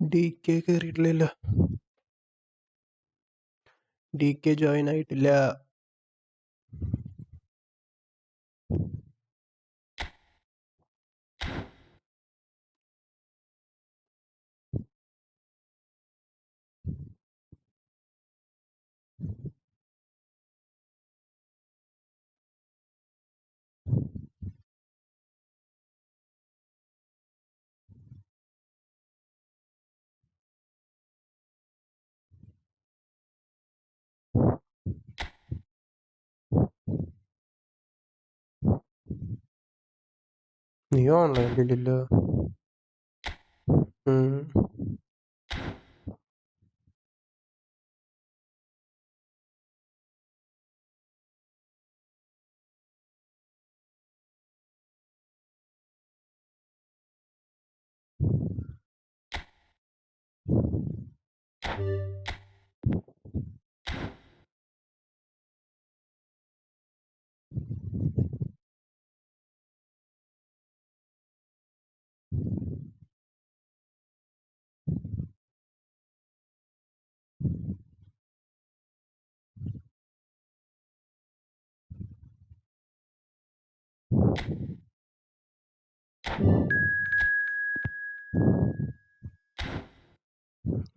DK കേറിയിട്ടില്ലല്ലോ. DK join ആയിട്ടില്ല. നീ ഓൺലൈനിലില്ലല്ലോ.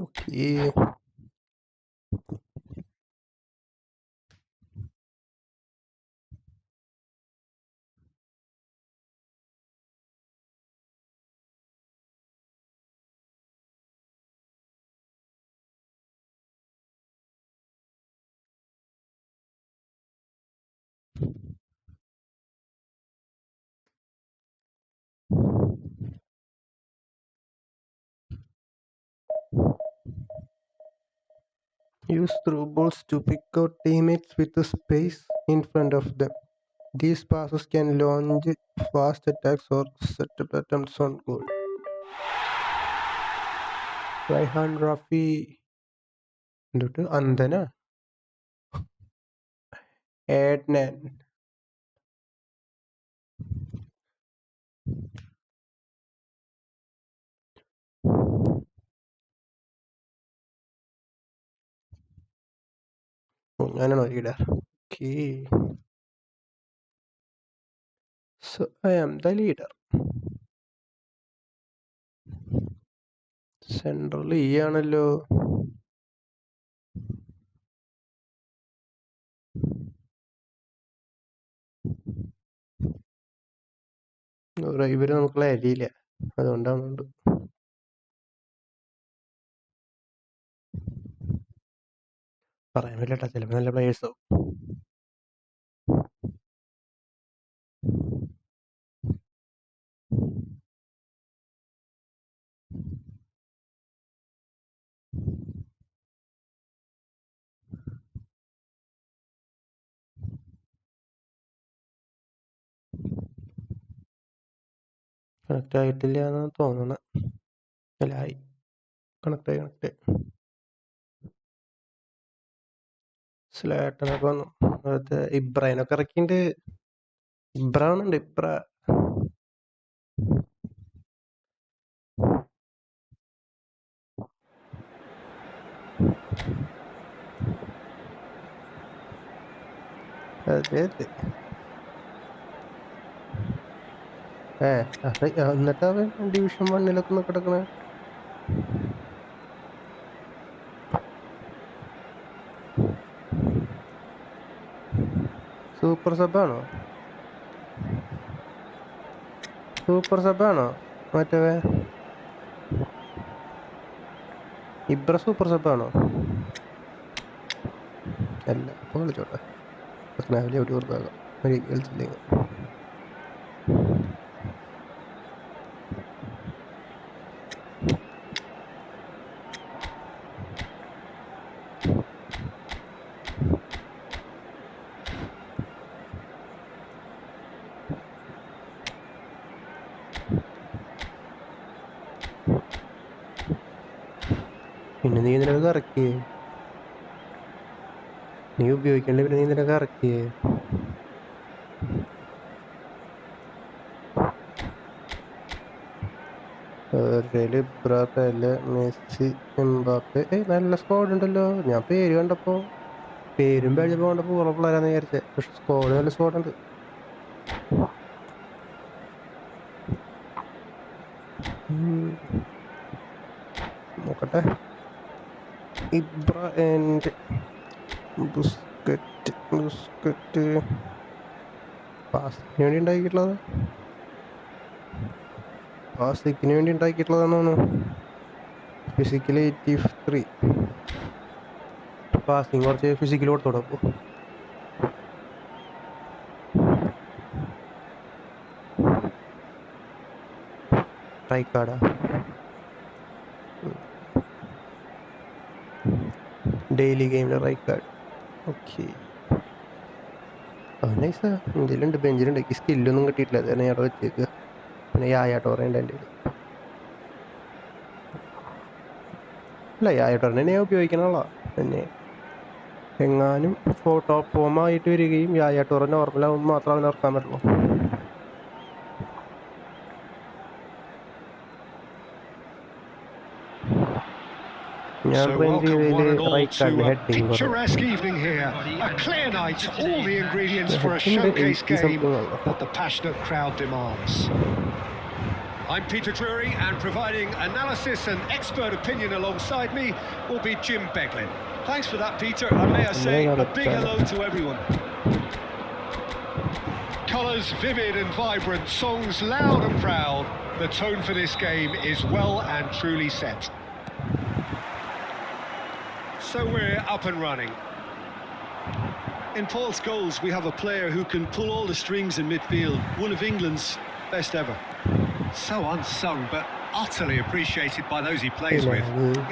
Okay. Use through balls to pick out teammates with a space in front of them. These passes can launch fast attacks or set up attempts on goal. Raihan Rafi എന്തുട്ട് അന്ധന ഏഡ്നൻ ഞാനാണോ leader? Okay. So I am the leader. Central ഈ ആണല്ലോ. ഇവര് നമുക്കുള്ള അരിയില്ല, അതുകൊണ്ടാണ്. പറയാൻ പറ്റില്ല, ചിലപ്പോൾ നല്ല പ്ലേയേഴ്സ് ആവും. കണക്ട് ആയിട്ടില്ല എന്നാണ് തോന്നുന്നത്. അല്ല, ആയി. കണക്ട് സ്ലാട്ടനൊക്കെ വന്നു. അത് ഇബ്രാഹിനൊക്കെ ഇറക്കിണ്ട്. ഇബ്രാണുണ്ട്. അതെ എന്നിട്ട് അവൻ ഡിവിഷൻ 1 കിടക്കണേ. സൂപ്പർ സബാണോ മറ്റേ ഇബ്ര? സൂപ്പർ സബാണോ? അല്ല, അപ്പൊ കളിച്ചോട്ടെ. സ്നാവിലെ എവിടെ കൊടുത്താകാം കളിച്ചില്ലെങ്കിൽ. പിന്നെ നീ ഇതിനൊക്കെ ഇറക്കിയേ? നീ ഉപയോഗിക്കണ്ടേ? പിന്നെ നീ ഇതിനൊക്കെ ഇറക്കിയേ? Messi, Mbappe. നല്ല സ്ക്വാഡ് ഉണ്ടല്ലോ. ഞാൻ പേര് കണ്ടപ്പോ പേരും പേടിച്ചപ്പോ കണ്ടപ്പോ ഉള്ള പിള്ളേരാന്ന് വിചാരിച്ചേ. പക്ഷെ സ്ക്വാഡ് നല്ല സ്ക്വാഡ് ഉണ്ട്. നോക്കട്ടെ. ഇബ്ര ആൻഡ് ബുസ്കറ്റ് പാസിന് വേണ്ടി ഉണ്ടാക്കിയിട്ടുള്ളതാണോ? ഫിസിക്കലി 83. പാസിങ് കുറച്ച് ഫിസിക്കൽ കൊടുത്തോടെ. അപ്പോ സ്ട്രൈക്ക് കാർഡാ. ഡെയിലി ഗെയിമിലെ റൈറ്റ് കാർഡ്. ഓക്കെ, നൈസാ. ഇതിലുണ്ട്, ബെഞ്ചിലുണ്ട്. എനിക്ക് സ്കില്ലൊന്നും കിട്ടിയിട്ടില്ല. അതാണ് ഞാൻ അവിടെ വെച്ചേക്കുക. പിന്നെ യായാട്ടോറയുണ്ട് എൻ്റെ കയ്യിൽ. അല്ല, യായാട്ടോറിനെ ഞാൻ ഉപയോഗിക്കണുള്ള പിന്നെ എങ്ങാനും ഫോട്ടോ ഫോമായിട്ട് വരികയും യായാട്ടോറ നോർമലാകുമ്പോൾ മാത്രമേ അവനെ ഇറക്കാൻ പറ്റുള്ളൂ. So welcome one and all to a picturesque evening here. A clear night, all the ingredients for a showcase game that the passionate crowd demands. I'm Peter Drury, and providing analysis and expert opinion alongside me will be Jim Beglin. Thanks for that, Peter, and may I say a big hello to everyone. Colours vivid and vibrant, songs loud and proud. The tone for this game is well and truly set. So we're up and running. In Paul Scholes, we have a player who can pull all the strings in midfield, one of England's best ever. So unsung, but utterly appreciated by those he plays with.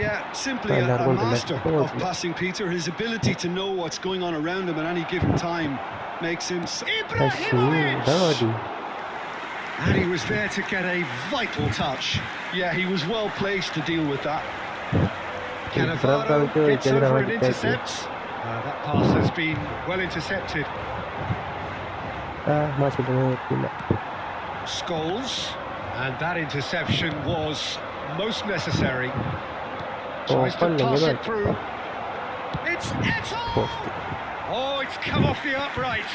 Yeah, simply a master of passing, Peter. His ability to know what's going on around him at any given time makes him... And he was there to get a vital touch. Yeah, he was well placed to deal with that. Cannavaro gets over and intercepts. That pass has been well intercepted. Scholes, and that interception was most necessary. Tries to pass it through. It's Eto'o! Oh, it's come off the upright.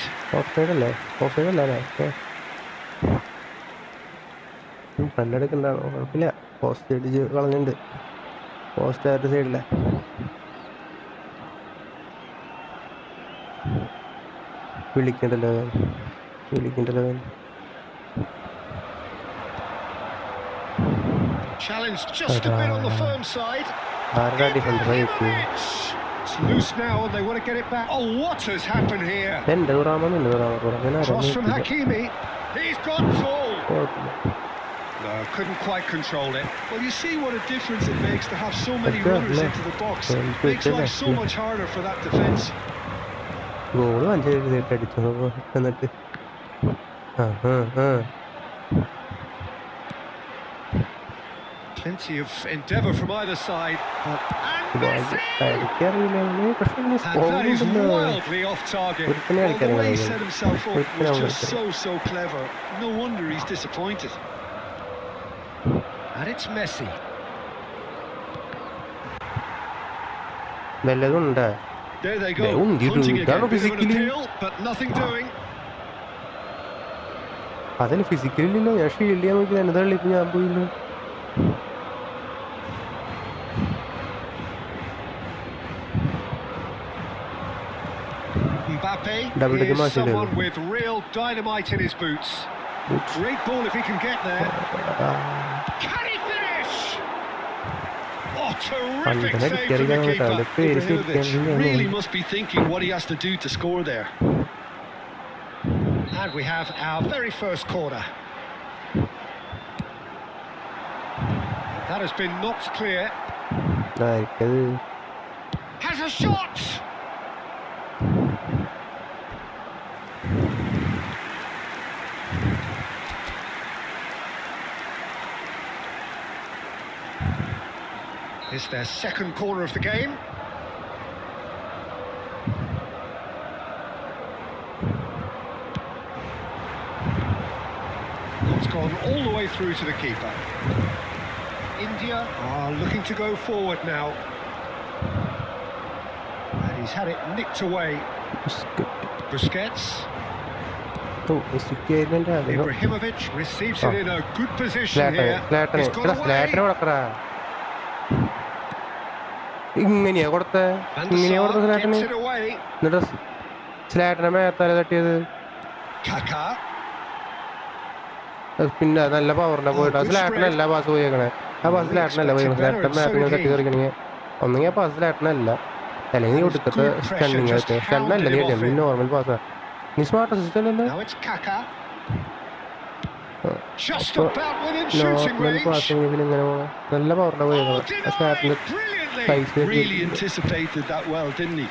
പോസ്റ്റായിട്ട് സൈഡിലെ വിളിക്കണ്ടല്ലോ. Challenge just a bit on the firm side. It's loose now and they want to get it back. Oh, what has happened here? Cross from Hakimi. He's got Toll. No, couldn't quite control it. Well, you see what a difference it makes to have so many runners into the box. It makes life so much harder for that defence. Plenty of endeavour from either side. And that is wildly off target. Well, the way he set himself up was just so clever. No wonder he's disappointed. And it's Messi. There they go, hunting again. Bit of an appeal, but nothing doing. അതിന് ഫിസിക്കലില്ല. ഞാൻ shield ചെയ്യാൻ നോക്കി എന്നതള്ളി. ഇപ്പം ഞാൻ പോയില്ല. Mbappe is someone with real dynamite in his boots. Great ball if he can get there. Can he finish? Oh, terrific save from the keeper. Really must be thinking what he has to do to score there. And we have our very first corner. That has been knocked clear. Has a shot! It's their second corner of the game. It's gone all the way through to the keeper. India are looking to go forward now. And he's had it nicked away. Busquets. Ibrahimovic receives it in a good position here. He's got away. ഇങ്ങനെയാ കൊടുത്തേ ഇങ്ങനെയാ കൊടുത്ത സ്ലാറ്റിനെ മേത്താലെ തട്ടിയത് പിന്നെ നല്ല പവറിനെ പോയിട്ട് സ്ലാറ്റിനല്ല pass പോയേക്കണേ ആ pass സ്ലാറ്റിനല്ല പോയി സ്ലാറ്റിനെ മേത്തിങ്ങനെ തട്ടി കറിക്കണെങ്കിൽ ഒന്നെങ്കിൽ ആ പാസ് സ്ലാറ്റിനല്ല അല്ലെങ്കിൽ ഒടുക്കത്തെ സ്റ്റണ്ണിങ് ആയിട്ട് സ്റ്റണ്ണല്ല നീ നോർമൽ പാസ്സാ നീ സ്മാർട്ട് അസിസ്റ്റന്റ് അല്ലേ നോർമൽ പാസിങ് പിന്നെ ഇങ്ങനെ പോകണം നല്ല പവറിനെ പോയേക്കണം ആ സ്ലാറ്റിന്റെ Really anticipated that well, didn't he?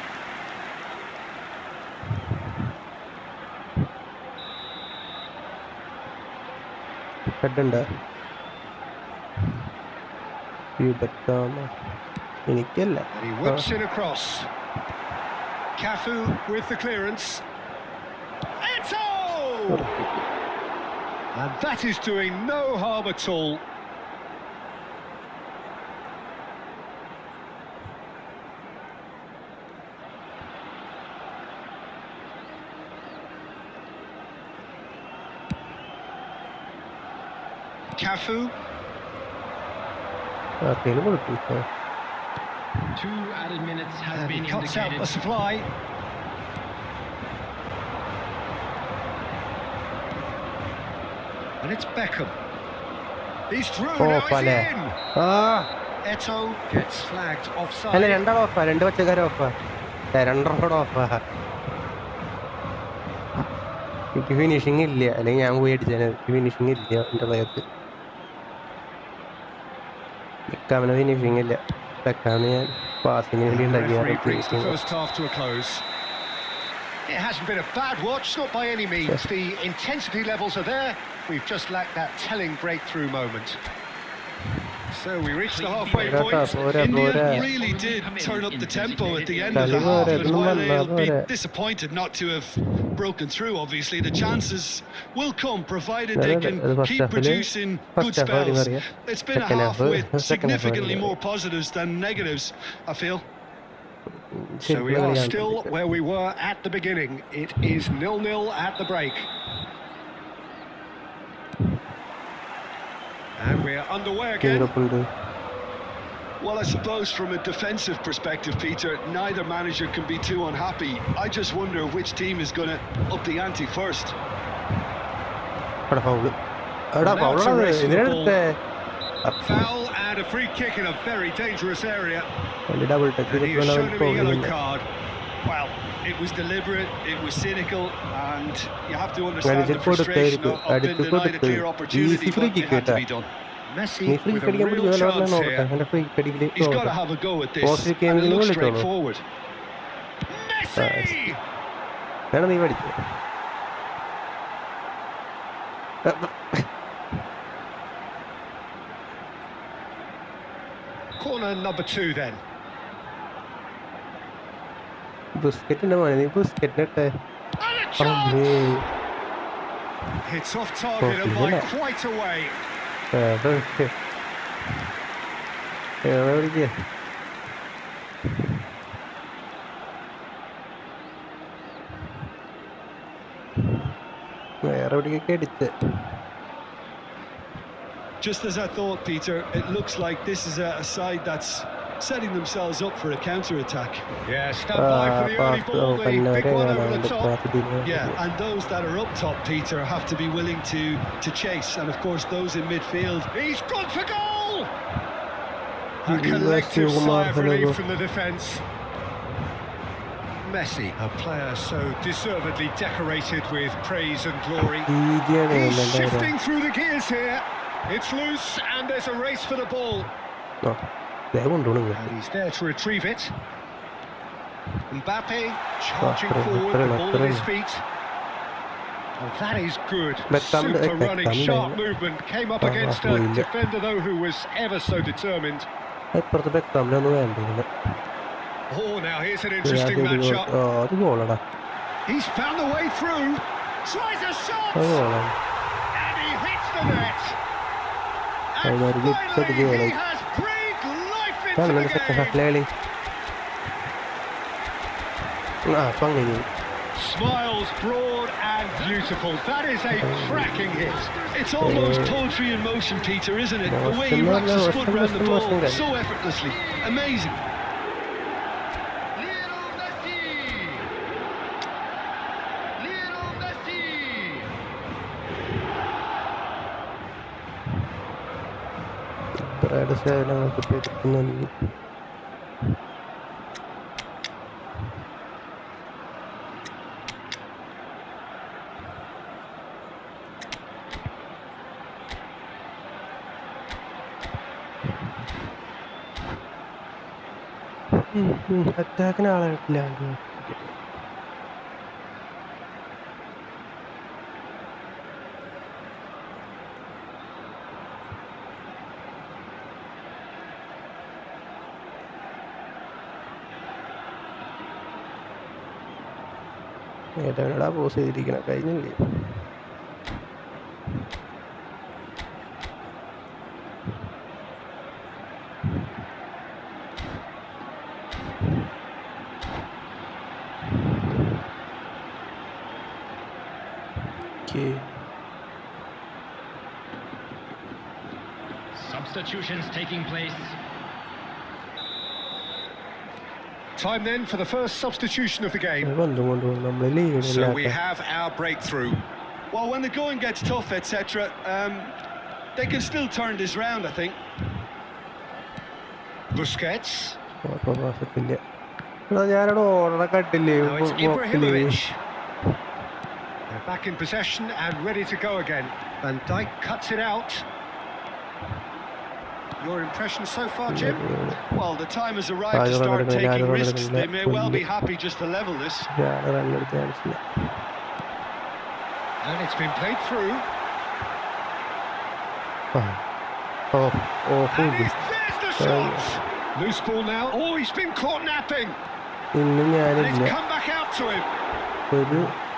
Head and he whips it across. Cafu with the clearance. Eto! And that is doing no harm at all. Cafu. 2 added minutes has been cuts out the supply. And it's Beckham. He's through. Now he's in. Eto gets flagged offside. Finishing ഇല്ല അല്ലെങ്കിൽ ഞാൻ പോയി അടിച്ചേനെ finishing ഇല്ല എൻ്റെ പ്ലെയർക്ക് ബെക്കാമിന് finishing ഇല്ല ബെക്കാമിന് ഞാൻ പാസിന് വേണ്ടി It hasn't been a bad watch, not by any means. The intensity levels are there. We've just lacked that telling breakthrough moment. So we reached the halfway point. India really did turn up the tempo at the end of the half, and while they'll be disappointed not to have broken through, obviously the chances will come provided they can keep producing good spells. It's been a half with significantly more positives than negatives, I feel. So we are still where we were at the beginning. It is 0-0 at the break. And we're underway again. Well, I suppose from a defensive perspective, Peter, neither manager can be too unhappy. I just wonder which team is going to up the ante first. Foul and a free kick in a very dangerous area. And he has shown him a yellow card. Well, it was deliberate, it was cynical, and you have to understand the frustration of being denied a clear opportunity, but it had to be done. Messi with a real chance here. He's got to have a go at this, and it looks straightforward. Messi! Corner number 2 then. Busquets Hits off target and by quite a way. Just as I thought, Peter, it looks like this is a side that's setting themselves up for a counter-attack. Yeah, stand by for the early ball, the big one over the top. Yeah, and those that are up top, Peter, have to be willing to chase, and of course those in midfield. He's gone for goal! A collective sigh of relief from the defence. Messi, a player so deservedly decorated with praise and glory. He's shifting through the gears here. It's loose and there's a race for the ball. And he's there to retrieve it. Mbappe charging forward, the ball at his feet. Oh, that is good. Super running, sharp movement. Came up against a defender, though, who was ever so determined. Oh, now here's an interesting matchup. He's found the way through. Tries a shot! And he hits the net. And finally, he has breathed life into the game. Smiles broad and beautiful. That is a cracking hit. It's almost poetry in motion, Peter, isn't it? The way he wraps his foot around the ball so effortlessly. Amazing. അറ്റാക്കിന് ആളെ കിട്ടില്ല. ഏതാണ്ടാ pose ചെയ്തിരിക്കണ കഴിഞ്ഞില്ലേ? Substitutions taking place. Time then for the first substitution of the game. So we have our breakthrough. Well, when the going gets tough, etc., they can still turn this round, I think. Busquets. Now it's Ibrahimovic. They're back in possession and ready to go again. Van Dijk cuts it out. Your impression so far, Jim? Well, the time has arrived to start taking risks. They may well be happy just to level this. And it's been played through. And there's the shot! Loose ball now. Oh, he's been caught napping. And it's come back out to him.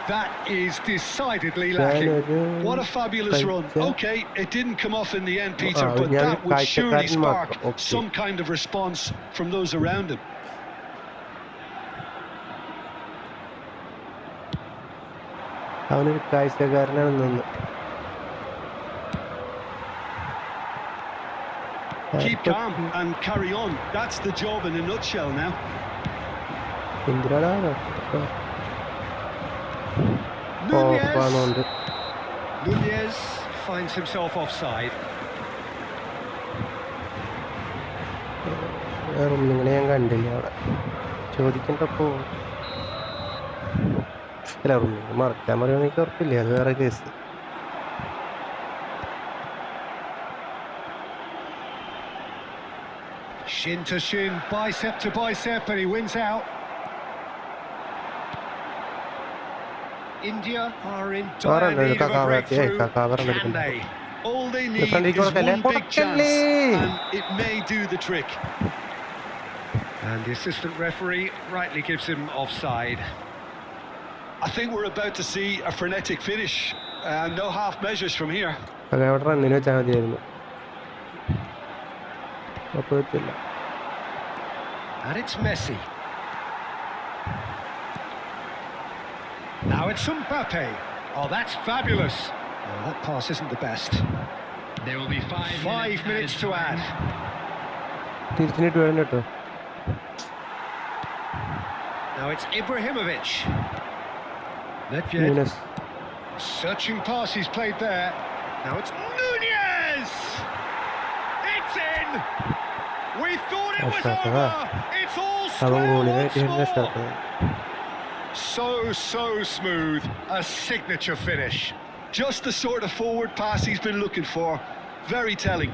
That is decidedly lacking. What a fabulous run. Okay, it didn't come off in the end, Peter, but that would surely spark some kind of response from those around him. Keep calm and carry on. That's the job in a nutshell now. Nunez finds himself offside. Shin to shin, bicep to bicep, and he wins out. India are in dire need of a breakthrough. Can they? All they need is one big chance, and it may do the trick. And the assistant referee rightly gives him offside. I think we're about to see a frenetic finish. No half measures from here. And it's Messi. Now it's Mbappe. Oh, that's fabulous. Oh, that pass isn't the best. There will be 5 minutes to add. Now it's Ibrahimovic. Nedved. Searching pass he's played there. Now it's Nunez! It's in! We thought it was over! It's all square once more! So smooth. A signature finish. Just the sort of forward pass he's been looking for. Very telling.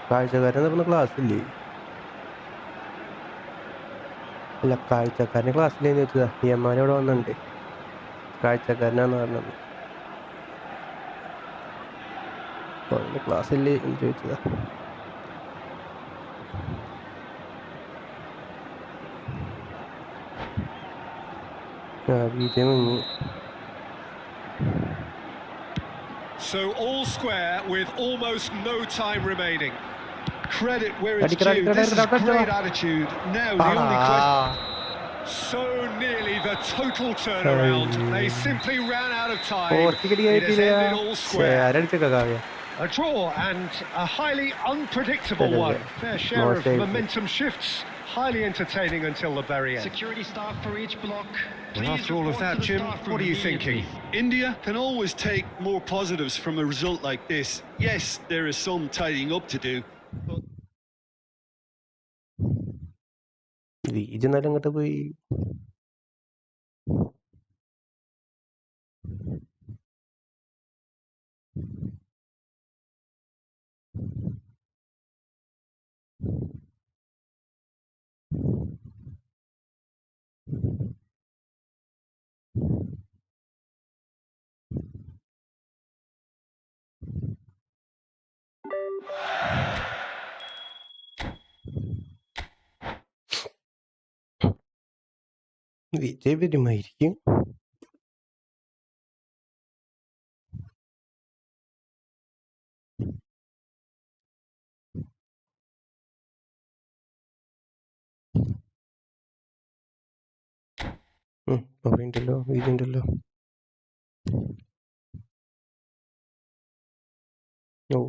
കാഴ്ചക്കാരൻ പറഞ്ഞ class ഇല്ലേ? അല്ല, കാഴ്ചക്കാരന് ക്ലാസ്സിലേന്ന് ചോദിച്ചതാ. യമാൻ ഇവിടെ വന്നിട്ടുണ്ട്, കാഴ്ചക്കാരനാന്ന് പറഞ്ഞത്. ക്ലാസ്സില്ലേ എന്ന് ചോദിച്ചതാ. So all square with almost no time remaining. Credit where it's due. This is great attitude. Now the only question. So nearly the total turnaround. They simply ran out of time. It has ended all square. A draw and a highly unpredictable one. Fair share of momentum shifts. Highly entertaining until the very end. Security staff for each block. Well, after all of that, Jim, what are you thinking? India can always take more positives from a result like this. Yes, there is some tidying up to do. അങ്ങോട്ട് പോയി. വിജയ് വരുമായിരിക്കും. അവിടെ ഉണ്ടല്ലോ, വിജയുണ്ടല്ലോ. ഓ,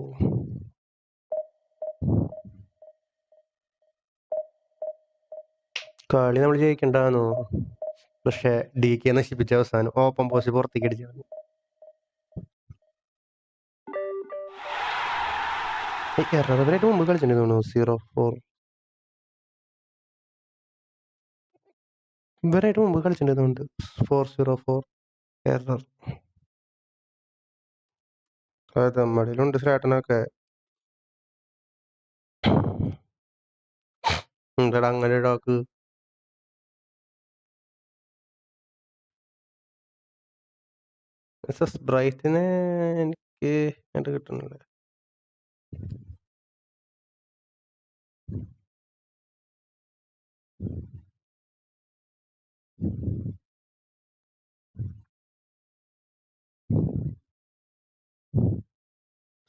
കളി നമ്മൾ ജയിക്കണ്ടാന്ന് തോന്നുന്നു. പക്ഷെ DK നശിപ്പിച്ച അവസാനം ഓപ്പൺ പോസ്റ്റ് പുറത്തേക്ക് അടിച്ചു. ഇവരായിട്ട് മുമ്പ് കളിച്ചിട്ടുണ്ട് തോന്നുന്നു. 0-4 ഇവരായിട്ട് മുമ്പ് കളിച്ചിട്ടുണ്ട്. 4-0-4 എറർ. നമ്മളിലുണ്ട് സ്ട്രാറ്റനൊക്കെ. എന്താടാ അങ്ങനെ ഡോക്ക്? ബ്രൈറ്റിനെ എനിക്ക് എന്റെ കിട്ടുന്നില്ല.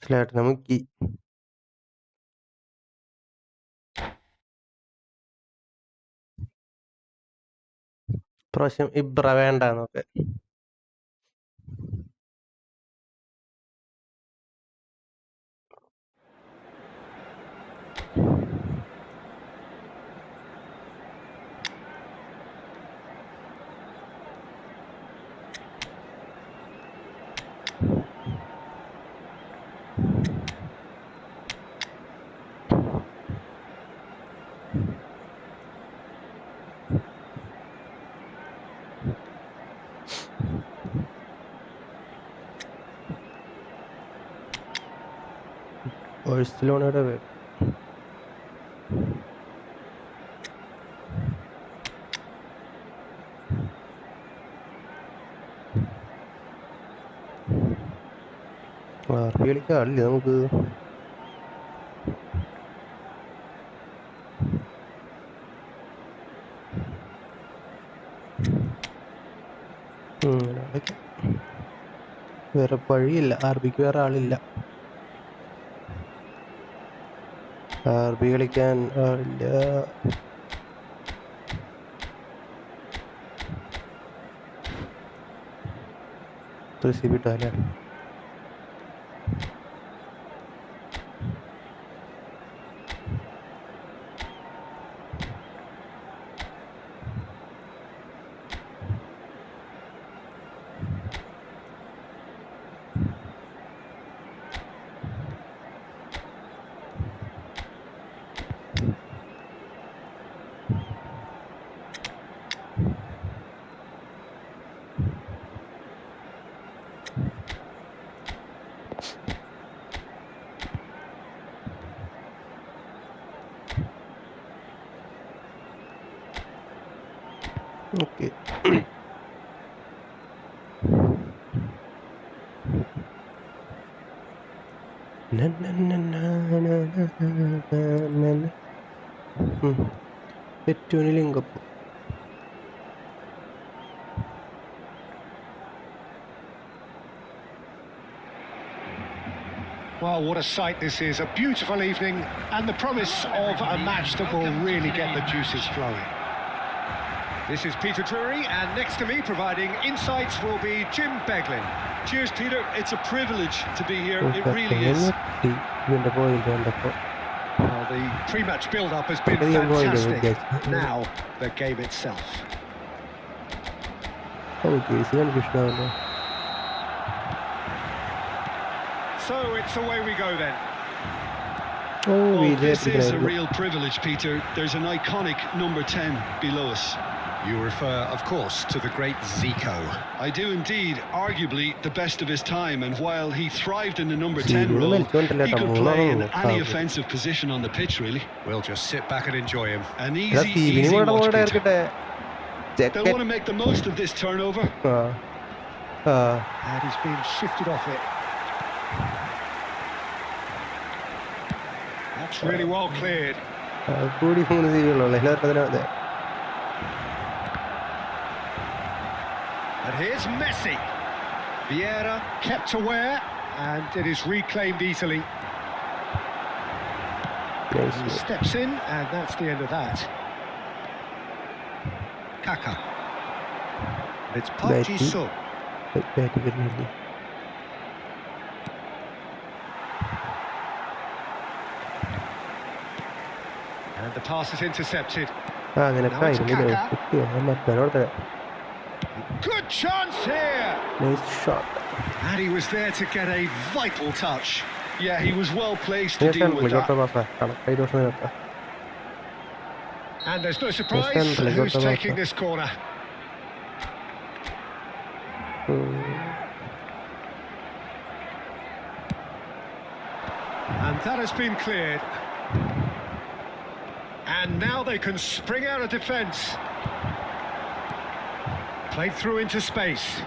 സ്ലാറ്റിനെ മുക്കി. പ്രാവശ്യം ഇബ്ര വേണ്ടെന്നൊക്കെ. ബാഴ്സലോണയുടെ പേര് RP കളിക്കാൻ ആളില്ല നമുക്ക്. വേറെ വഴിയില്ല. RBക്ക് വേറെ ആളില്ല. RB കളിക്കാൻ ആളില്ല. റിസീവ് ഇട്ടാലേ Okay. ഏറ്റവും link up. Well, what a sight this is. A beautiful evening and the promise of a match that will really get the juices flowing. This is Peter Drury, and next to me providing insights will be Jim Beglin. Cheers, Peter. It's a privilege to be here. It really is. Well, the pre-match build-up has been fantastic. Now, the game itself. So it's away we go then. Oh, this is a real privilege, Peter. There's an iconic number 10 below us. You refer, of course, to the great Zico. I do indeed. Arguably the best of his time, and while he thrived in the number 10 role, he could play in any offensive position on the pitch, really. We'll just sit back and enjoy him. An easy watch, Peter. They'll want to make the most of this turnover. And he's been shifted off it. That's really well cleared. And here's Messi. Vieira kept aware, and it is reclaimed easily. He steps in, and that's the end of that. Kaka. It's Park Ji-sung. And the pass is intercepted. Good chance here! Nice shot. And he was there to get a vital touch. Yeah, he was well placed to deal with that. And there's no surprise who's taking this corner. And that has been cleared. And now they can spring out of defence. Played through into space.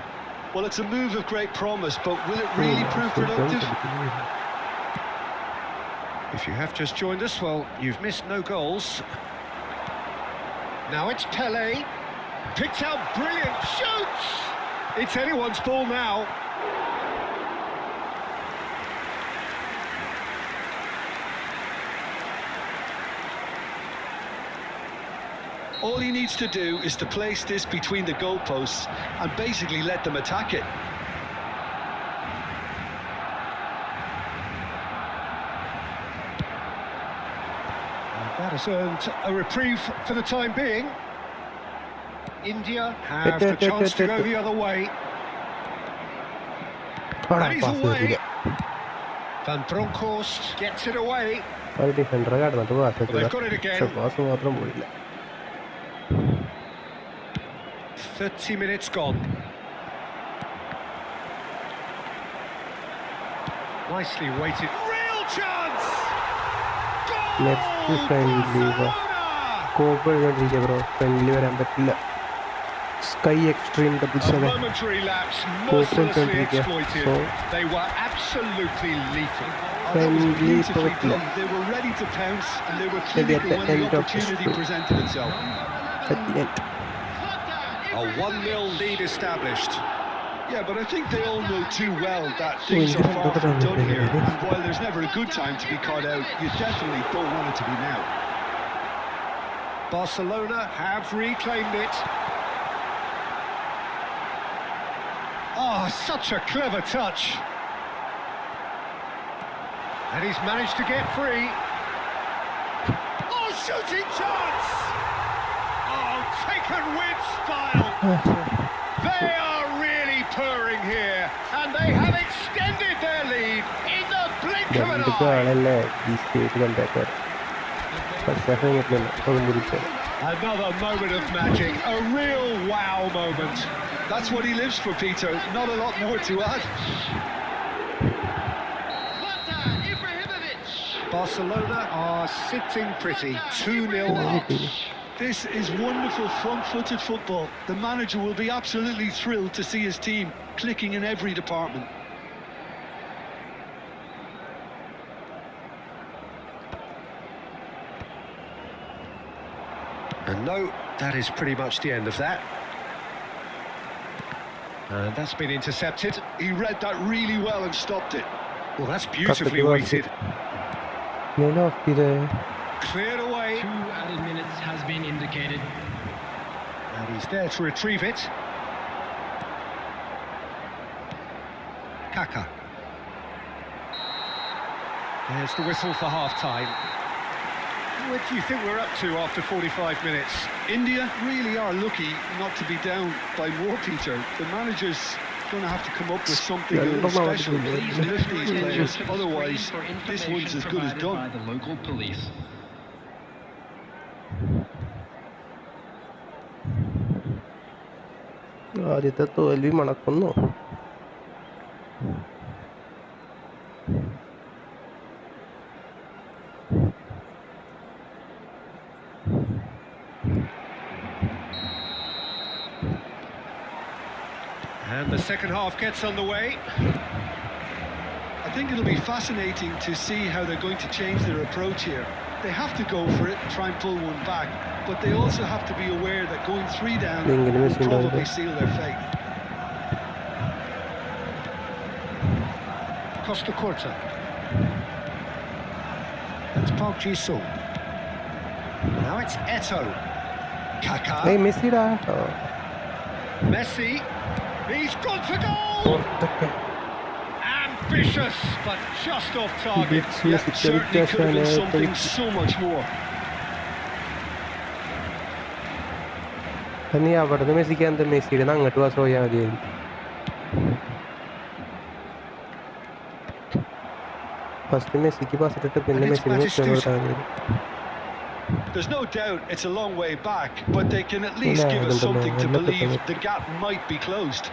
Well, it's a move of great promise, but will it really prove productive? If you have just joined us, well, you've missed no goals. Now it's Pele. Picked out, brilliant, shoots! It's anyone's ball now. All he needs to do is to place this between the goalposts and basically let them attack it. And that has earned a reprieve for the time being. India have the chance to go the other way. And he's away. Van Bronckhorst gets it away. Well, they've got it again. 30 minutes gone. Nicely weighted. Real chance! Goal! Barcelona! Sky extreme A momentary lapse, mercilessly exploited. They were absolutely lethal. That was beautifully done. They were ready to pounce, and they were clinical when the opportunity presented itself. At the end. A 1-0 lead established. Yeah, but I think they all know too well that things are far from done here. And while there's never a good time to be caught out, you definitely don't want it to be now. Barcelona have reclaimed it. Oh, such a clever touch. And he's managed to get free. Oh, shooting chance! Oh, taken with style. They are really purring here, and they have extended their lead in the blink of an eye. Another moment of magic, a real wow moment. That's what he lives for, Peter. Not a lot more to add. Barcelona are sitting pretty, 2-0 up. This is wonderful front-footed football. The manager will be absolutely thrilled to see his team clicking in every department. And no, that is pretty much the end of that. And that's been intercepted. He read that really well and stopped it. Well, that's beautifully weighted. Cleared away. 2 added minutes has been indicated. And he's there to retrieve it. Kaka. There's the whistle for half-time. What do you think we're up to after 45 minutes? India really are lucky not to be down by more, Peter. The manager's going to have to come up with something a little special to lift these players. Otherwise, this one's as good as done. By the local police. ആദ്യത്തെ തോൽവി മണക്കുന്നു. And the second half gets underway. I think it'll be fascinating to see how they're going to change their approach here. They have to go for it, try and pull one back, but they also have to be aware that going 3 down will probably seal their fate. Costa Corta. That's Park Ji-sung. Now it's Eto. Kaka. Hey, Messi da. Messi. He's gone for goal! Ambitious, but just off target. Yeah, certainly could have been something so much more. നീ അവിടുന്ന് മെസ്സിക്ക് എന്താ മെസ്സിയുടെ അങ്ങോട്ട് pass പോയാൽ മതിയായിരുന്നു. First മെസ്സിക്ക് pass ഇട്ടിട്ട് പിന്നെ Messi. There's no doubt it's a long way back, but they can at least give us something to believe the gap might be closed.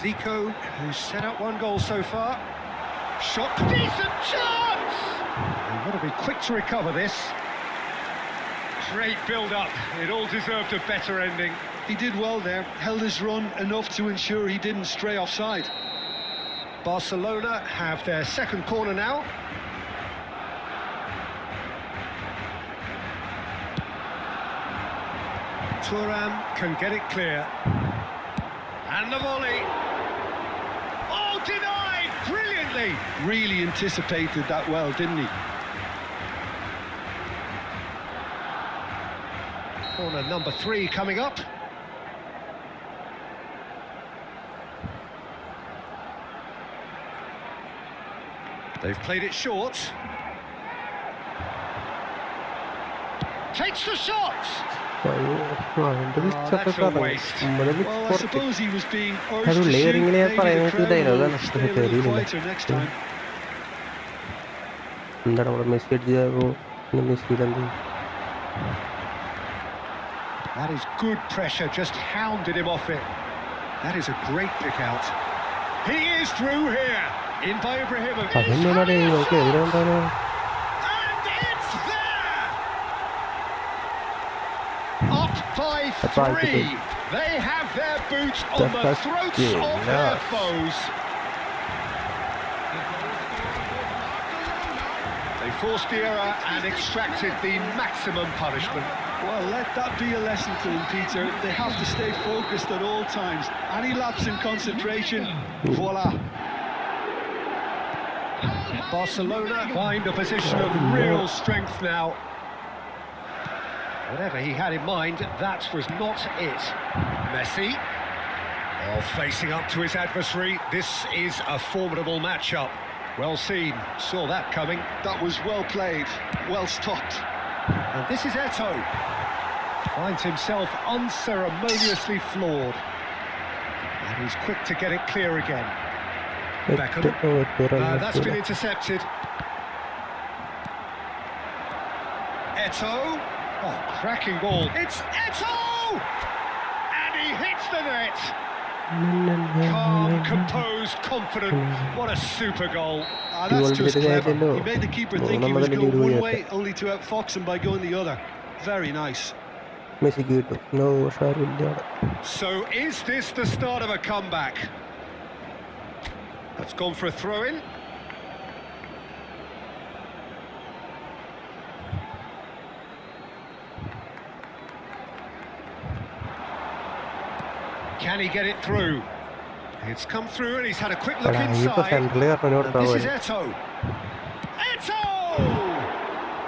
Zico, who's set up 1 goal so far. Shot, decent chance! They've got to be quick to recover this. Great build-up. It all deserved a better ending. He did well there, held his run enough to ensure he didn't stray offside. Barcelona have their second corner now. Thuram can get it clear. And the volley. Oh, denied! Brilliantly! Really anticipated that well, didn't he? Corner number 3 coming up. They've played it short. Takes the shot! That's a waste. Well, I suppose he was being urged അത് to shoot. layering നെ Maybe the പറയുന്നത് crowd ഡയലോഗാണ്. will stay a little quieter next time. എന്താണ് അവിടെ Messi അടിച്ചോ മെസ്സിയിലെന്ത്? That is good pressure, just hounded him off it. That is a great pick out. He is through here. In by Ibrahimovic. അതെന്താണ് okay എതിരെന്താണ്? And it's there! Up by 3. They have their boots on the throats of their foes. They forced the error and extracted the maximum punishment. Well, let that be a lesson to them, Peter. They have to stay focused at all times. Any lapse in concentration, voila. Barcelona find a position of real strength now. Whatever he had in mind, that was not it. Messi, facing up to his adversary. This is a formidable matchup. Well seen, saw that coming. That was well played, well stopped. And this is Eto. Finds himself unceremoniously floored. And he's quick to get it clear again. Beckham. That's been intercepted. Eto. Oh, cracking ball. It's Eto! And he hits the net. Calm, composed, confident. What a super goal. That's just clever. He made the keeper think he was going one way, only to outfox him by going the other. Very nice. So is this the start of a comeback? That's gone for a throw-in. Can he get it through? It's come through and he's had a quick look inside. And this is Eto. Eto!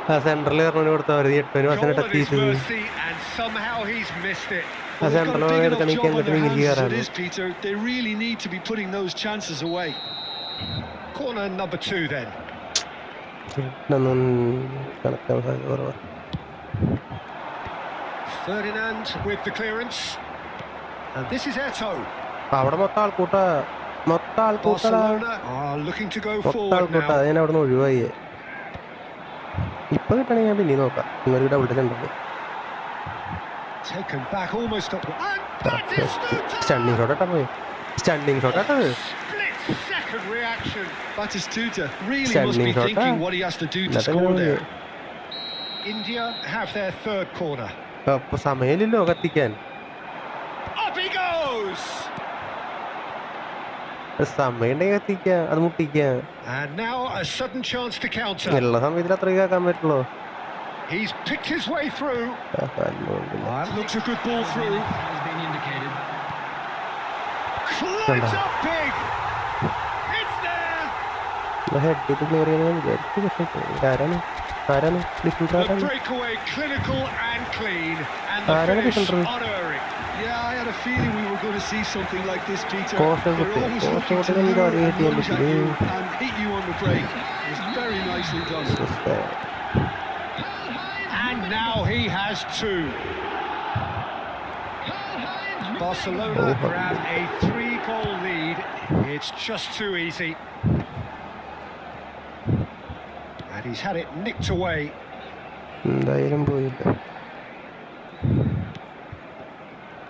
Goal at his mercy, and somehow he's missed it. Well, they've got a big enough job on their hands as it is, Peter. They really need to be putting those chances away. Corner number 2 then. Ferdinand with the clearance. And this is Eto. Barcelona are looking to go forward now. Taken back almost up. And that is Standing shot. split second reaction. Batistuta really must be thinking what he has to do to score there. India have their third corner. Up he goes! And now a sudden chance to counter. He's picked his way through. That looks a good ball through. Has been indicated. Climbs up big. It's there. The breakaway clinical and clean, and the finish unerring. Yeah, I had a feeling we were going to see something like this, Peter. They're always looking to lure and lunge at you and hit you on the break. It was very nicely done. And now he has 2. Barcelona grab a 3-goal lead. It's just too easy. And he's had it nicked away.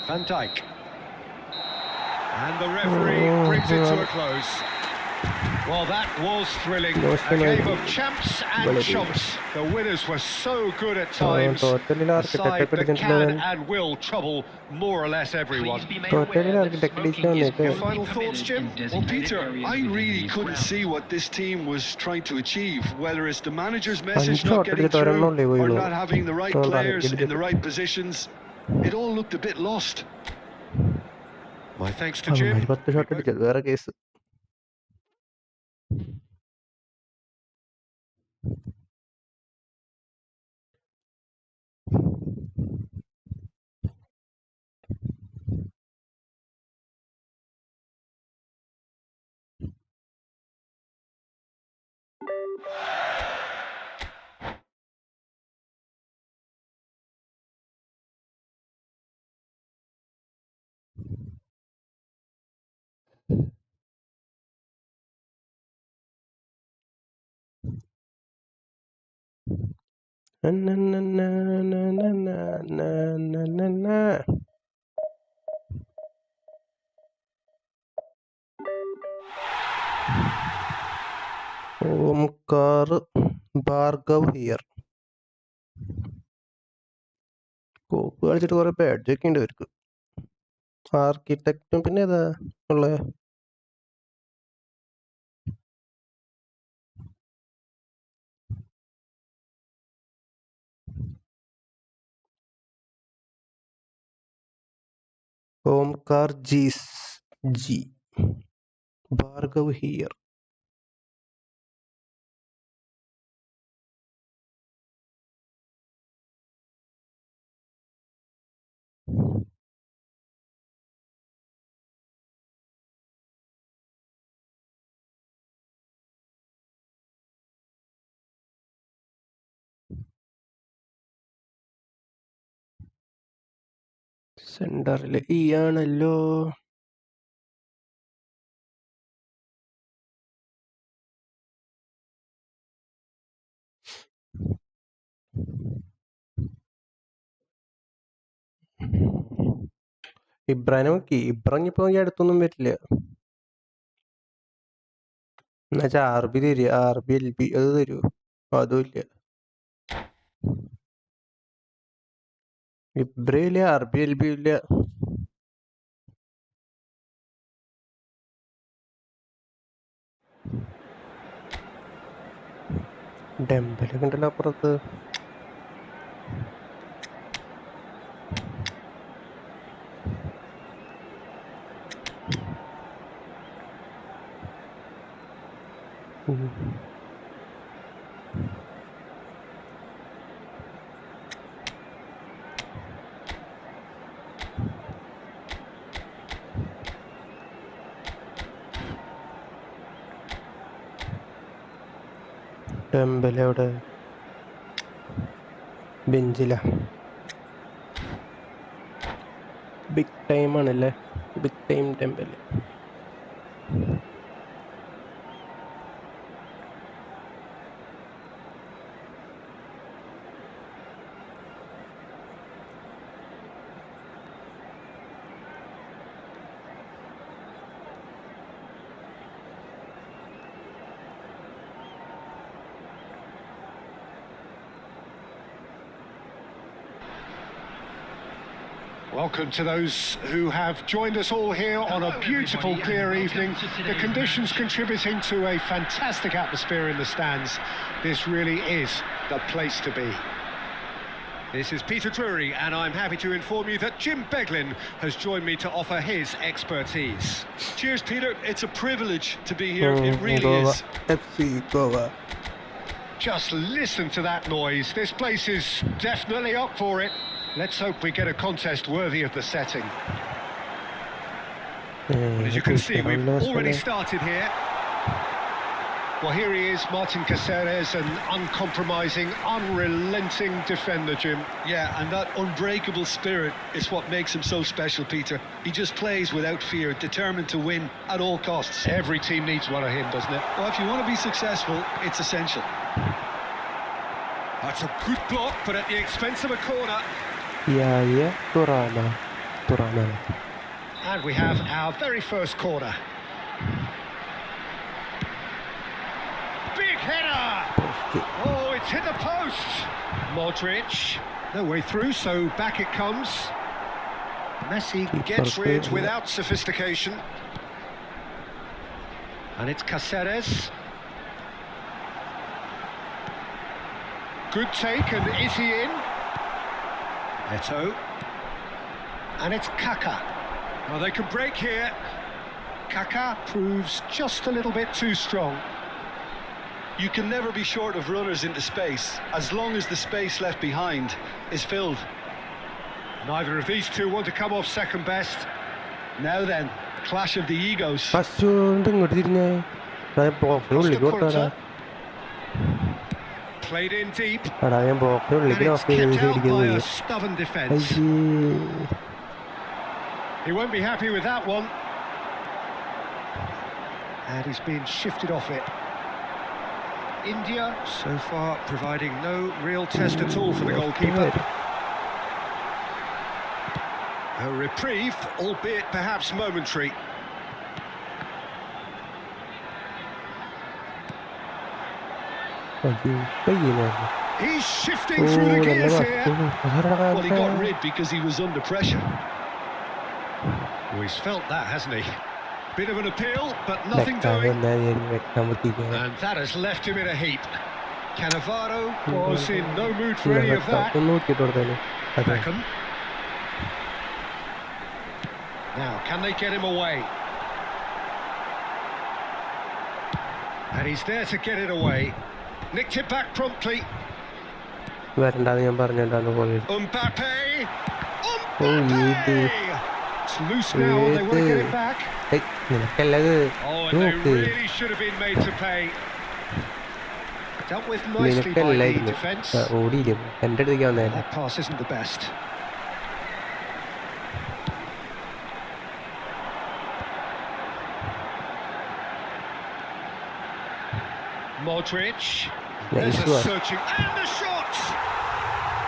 Van Dijk. And the referee brings it to a close. Well, that was thrilling. A game of champs and chumps. The winners were so good at times. A side that can and will trouble more or less everyone. Your final thoughts, Jim? Well, Peter, I really couldn't see what this team was trying to achieve. Whether it's the manager's message not getting through or not having the right players in the right positions. It all looked a bit lost. My thanks to Jim. Omkar Bhargav here. കളിച്ചിട്ട് കുറെ badge ഒക്കെ ഉണ്ട് അവർക്ക്. ആർക്കിടെക്റ്റും പിന്നെ ഏതാ ഉള്ള Omkar G. Bhargav here. സെന്ററില് ഈ ആണല്ലോ. ഇബ്രാനിപ്പോ ഈ അടുത്തൊന്നും വരില്ല. എന്നുവെച്ചാ RB തരിക, RB LB അത് തരൂ, അതും ഇല്ല. ഇബ്രയില്ല, RB LB ഇല്ല. ഡെമ്പലൊക്കെ ഉണ്ടല്ലോ അപ്പുറത്ത്. ഡെമ്പല അവിടെ ബെഞ്ചില. ബിഗ് ടൈം ആണല്ലേ, big time Dembele. Welcome to those who have joined us all here on a beautiful, clear evening. The conditions contributing to a fantastic atmosphere in the stands. This really is the place to be. This is Peter Drury, and I'm happy to inform you that Jim Beglin has joined me to offer his expertise. Cheers, Peter. It's a privilege to be here. It really is. FC Goa. Just listen to that noise. This place is definitely up for it. Let's hope we get a contest worthy of the setting. As you can see, we've already started here. Well, here he is, Martin Caceres, an uncompromising, unrelenting defender, Jim. Yeah, and that unbreakable spirit is what makes him so special, Peter. He just plays without fear, determined to win at all costs. Every team needs one of him, doesn't it? Well, if you want to be successful, it's essential. That's a good block, but at the expense of a corner. Yeah, Turana. And we have our very first corner. Big header! Oh, it's hit the post! Modric, no way through, so back it comes. Messi gets rid without sophistication. And it's Caceres. Good take, and is he in? Eto. And it's Kaka. Well, they can break here. Kaka proves just a little bit too strong. You can never be short of runners into space, as long as the space left behind is filled. Neither of these two want to come off second best. Now then, clash of the egos. Played in deep. And it's kept out by a stubborn defence. He won't be happy with that one. And he's been shifted off it. India, so far, providing no real test at all for the goalkeeper. A reprieve, albeit perhaps momentary. He's shifting through the gears here. Well, he got rid because he was under pressure. Well, he's felt that, hasn't he? Bit of an appeal, but nothing doing. And that has left him in a heap. Cannavaro was in no mood for any of that. Beckham. Now, can they get him away? And he's there to get it away. Nicked it back promptly. Mbappe! Mbappe! It's loose now, they want to get it back. Oh, and they really should have been made to pay. Dealt with nicely by the defence. That pass isn't the best. Modric. There's a searching and the shot!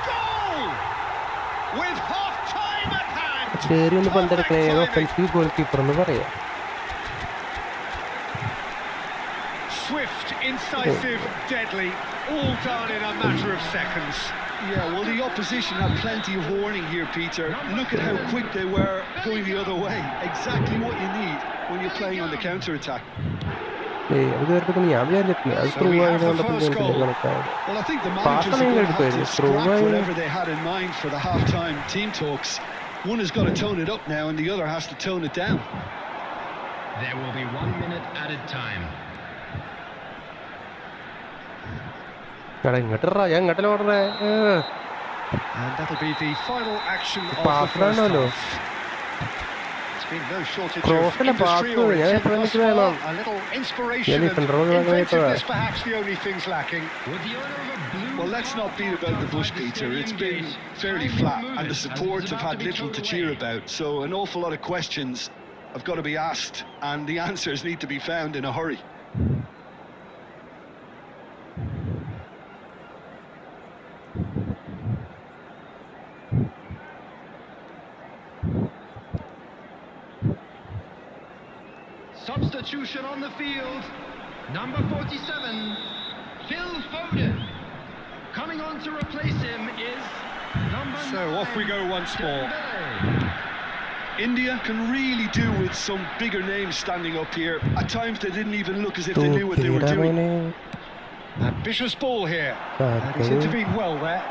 Goal! With half-time at hand. കയറി ഒന്ന് പന്തെടുക്കണേ offensive goal keeper എന്ന് പറയാം. Swift, incisive, deadly, all done in a matter of seconds. Yeah, well, the opposition had plenty of warning here, Peter. Look at how quick they were going the other way. Exactly what you need when you're playing on the counter-attack. Well, I think the manager's going to scrap whatever they had in mind for the half-time team talks. One has got to tone it up now and the other has to tone it down. There will be 1 minute added time. And that'll be the final action of the first half. It's been no shortage of industry or intent thus far. A little inspiration and inventiveness perhaps the only things lacking. Well, let's not beat about the bush, Peter. It's been fairly flat and the support have had little to cheer about. So an awful lot of questions have got to be asked and the answers need to be found in a hurry. Substitution on the field. Number 47, Phil Foden. Coming on to replace him is number 9. So off we go once more. India can really do with some bigger names standing up here. At times they didn't even look as if they knew what they were doing. Ambitious ball here. And he's intervened well there.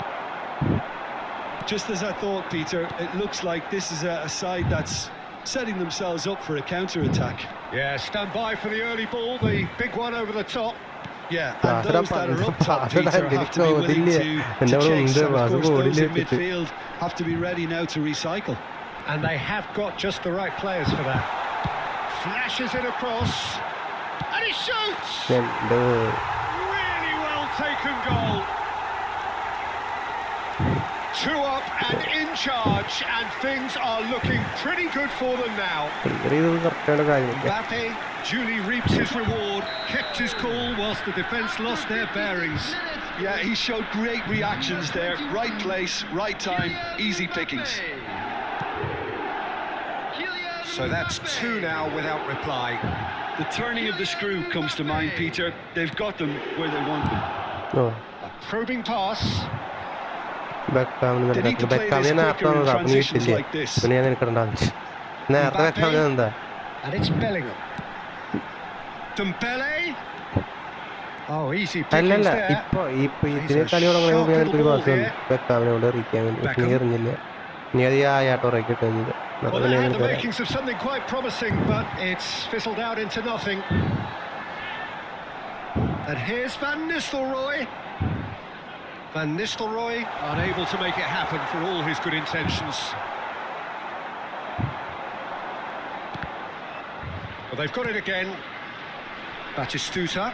Just as I thought, Peter, it looks like this is a side that's setting themselves up for a counter-attack. Yeah, stand by for the early ball, the big one over the top. Yeah, and those that are up top, Peter, have to be willing to chase. And of course, those in midfield have to be ready now to recycle. And they have got just the right players for that. Flashes it across. And he shoots! Really well taken goal. 2 up and in charge, and things are looking pretty good for them now. Mbappe duly reaps his reward, kept his cool whilst the defence lost their bearings. Yeah, he showed great reactions there. Right place, right time, easy pickings. So that's 2 now without reply. The turning of the screw comes to mind, Peter. They've got them where they want them. A probing pass. They need to play this quicker in transitions like this. Mbappe. And it's Bellingham. Dembele. Oh, easy pickings there. He's a sharp little ball here. Well, they had the makings of something quite promising, but it's fizzled out into nothing. And here's Van Nistelrooy. Van Nistelrooy unable to make it happen for all his good intentions. Well, they've got it again. Batistuta.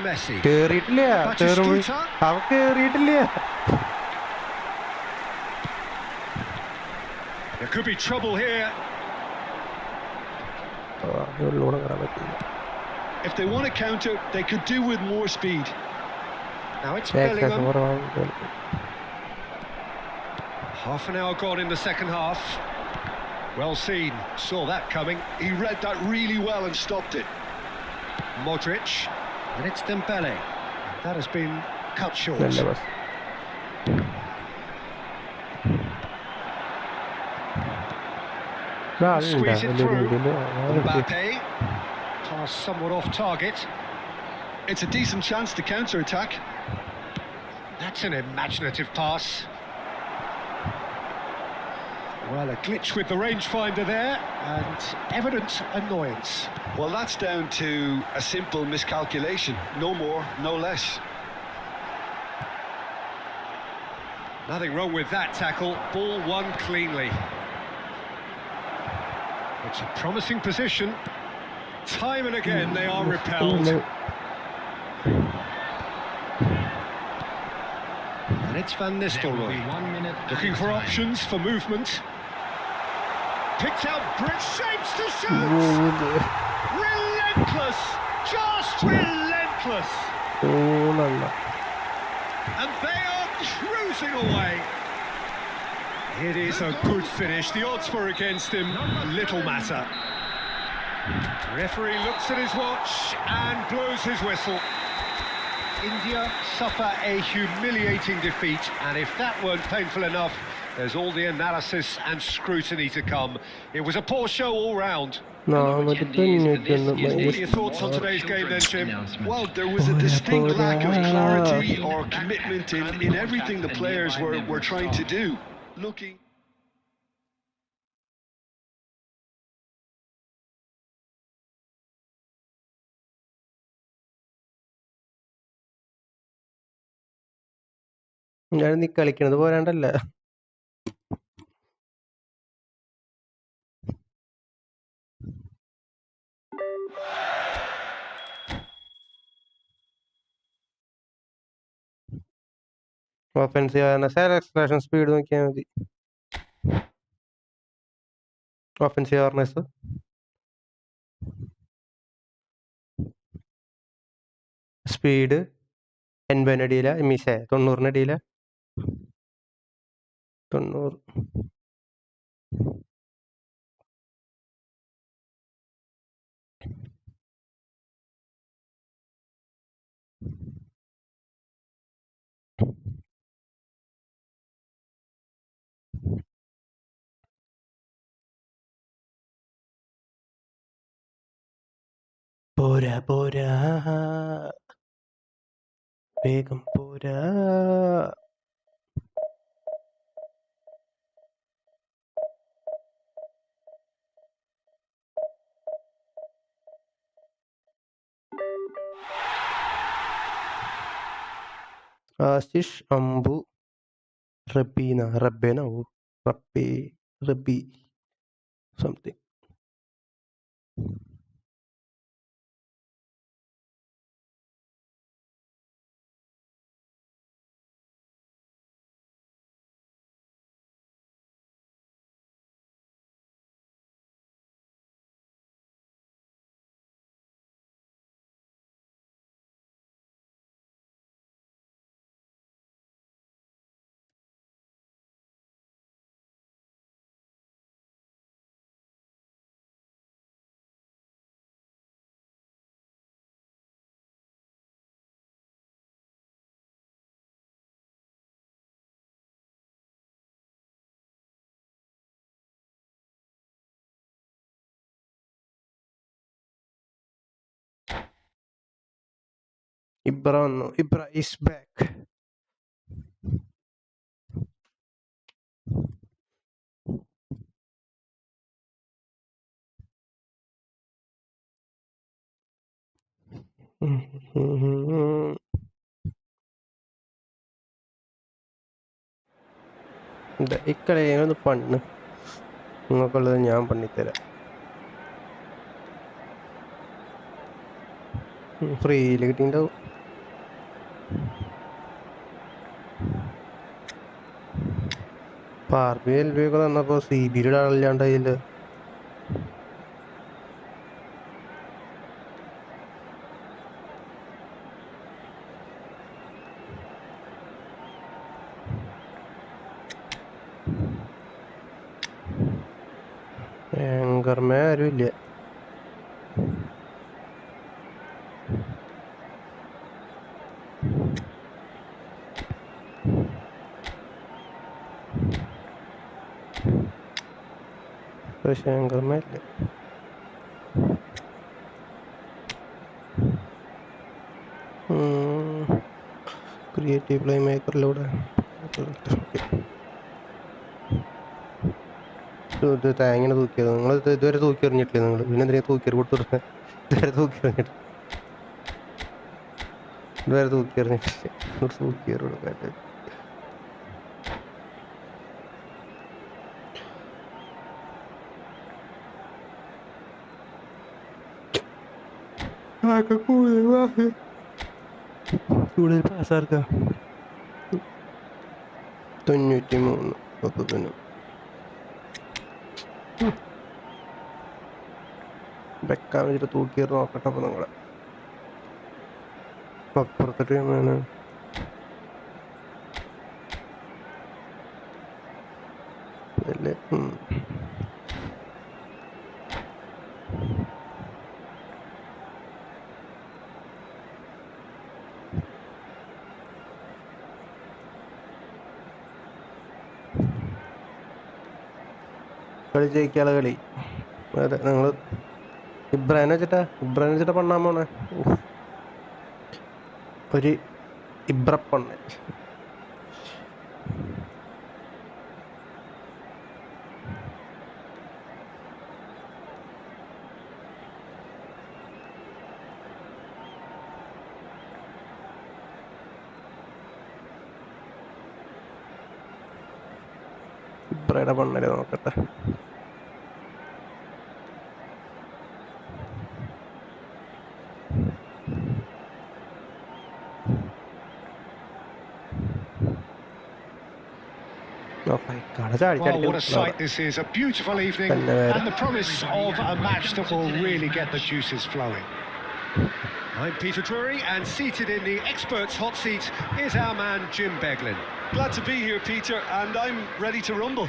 Messi. Batistuta. There could be trouble here. If they want to counter, they could do with more speed. Now it's Bellingham. Half an hour gone in the second half. Well seen, saw that coming. He read that really well and stopped it. Modric, and it's Dembele. That has been cut short. Squeeze it through. Mbappe. Pass somewhat off target. It's a decent chance to counter-attack. That's an imaginative pass. Well, a glitch with the rangefinder there, and evident annoyance. Well, that's down to a simple miscalculation. No more, no less. Nothing wrong with that tackle. Ball won cleanly. It's a promising position. Time and again they are repelled. And it's Van Nistelrooy. Looking for options for movement. Picked out Bridge, shapes to shoot! Relentless! Just relentless! And they are cruising away. It is a good finish. The odds were against him. Little matter. Referee looks at his watch and blows his whistle. India suffer a humiliating defeat, and if that weren't painful enough, there's all the analysis and scrutiny to come. It was a poor show all round. What are your thoughts on today's game then, Jim? Well, there was a distinct lack of clarity or commitment in everything the players were trying to do. Looking... ഞാൻ നീ കളിക്കണത് പോരാണ്ടല്ല. ഓഫൻസീവ് acceleration speed നോക്കിയാൽ മതി. ഓഫൻസീവ് awareness, speed 80 അടിയില, 90 അടിയില, 90. പോരാ പോരാ വേഗം പോരാ. ആശിഷ്, അമ്പു, റബി something. ഇബ്ര വന്നു. ഇബ്ര ഈസ് ബാക്ക്. ഇക്കളൊന്ന് പണ്ണ്, നിങ്ങൾക്കുള്ളത് ഞാൻ പണിത്തരാം. ഫ്രീയിൽ കിട്ടിണ്ടാവും. പാർബി എൽബി ഒക്കെ തന്നപ്പോ CBയുടെ ആളില്ലാണ്ടായില്ല. ആങ്കർമേ ആരും ഇല്ല. പക്ഷെ ആങ്കർമേ ഇല്ല. ക്രിയേറ്റീവ് പ്ലേ മേക്കറിലൂടെ ഇത് തേങ്ങനെ തൂക്കിയത്. നിങ്ങൾ ഇതുവരെ തൂക്കി എറിഞ്ഞിട്ടില്ലേ? നിങ്ങൾ പിന്നെ എന്തിനാ തൂക്കി കൊടുത്തിട്ട് ഇതുവരെ തൂക്കി എറിഞ്ഞിട്ട് തൂക്കി എറിഞ്ഞിട്ടില്ല. തൂക്കി എറിഞ്ഞിട്ട് കൂടുതൽ പാസ്സാർക്ക 93 30 വെക്കാൻ വെച്ചിട്ട് തൂക്കിയേറി നോക്കട്ടെ. അപ്പൊ നിങ്ങളെ അപ്പുറത്തെ ടീമാണ്. 1 കളി ജയിക്കാനുള്ള കളി. അതെ, നിങ്ങൾ ഇബ്രാഹിം വെച്ചിട്ടാ പണ്ണാൻ പോണേ. ഒരു ഇബ്രപ്പണ്ണ. ഇബ്രയുടെ പണ്ണല്ലേ നോക്കട്ടെ. Well, what a sight this is. A beautiful evening and the promise of a match that will really get the juices flowing. I'm Peter Drury, and seated in the experts' hot seat is our man Jim Beglin. Glad to be here, Peter, and I'm ready to rumble.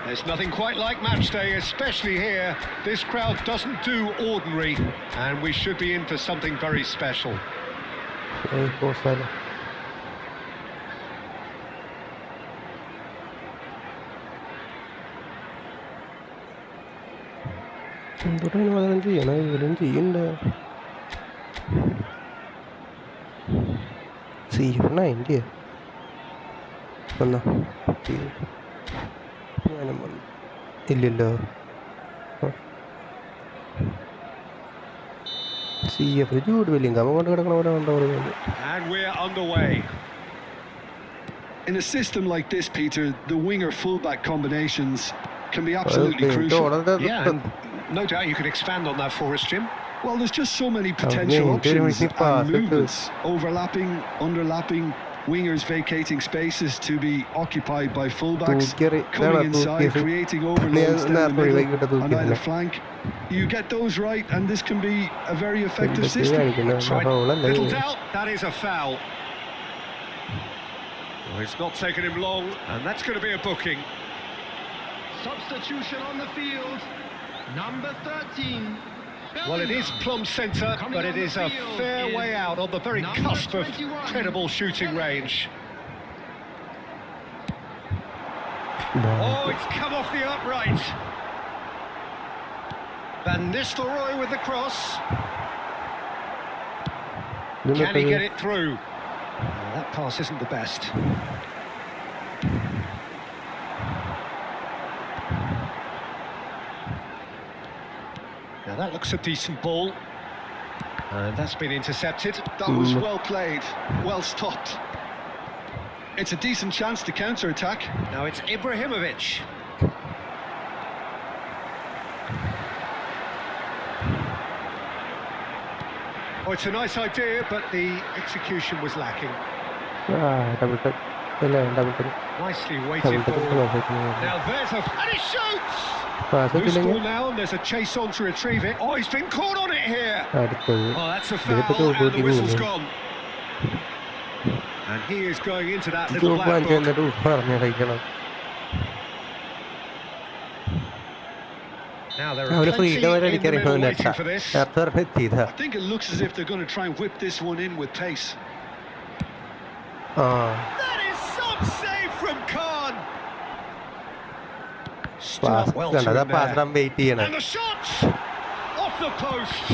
There's nothing quite like match day, especially here. This crowd doesn't do ordinary, and we should be in for something very special. ഇല്ലല്ലോ. Jude വെല്ലിംഗം കൊണ്ട് കിടക്കണ പോലെ എന്താ പറയുന്നത്. And we're underway. In a system like this, Peter, the winger fullback combinations can be absolutely crucial. Yeah, and no doubt you can expand on that for us, Jim. Well, there's just so many potential options and movements, overlapping, underlapping, wingers vacating spaces to be occupied by fullbacks, coming inside, creating overloads down the middle on either flank. You get those right and this can be a very effective system. Little doubt, that is a foul. Well, it's not taken him long, and that's going to be a booking. Substitution on the field, number 13. Well, it is plumb centre, but it is a fair way out on the very cusp of credible shooting range. Oh, it's come off the upright. Van Nistelrooy with the cross. Can he get it through? Oh, that pass isn't the best. Now that looks a decent ball. And that's been intercepted. That was well played, well stopped. It's a decent chance to counter-attack. Now it's Ibrahimovic. Oh, it's a nice idea, but the execution was lacking. Double touch. Nicely weighted ball. Now there's a... and he shoots! Loose ball now, and there's a chase on to retrieve it. Oh, he's been caught on it here! Oh, that's a foul, and the whistle's gone. And he is going into that little black book. Now there are plenty in the middle waiting for this. I think it looks as if they're going to try and whip this one in with pace. That is some save from Khan. Still well to him there. And the shot off the post.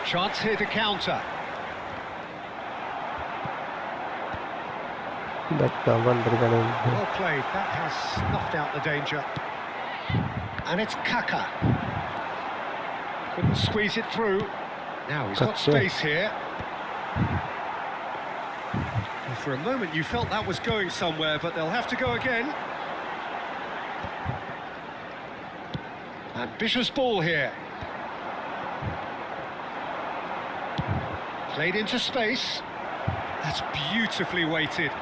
Chance here to counter. Well played, that has snuffed out the danger. And it's Kaka. Couldn't squeeze it through. Now he's got space here. And for a moment you felt that was going somewhere, but they'll have to go again. Ambitious ball here. Played into space. That's beautifully weighted.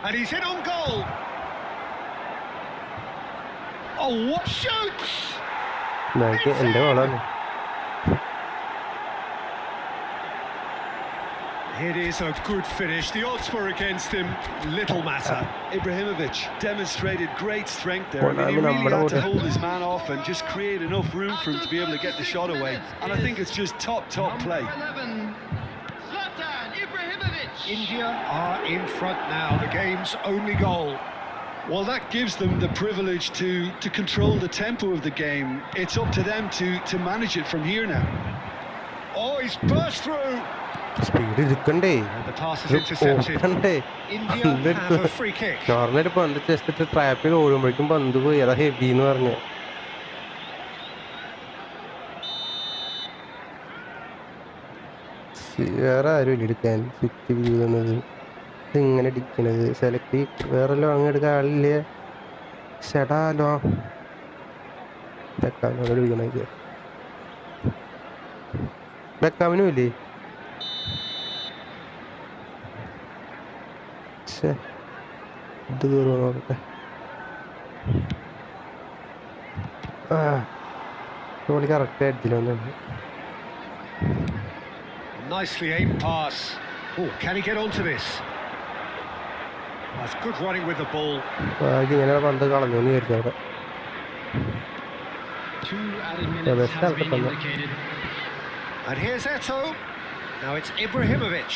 And he's in on goal. Oh, what shoots! It is a good finish. The odds were against him. Little matter. Ibrahimovic demonstrated great strength there. I mean, he really had to hold his man off and just create enough room for him to be able to get the shot away. And I think it's just top play. India are in front now. The game's only goal. Well, that gives them the privilege to control the tempo of the game. It's up to them to manage it from here now. Oh, he's burst through. Speed എടുക്കണ്ടേ India have a free kick. Normally പന്ത് just ട്രാപ്പിൽ ഓടുമ്പോഴേക്കും പന്ത് പോയി അതാ heavy എന്ന് പറഞ്ഞു. വേറെ ആരും എടുക്കാൻ സ്വിച്ച് ചെയ്യുന്നത് ഇങ്ങനെ അടിക്കണത് സെലക്ട് വേറെ ലോങ് എടുക്കാൻ ആളില്ലേ. ഷെടാലോ ബെക്കാമിനോട് വിളിക്കണ ബെക്കാമിനും ഇല്ലേ. ഇത് കയറുമോ നോക്കട്ടെ. പുള്ളി കറക്റ്റ് അടിച്ചില്ല. Nicely aimed pass. Oh, can he get onto this? That's good running with the ball. ഇങ്ങനെ പന്ത് കളഞ്ഞു എന്ന് വിചാരിച്ചു അവിടെ. And here's Eto. Now it's Ibrahimovic.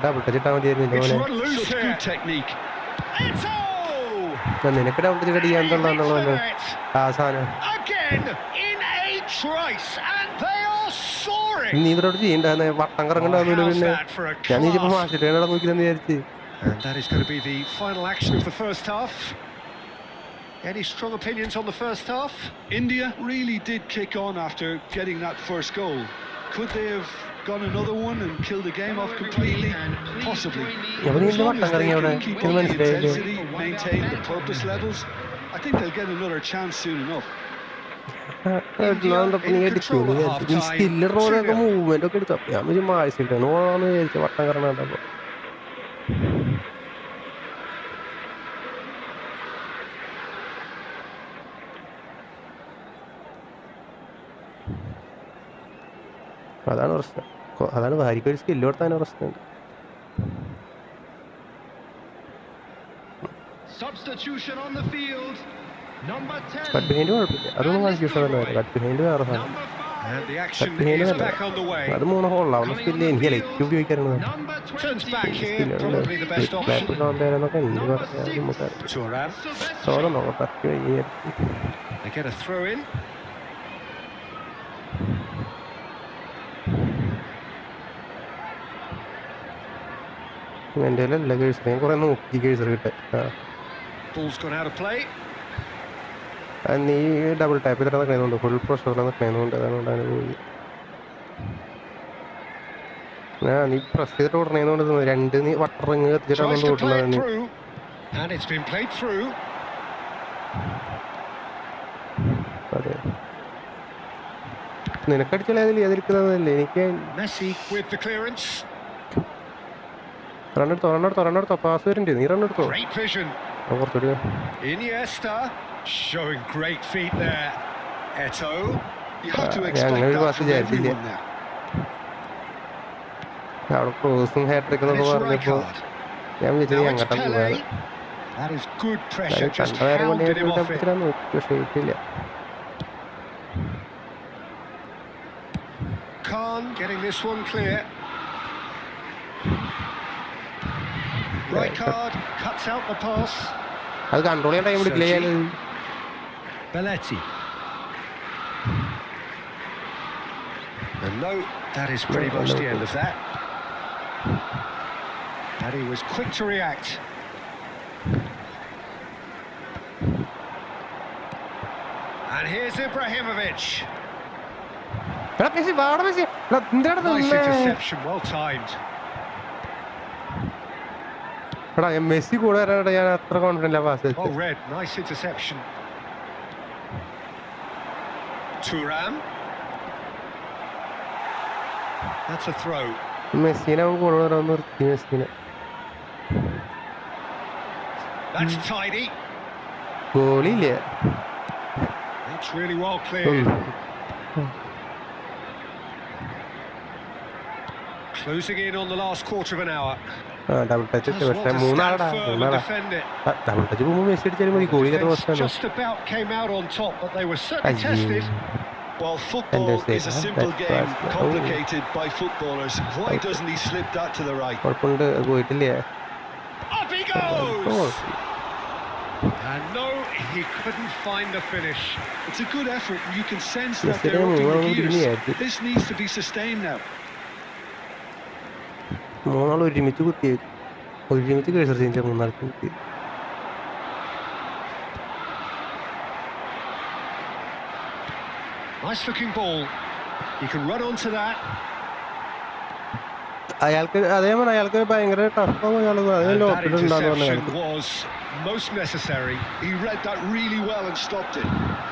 Double touch ഇട്ടാൽ മതിയായിരുന്നു. Run loose here. Good technique. Eto! നിനക്ക് ഡബിൾ ടച്ച് അടിക്കാൻ തന്നുള്ളത് ആ സാധനം. Again in a trice, and they are soaring. നീ ഇവരോട് ചെയ്യണ്ടാന്ന് വട്ടം കറങ്ങണ്ടാവുന്നില്ല. പിന്നെ ഞാൻ നീ ഇപ്പൊ മാഷിട്ട് നോക്കില്ലെന്ന് വിചാരിച്ച്. And that is going to be the final action of the first half. Any strong opinions on the first half? India really did kick on after getting that first goal. Could they have got another one and killed the game off completely? Possibly. As long as they can keep up the intensity, maintain the purpose levels, I think they'll get another chance soon enough. സ്കില്ലറോടൊക്കെ movement ഒക്കെ എടുക്കാം. ഞാൻ ഒരു മാഴ്സിട്ടാണ് ഓളാന്ന് വിചാരിച്ച വട്ടം കറങ്ങാണ്ടപ്പോ. അതാണ് പ്രശ്നം. അതാണ് ഭാര്യയ്ക്ക് ഒരു സ്കില്ല് കൊടുത്താൽ പ്രശ്നമുണ്ട്. കട്ട് ബിഹൈൻഡ് കുഴപ്പമില്ല. അതൊന്നും കൺഫ്യൂഷൻ തന്നെ വരും. കട്ട് ബിഹൈൻഡ് വേറെ സാധനം. കട്ട് ബിഹൈൻഡ് നല്ല അത് 3 ഹോളാവുന്ന സ്കില്ല് എനിക്ക് ലൈറ്റ് ഉപയോഗിക്കാറുണ്ട്. സ്കില്ലുകളൊക്കെ എന്ത് പറഞ്ഞാൽ നമുക്ക് തോന്നുന്നു കറക്റ്റ് കഴിഞ്ഞ എൻ്റെ അല്ല കേഴ്സർ. ഞാൻ കുറെ നോക്കി കേഴ്സർ കിട്ടാൻ. നീ ഡബിൾ ടാപ്പ് ചെയ്തിട്ട് നിൽക്കണതുകൊണ്ട് ഫുൾ പ്രഷറിൽ നിൽക്കണതുകൊണ്ട് അതുകൊണ്ടാണ് പോയി. നീ പ്രസ് ചെയ്തിട്ട് ഓടണേന്നുകൊണ്ട് 2 നീ വട്ടറിങ് കത്തിച്ചിട്ടാണ് ഓടുന്നത്. നീ അതെ നിനക്കടിച്ചാലേ അതിരിക്കുന്നതല്ലേ എനിക്ക്. റണ്ണെടുത്തോ പാസ് വരുന്നുണ്ട്. നീ റണ്ണെടുത്തോ കുറച്ചുകൂടി. അങ്ങനെ ഒരു പാസ് വിചാരിച്ചില്ല. അവിടെ ക്രോസും ഹാട്രിക് എന്നൊക്കെ പറഞ്ഞപ്പോ ഞാൻ വിചാരിച്ചു അങ്ങോട്ടാ പോകാറ്. കണ്ടവേറെ കൊണ്ട് നോക്കി പക്ഷേ ഇട്ടില്ല. അത് കൺട്രോൾ ചെയ്യാൻ ടൈം എടുക്കില്ല. And no, that is pretty much the end of that. And he was quick to react. And here's Ibrahimovic. Nice interception, well timed. Messi കൂടെ ഞാൻ അത്ര confident pass. Oh, red, nice interception. Thuram. That's a throw. മെസ്സിനെ കൂടെ നിർത്തി. മെസ്സിനെ that's tidy. ഗോളില്ല. That's really well cleared. Closing in on the last quarter of an hour. Double touch Does want പക്ഷേ to stand മൂന്നാളടാ firm and defend it. Double touch പോകുമ്പോൾ Messi അടിച്ചാലും മതി The ഗോളിയുടെ defence അവസ്ഥയാണ് just about came out on top, but they were certainly അയ്യേ tested. Well, football is a simple game, complicated by footballers. Why doesn't he slip that to the right? കുഴപ്പമുണ്ട് പോയിട്ടില്ലേ Up he goes! And no, he couldn't find the finish. It's a good effort, and you can sense that Mr. they're upping the Emu, gears. This needs to be sustained now. മൂന്നാൾ ഒരുമിച്ച് കുത്തിയത് ഒരുമിച്ച് കേസർ ചെയ്ത മൂന്നാൾക്ക് കുത്തി Nice looking ball. He can run onto that. അയാൾക്ക് അതേപോലെ അയാൾക്ക് ഭയങ്കര ടഫാവും അയാൾക്ക് And that ലോക്കിലുണ്ടാകുന്ന interception was most necessary. He read that really well and stopped it.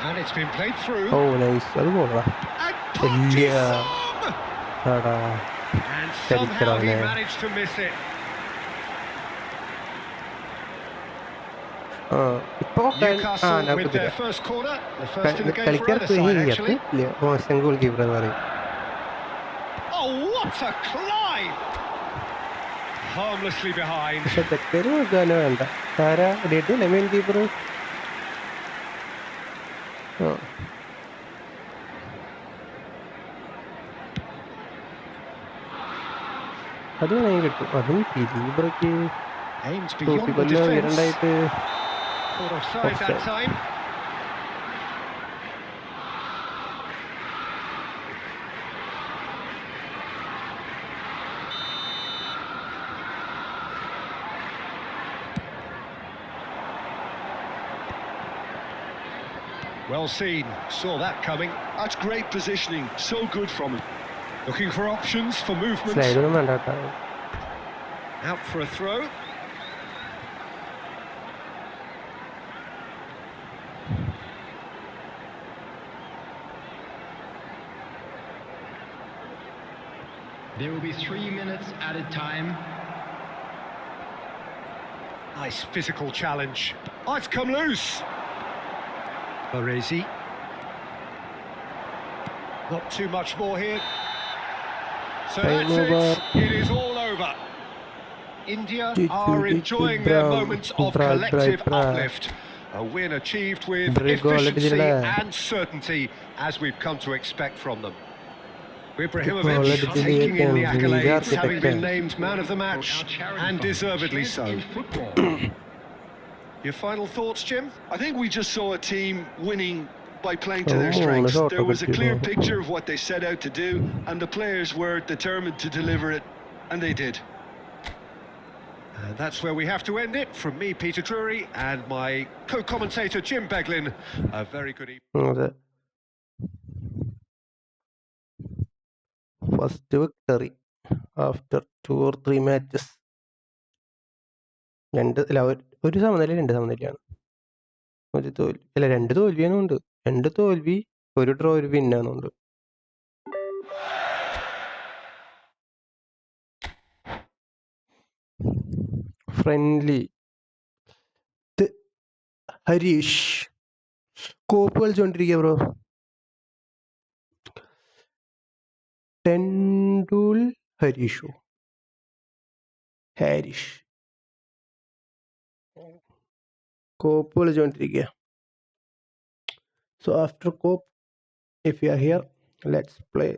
And it's been played through. Oh nice അത് പോകടാ And pumped ഇല്ല it some! ആടാ And somehow he man. managed to miss it. ഇപ്പൊ Newcastle with their first corner. The first in the game for either side, actually. മോശം goal keeper എന്ന് പറയും Oh, what a climb! Harmlessly behind. പക്ഷെ തെക്കര് നോക്കാനോ വേണ്ട ആരാ ഇടിയിട്ടില്ല main keeper അത് വേണമെങ്കിൽ കിട്ടും അതും കീപ്പർക്ക് Aimed beyond the Kollam defence. രണ്ടായിട്ട് Caught offside that time. Well seen, saw that coming. That's great positioning, so good from him. Looking for options for movement. സ്ലൈഡൊന്നും വേണ്ട കേട്ടോ Out for a throw. There will be 3 minutes added time. Nice physical challenge. Oh, it's come loose. Baresi. Not too much more here. So that's it. It is all over. India are enjoying their moments of collective uplift. A win achieved with efficiency and certainty, as we've come to expect from them. Ibrahimovic taking in the accolades, having been named man of the match, and deservedly so. Your final thoughts, Jim? I think we just saw a team winning by playing to their strengths. There was a clear picture of what they set out to do, and the players were determined to deliver it, and they did. And that's where we have to end it. From me, Peter Drury, and my co-commentator, Jim Beglin. A very good evening. First victory after 2 or 3 matches. ഒരു സമനില 2 സമനിലയാണ് ഒരു തോൽവി അല്ല 2 തോൽവിയാണുണ്ട് 2 തോൽവി ഒരു draw ഒരു വിന്നാണുണ്ട് friendly Harish copper കളിച്ചോണ്ടിരിക്കുക bro ടെൻഡുൽ ഹരീഷു Harish copper കളിച്ചോണ്ടിരിക്കുക so after cope if you are here let's play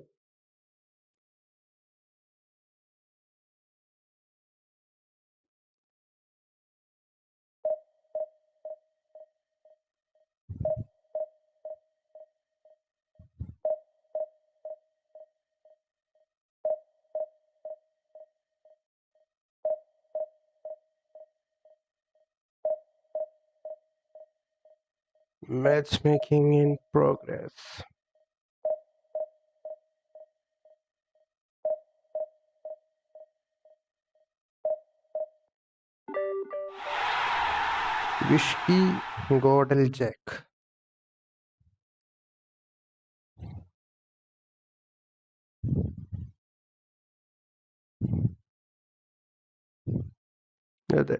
matchmaking in progress. Whiskey Godel Jack. അതെ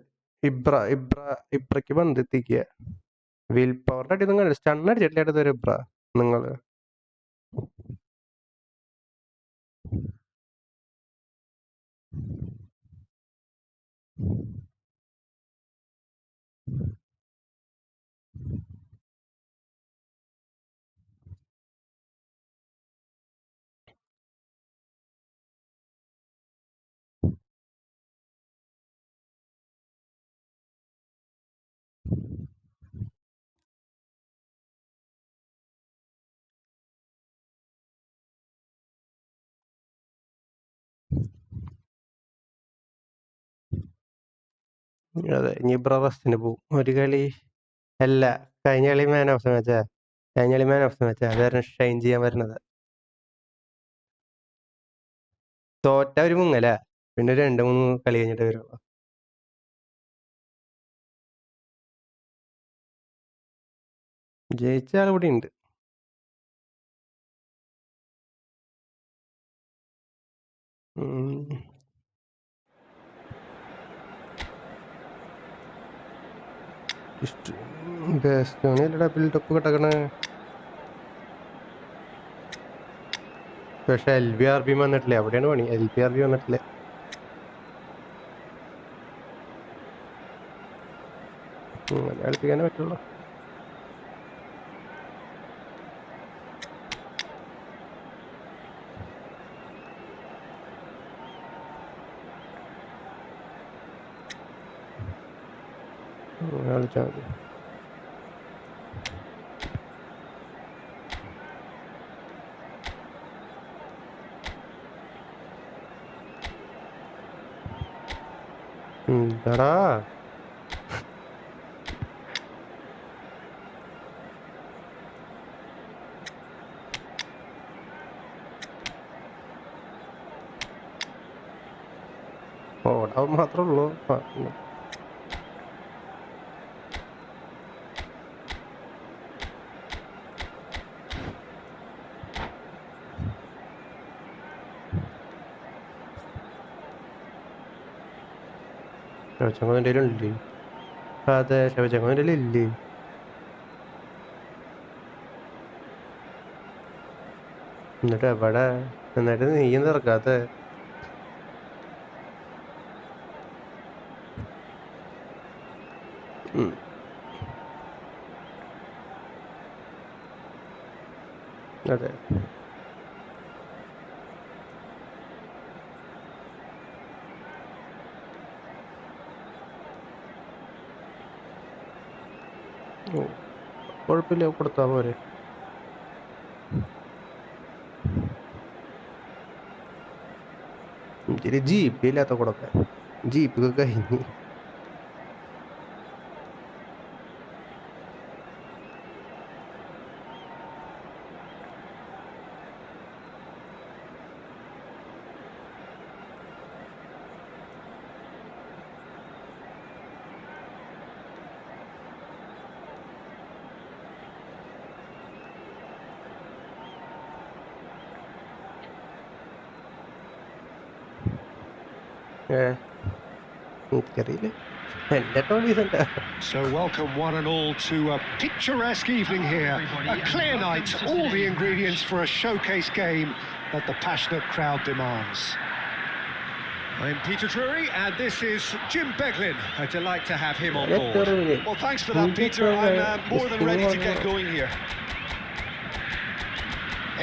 ഇബ്രയ്ക്ക് ബന്ധെത്തിക്കുക will പവറിന്റെ അടി നിങ്ങൾ സ്റ്റണ്ണടിച്ചിട്ടില്ലായിട്ട് തരും ഇബ്ര നിങ്ങൾ അതെ, ഇനി ബ്രദർസിന് പോവും. ഒരു കളി അല്ല, കഴിഞ്ഞ കളി മാൻ ഓഫ് ദ മാച്ചാ. കഴിഞ്ഞ കളി മാൻ ഓഫ് ദ മാച്ചാ. അതായിരുന്നു ഷൈൻ ചെയ്യാൻ വരുന്നത്. തോറ്റ ഒരു മുങ്ങല, പിന്നെ 2-3 കളി കഴിഞ്ഞിട്ട് വരുള്ളൂ. ജയിച്ച ആൾ ഇവിടെ ഉണ്ട്. ബെസ്റ്റോണിയല്ലടാ ബിൽഡപ്പ് കിടക്കണേ. പക്ഷെ LBRB വന്നിട്ടില്ല. എവിടെയാണ് പണി? LBRB വന്നിട്ടില്ല. കളിപ്പിക്കാനേ പറ്റുള്ളൂ. കളിച്ചാൽ മതി. എന്താടാ ഓടാൻ മാത്രമേ ഉള്ളൂ. ശവചങ്ങൻ്റെ ഇല്ലേ? അതെ, ശവചങ്ങൻ്റെ ഇല്ലേ? എന്നിട്ട് എവിടെ? എന്നിട്ട് നീയും തിറക്കാത്ത? അതെ, കുഴപ്പമില്ല, കൊടുത്താൽ പോരെ. ഇച്ചിരി ജീപ്പ് ഇല്ലാത്ത കൊടുക്കാൻ. ജീപ്പ് കഴിഞ്ഞ് എനിക്കറിയില്ല. So welcome one and all to a picturesque evening here. A clear night, all the ingredients for a showcase game that the passionate crowd demands. I'm Peter Drury and this is Jim Beglin. A delight to have him on board. Well, thanks for that, Peter. I'm more than ready to get going here.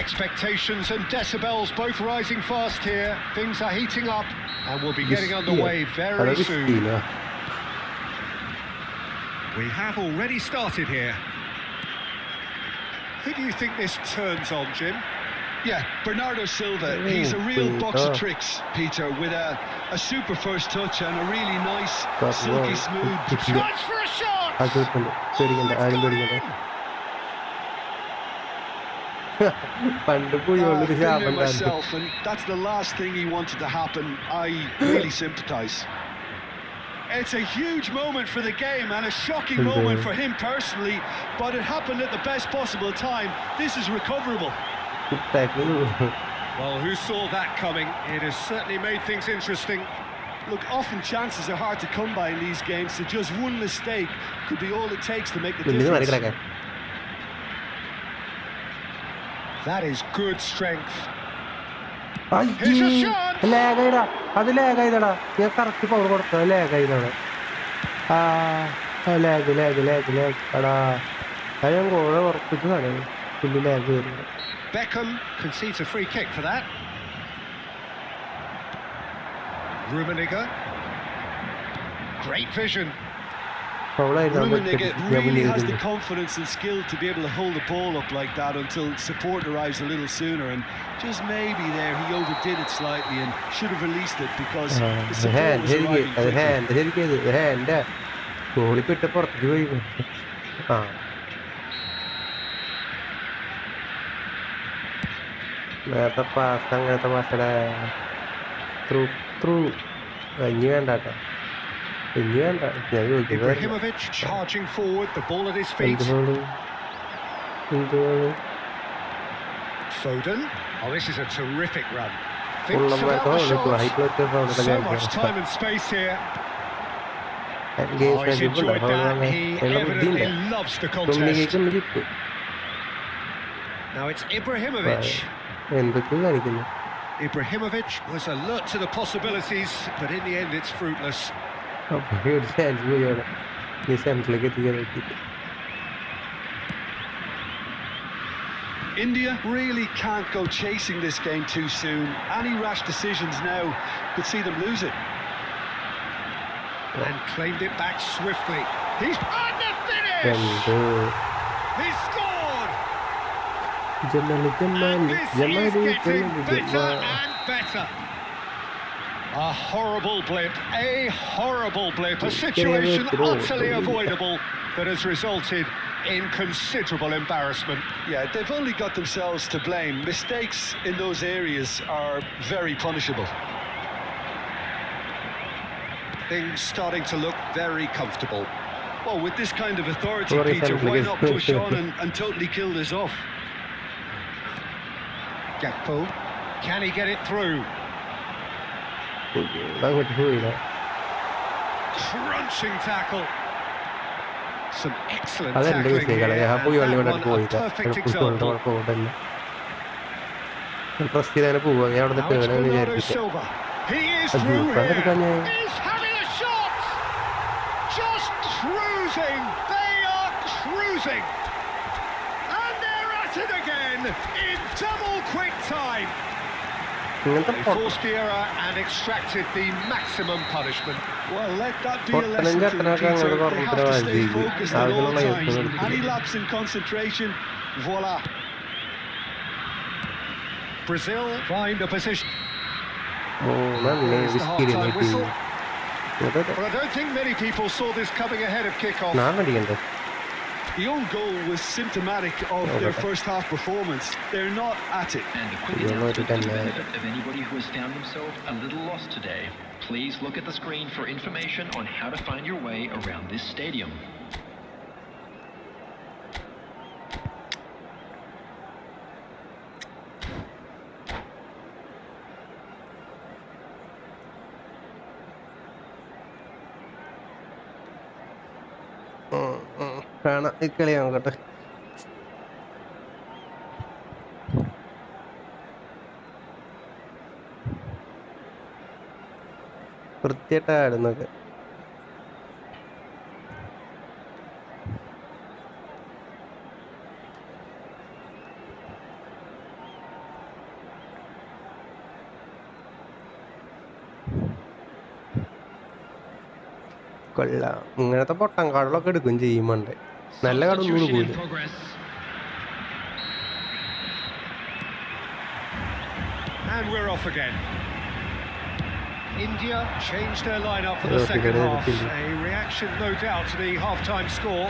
Expectations and decibels both rising fast here. Things are heating up and we'll be getting underway very soon. We have already started here. Who do you think this turns on, Jim? Yeah, Bernardo Silva. He's a real box of tricks, Peter, with a super first touch and a really nice, silky smooth. Shots for a shot! I've been there myself, and that's the last thing he wanted to happen. I really sympathise. It's a huge moment for the game and a shocking moment for him personally, but it happened at the best possible time. This is recoverable. Well, who saw that coming? It has certainly made things interesting. Look, often chances are hard to come by in these games, so just one mistake could be all it takes to make the difference. That is good strength. Here's a chance. ലാഗായിടാ, അത് ലാഗായതാടാ. ഞാൻ correct power കൊടുത്ത ലാഗായതാണ്. Lag എടാ, അത് ഞാൻ goal ഉറപ്പിച്ചതാണ്. പുള്ളി lag വരുന്നത്. Beckham concedes a free kick for that. Rummenigge. Great vision. Rummenigge really has the confidence and skill to be able to hold the ball up like that until support arrives a little sooner, and just maybe there he overdid it slightly and should have released it because the support was arriving quickly. ഗോളിപ്പിട്ട് പുറത്തേക്ക് പോയി. നേരത്തെ pass അങ്ങനത്തെ പാസടെ through ഇനി വേണ്ട കേട്ടോ, ഇനി വേണ്ട. ഞാൻ Ibrahimovic charging forward, the ball at his feet. Foden. Oh, this is a terrific run. Thinks about the shot. So much time and space here. Oh, he's enjoyed that. He evidently loves the contest. Now it's Ibrahimovic. എന്തൊക്കെ കാണിക്കുന്നു. Ibrahimovic was alert to the possibilities, but in the end it's fruitless. India really can't go chasing this game too soon. Any rash decisions now could see them lose it. And claimed it back swiftly. He's on the finish! He scored! And this is getting better and better. A horrible blip, a situation utterly avoidable that has resulted in considerable embarrassment. Yeah, they've only got themselves to blame. Mistakes in those areas are very punishable. Things starting to look very comfortable. Well, with this kind of authority, Peter, why not push on and totally kill this off? Gakpo, can he get it through? Crunching tackle. Some excellent tackling here, and that one a perfect example. Bernardo Silva. He is through here. Is having a shot. Just cruising. They are cruising. And they're at it again in double quick time. They forced the error and extracted the maximum punishment. Well, let that be a lesson to them, Peter. They have to stay focused at all times. Any lapse in concentration, voila. Brazil find a position. There's the half-time whistle. But I don't think many people saw this coming ahead of kick-off. The own goal was symptomatic of their first half performance. They're not at it. And a quick announcement to the benefit of anybody who has found themselves a little lost today. Please look at the screen for information on how to find your way around this stadium. കാണാം, ഈ കളി നോക്കട്ടെ. വൃത്തിയായിട്ടാടുന്നൊക്കെ. കൊള്ളാം. ഇങ്ങനത്തെ പൊട്ടൻ കാർഡുകളൊക്കെ എടുക്കും ചെയ്യുമ്പോണ്ട്. നല്ല കാർഡൊന്നും പോയില്ല. And we're off again. India changed their lineup for the second half. A reaction, no doubt, to the half-time score.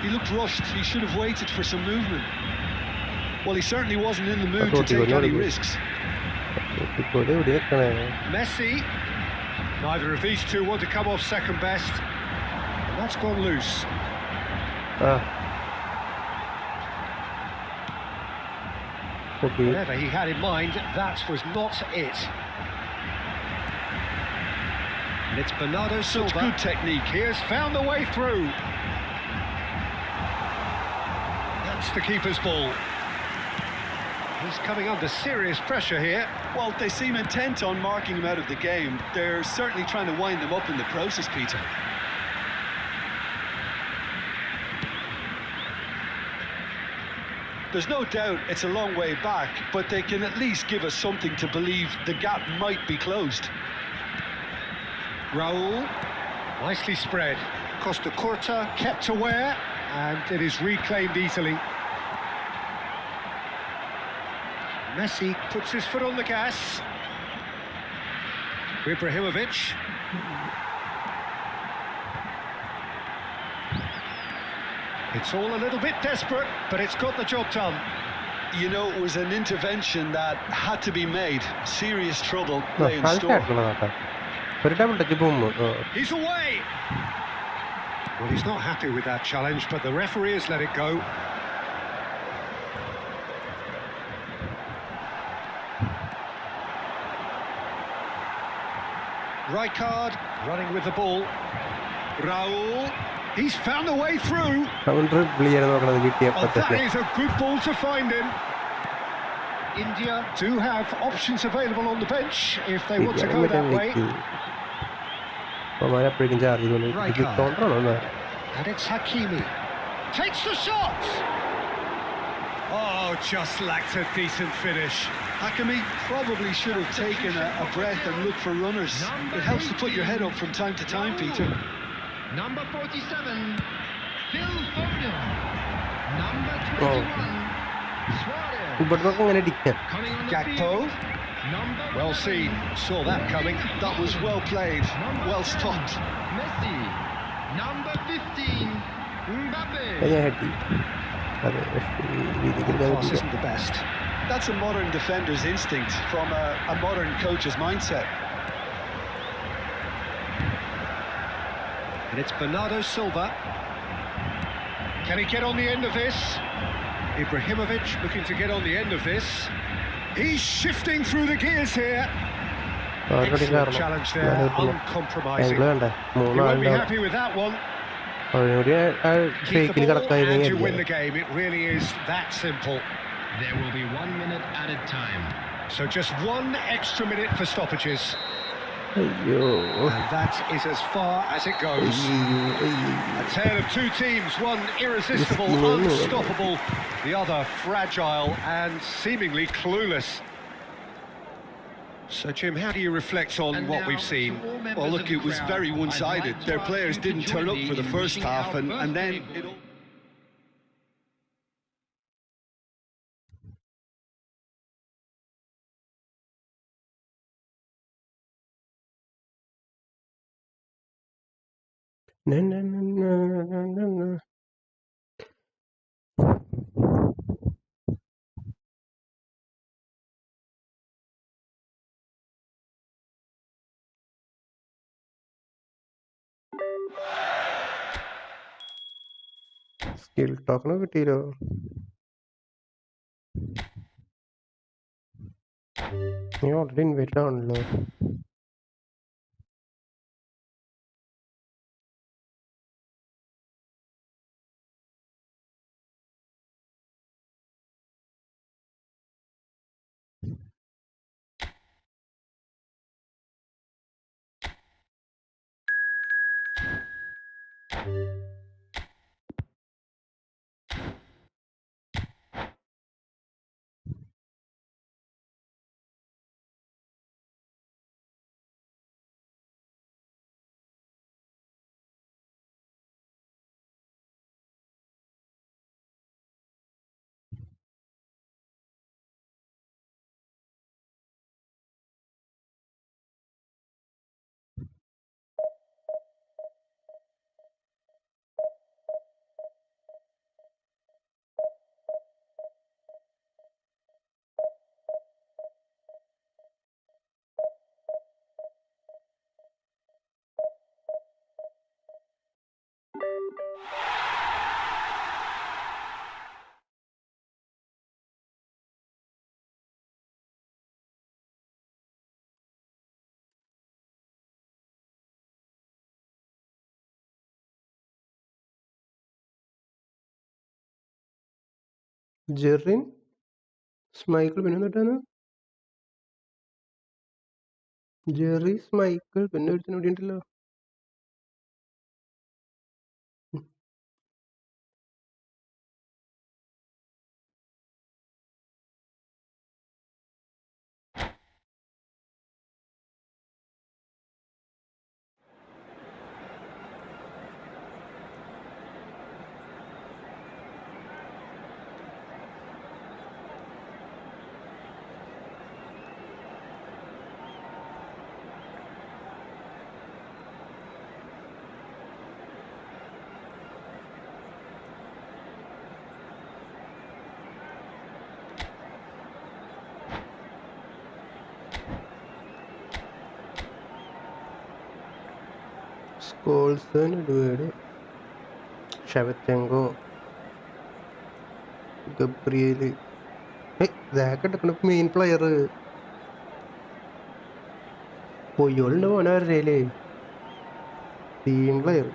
He looked rushed. He should have waited for some movement. Well, he certainly wasn't in the mood to take any risks. Messi. Neither of these two want to come off second best. And that's gone loose. Whatever he had in mind, that was not it. And it's Bernardo Silva. Such good technique. He has found the way through. That's the keeper's ball. He's coming under serious pressure here. Well, they seem intent on marking him out of the game. They're certainly trying to wind them up in the process, Peter. There's no doubt it's a long way back, but they can at least give us something to believe the gap might be closed. Raul, nicely spread. Costa Curta kept aware, and it is reclaimed easily. Messi puts his foot on the gas. Ibrahimovic. It's all a little bit desperate, but it's got the job done. You know, it was an intervention that had to be made. Serious trouble lay in store. He's away! Well, he's not happy with that challenge, but the referee has let it go. Rijkaard running with the ball. Raul, he's found a way through. Oh, that is a good ball to find him. India do have options available on the bench if they want to go that way. Rijkaard. And it's Hakimi. Takes the shot! Oh, just lacked a decent finish. Hakimi probably should have taken a breath and looked for runners. It helps to put your head up from time to time, Peter. Number 47, Phil Foden. Number 21, Suarez. Coming on the Gakpo. field, number Well seen, saw that coming. That was well played, well stopped. Messi. Number 15, Mbappe. Pass isn't the best. That's a modern defender's instinct from a modern coach's mindset. And it's Bernardo Silva. Can he get on the end of this? Ibrahimovic looking to get on the end of this. He's shifting through the gears here. Excellent challenge there, uncompromising. He won't be happy with that one. Keep the ball and you win the game. It really is that simple. There will be 1 minute added time. So just 1 extra minute for stoppages. Ayyo. And that is as far as it goes. A tale of two teams, one irresistible, unstoppable, the other fragile and seemingly clueless. So, Jim, how do you reflect on what we've seen? Well, look, it was very one-sided. Their players didn't turn up for the first half, and then it all... Skill talk no കിട്ടിയില്ലോ നീ already invited ആണല്ലോ ജെറിൻ സ്മൈക്കിൾ പിന്നെ എന്നിട്ടാണ് Jerry's Michael പിന്നെ ഒരുത്തിന് ഇവിടെ ഉണ്ടല്ലോ. സ്കോൾസൺ, Edward, ഷെവച്ചെങ്കോ, Gabriel. ഇതൊക്കെ എടുക്കണ main player പൊയ്യോളുണ്ട് മോനെ വരല്ലേ. Team player.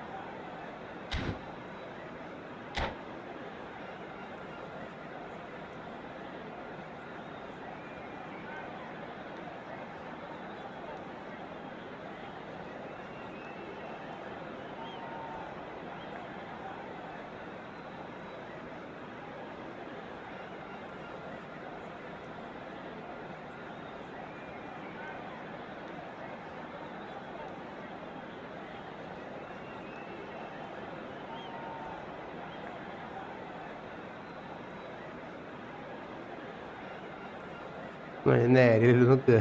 നേരെ നോക്കുക.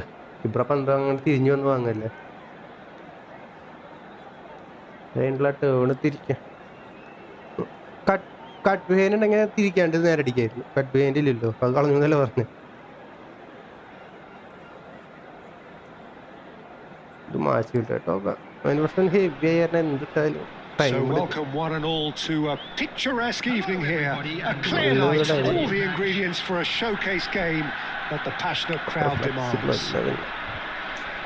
ഇവിടെ പന്ത് അങ്ങനെ തിരിഞ്ഞു വന്ന് വാങ്ങല്ലേ. അതിനുള്ള ടേണ് തിരിക്കാം. കട്ട് ബിഹൈൻഡ് ഉണ്ടെങ്കിൽ തിരിക്കാണ്ട് നേരെ അടിക്കായിരുന്നു. കട്ട് ബിഹൈൻഡ് ഇല്ലല്ലോ, അത് കളഞ്ഞു എന്നല്ലേ പറഞ്ഞു. ഇത് മാച്ചില്ല കേട്ടോ. അതിന് പ്രശ്നം ഹെവി ആയിരുന്നു. എന്തിട്ടാലും So welcome one and all to a picturesque evening here. A clear night, all the ingredients for a showcase game that the passionate crowd demands.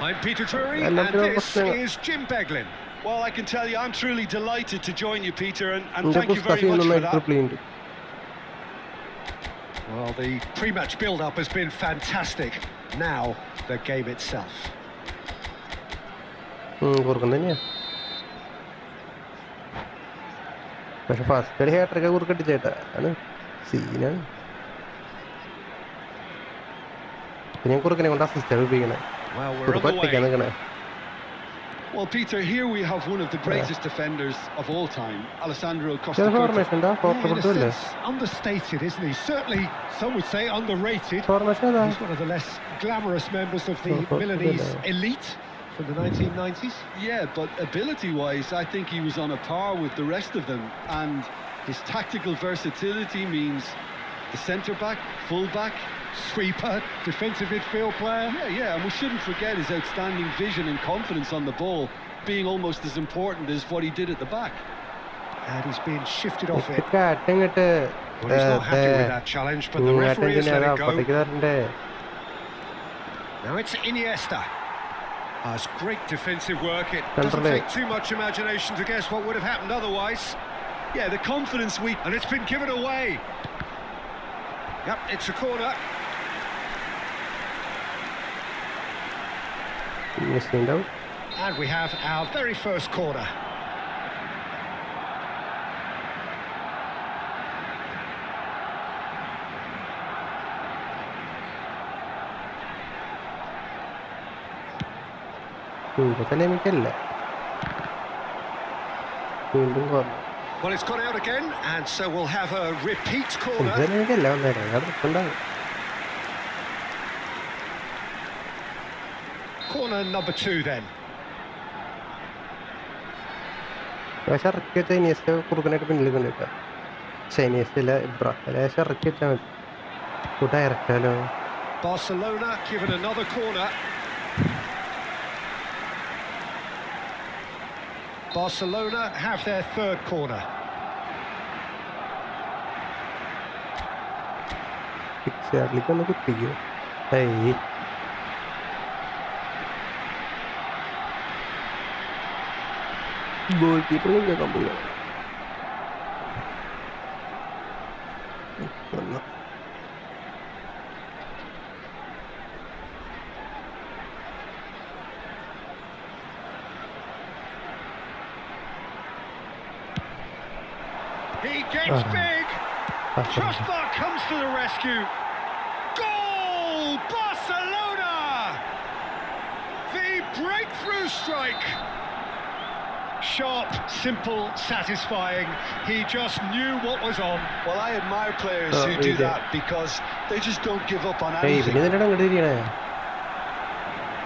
I'm Peter Drury and this is Jim Beglin. Well, I can tell you I'm truly delighted to join you, Peter, and thank you very much for that. Well, the pre-match build-up has been fantastic. Now, the game itself. പക്ഷെ first കളി ഹാട്രിക്കൊക്കെ കുറുക്കട്ടിച്ചേട്ടാ, ആണ് സീനാണ്. പിന്നെ കുറുക്കനെ കൊണ്ട് assist ഉപയോഗിക്കണേ, കുറുക്കട്ടിക്കാൻ നിൽക്കണേ. Well, Peter, here we have one of the greatest defenders of all time, Alessandro Costa. It's understated, isn't he? Certainly, some would say underrated. He's one of the less glamorous members of the Milanese elite from the 1990s. Yeah, but ability-wise, I think he was on a par with the rest of them, and his tactical versatility means the centre-back, full-back, sweeper, defensive midfield player. Yeah, and we shouldn't forget his outstanding vision and confidence on the ball, being almost as important as what he did at the back. And he's been shifted off it. Well, he's not happy with that challenge, but the referee has let it go. Now it's Iniesta. It's great defensive work. It doesn't take too much imagination to guess what would have happened otherwise. Yeah, the confidence and it's been given away. Yep, it's a corner. And we have our very first corner. Well, it's gone out again, and so we'll have a repeat corner. Corner number 2 then. Barcelona given another corner. Barcelona have their third corner. Goalkeeper nggak kamu ya? He gets big. Crossbar comes to the rescue. Goal! Barcelona! The breakthrough strike. Sharp, simple, satisfying. He just knew what was on. Well, I admire players who do that because they just don't give up on anything.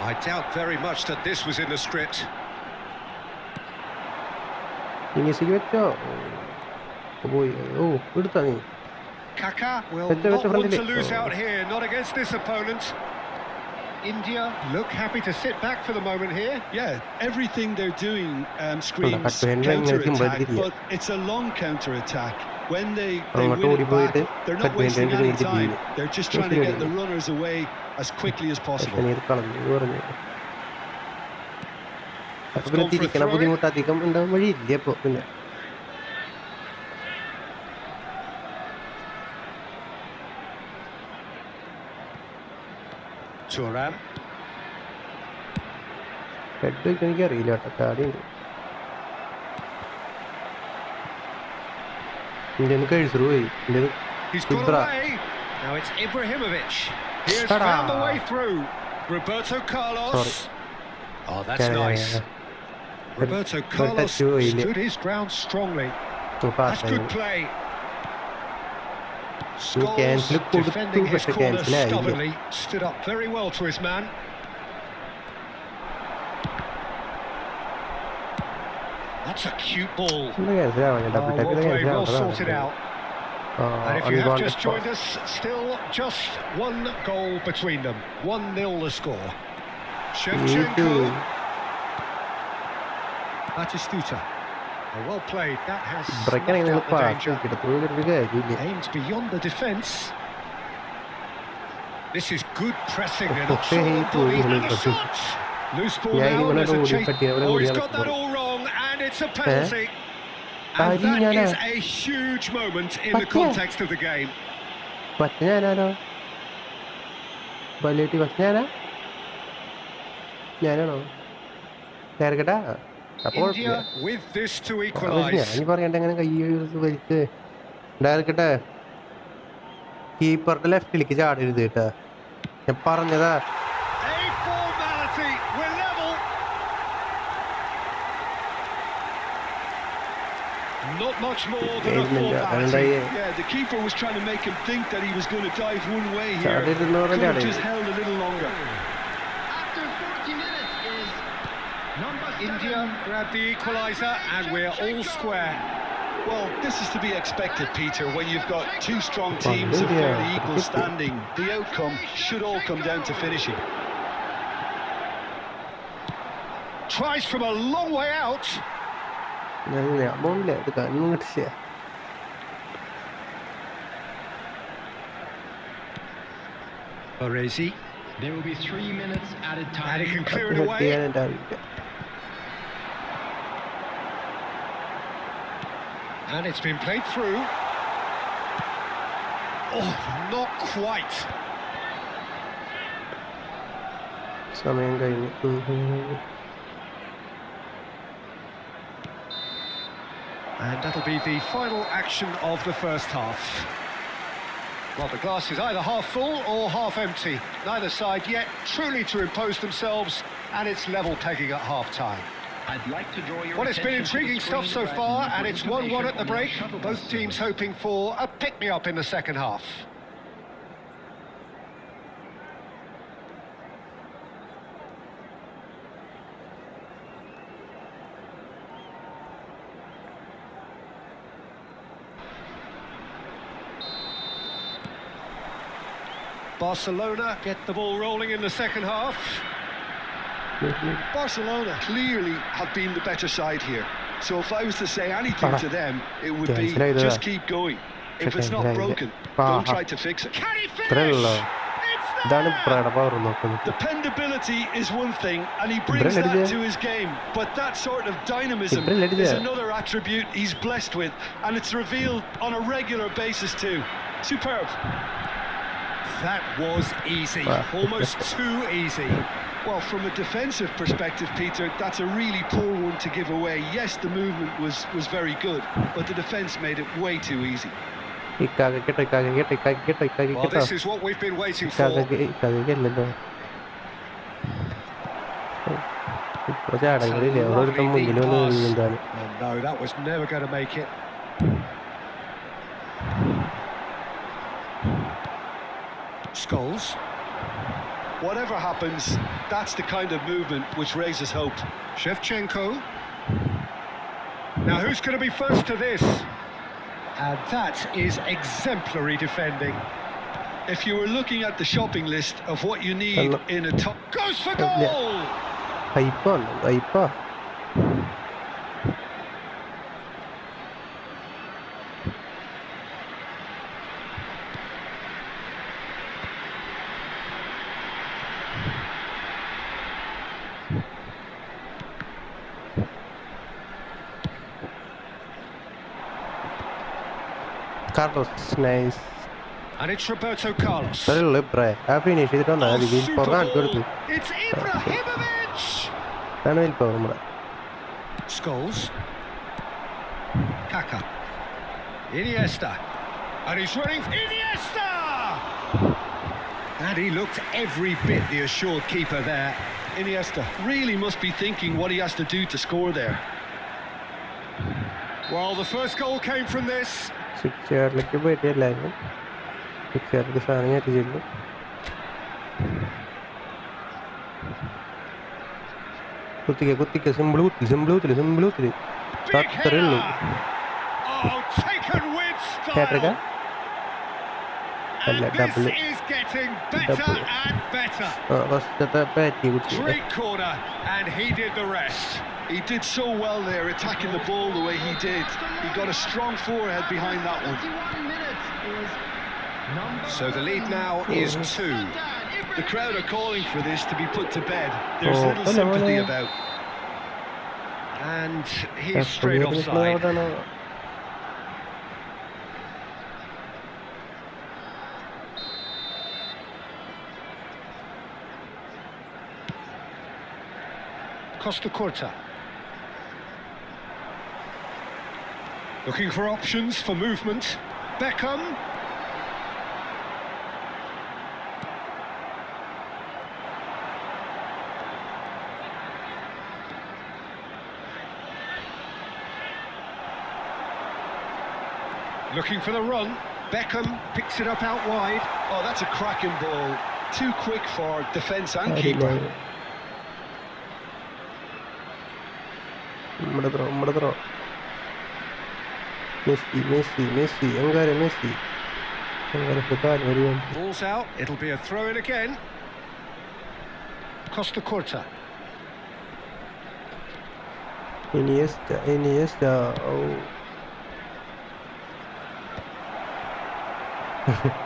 I doubt very much that this was in the script. Kaka will not want to lose out here, not against this opponent. India look happy to sit back for the moment here. Yeah, everything they're doing screams counter-attack, but it's a long counter-attack. When they win it back, they're not wasting any time. They're just trying to get the runners away as quickly as possible. Turan. He's got away. Now it's Ibrahimovic. He has found the way through. Roberto Carlos. Oh, that's nice. Roberto Carlos stood his ground strongly. That's good play. Scholes defending his corner stubbornly. Stood up very well to his man. That's a cute ball. Well played, well sorted out. And if you have just joined us, still just one goal between them. 1-0 the score. Shevchenko. Batistuta. Well played. That has snuffed out the danger. Aimed beyond the defence. This is good pressing and a solid body and a shot. Loose ball now, there's a chase. Oh, he's got that all wrong, and it's a penalty. And that is a huge moment in the context of the game. India with this to equalise. A formality, we're level. Not much more than a formality. Yeah, the keeper was trying to make him think that he was going to dive one way here. Could have just held a little longer. After 40 minutes is number 7. India grab the equaliser and we're all square. Well, this is to be expected, Peter, when you've got two strong teams of fairly equal standing. The outcome should all come down to finishing. Tries from a long way out. Baresi. There will be 3 minutes added time. And he can clear it away. And it's been played through. Oh, not quite. And that'll be the final action of the first half. Well, the glass is either half full or half empty. Neither side yet truly to impose themselves, and it's level pegging at half-time. I'd like to draw your Well, it's been intriguing stuff so far, and it's 1-1 at the break. Both teams hoping for a pick-me-up in the second half. Barcelona get the ball rolling in the second half. Barcelona clearly have been the better side here. So if I was to say anything to them, it would be just keep going. If it's not broken, don't try to fix it. Can he finish? Dependability is one thing, and he brings that to his game. But that sort of dynamism is another attribute he's blessed with, and it's revealed on a regular basis too. Superb. That was easy, almost too easy. Well, from a defensive perspective, Peter, that's a really poor one to give away. Yes, the movement was very good, but the defence made it way too easy. Well, this is what we've been waiting for. No, that was never going to make it. Scholes. Whatever happens, that's the kind of movement which raises hope. Shevchenko. Now who's going to be first to this? And that is exemplary defending. If you were looking at the shopping list of what you need in a top... Goes for goal! Carlos, nice. And it's Roberto Carlos. I finished it on It's Ibrahimovic! Scholes. Kaka. Iniesta. And he's running. Iniesta! And he looked every bit the assured keeper there. Iniesta really must be thinking what he has to do to score there. Well, the first goal came from this. Big header. Oh, taken with style. And this is getting better and better. Great corner, and he did the rest. He did so well there, attacking the ball the way he did. He got a strong forehead behind that one. So the lead now is 2. The crowd are calling for this to be put to bed. There's little sympathy about. And he's straight offside. Costa Curta. Looking for options for movement. Beckham. Looking for the run. Beckham picks it up out wide. Oh, that's a cracking ball. Too quick for defence and keeper. Messi. Ball's out. It'll be a throw in again. Costa Curta. Iniesta. Oh.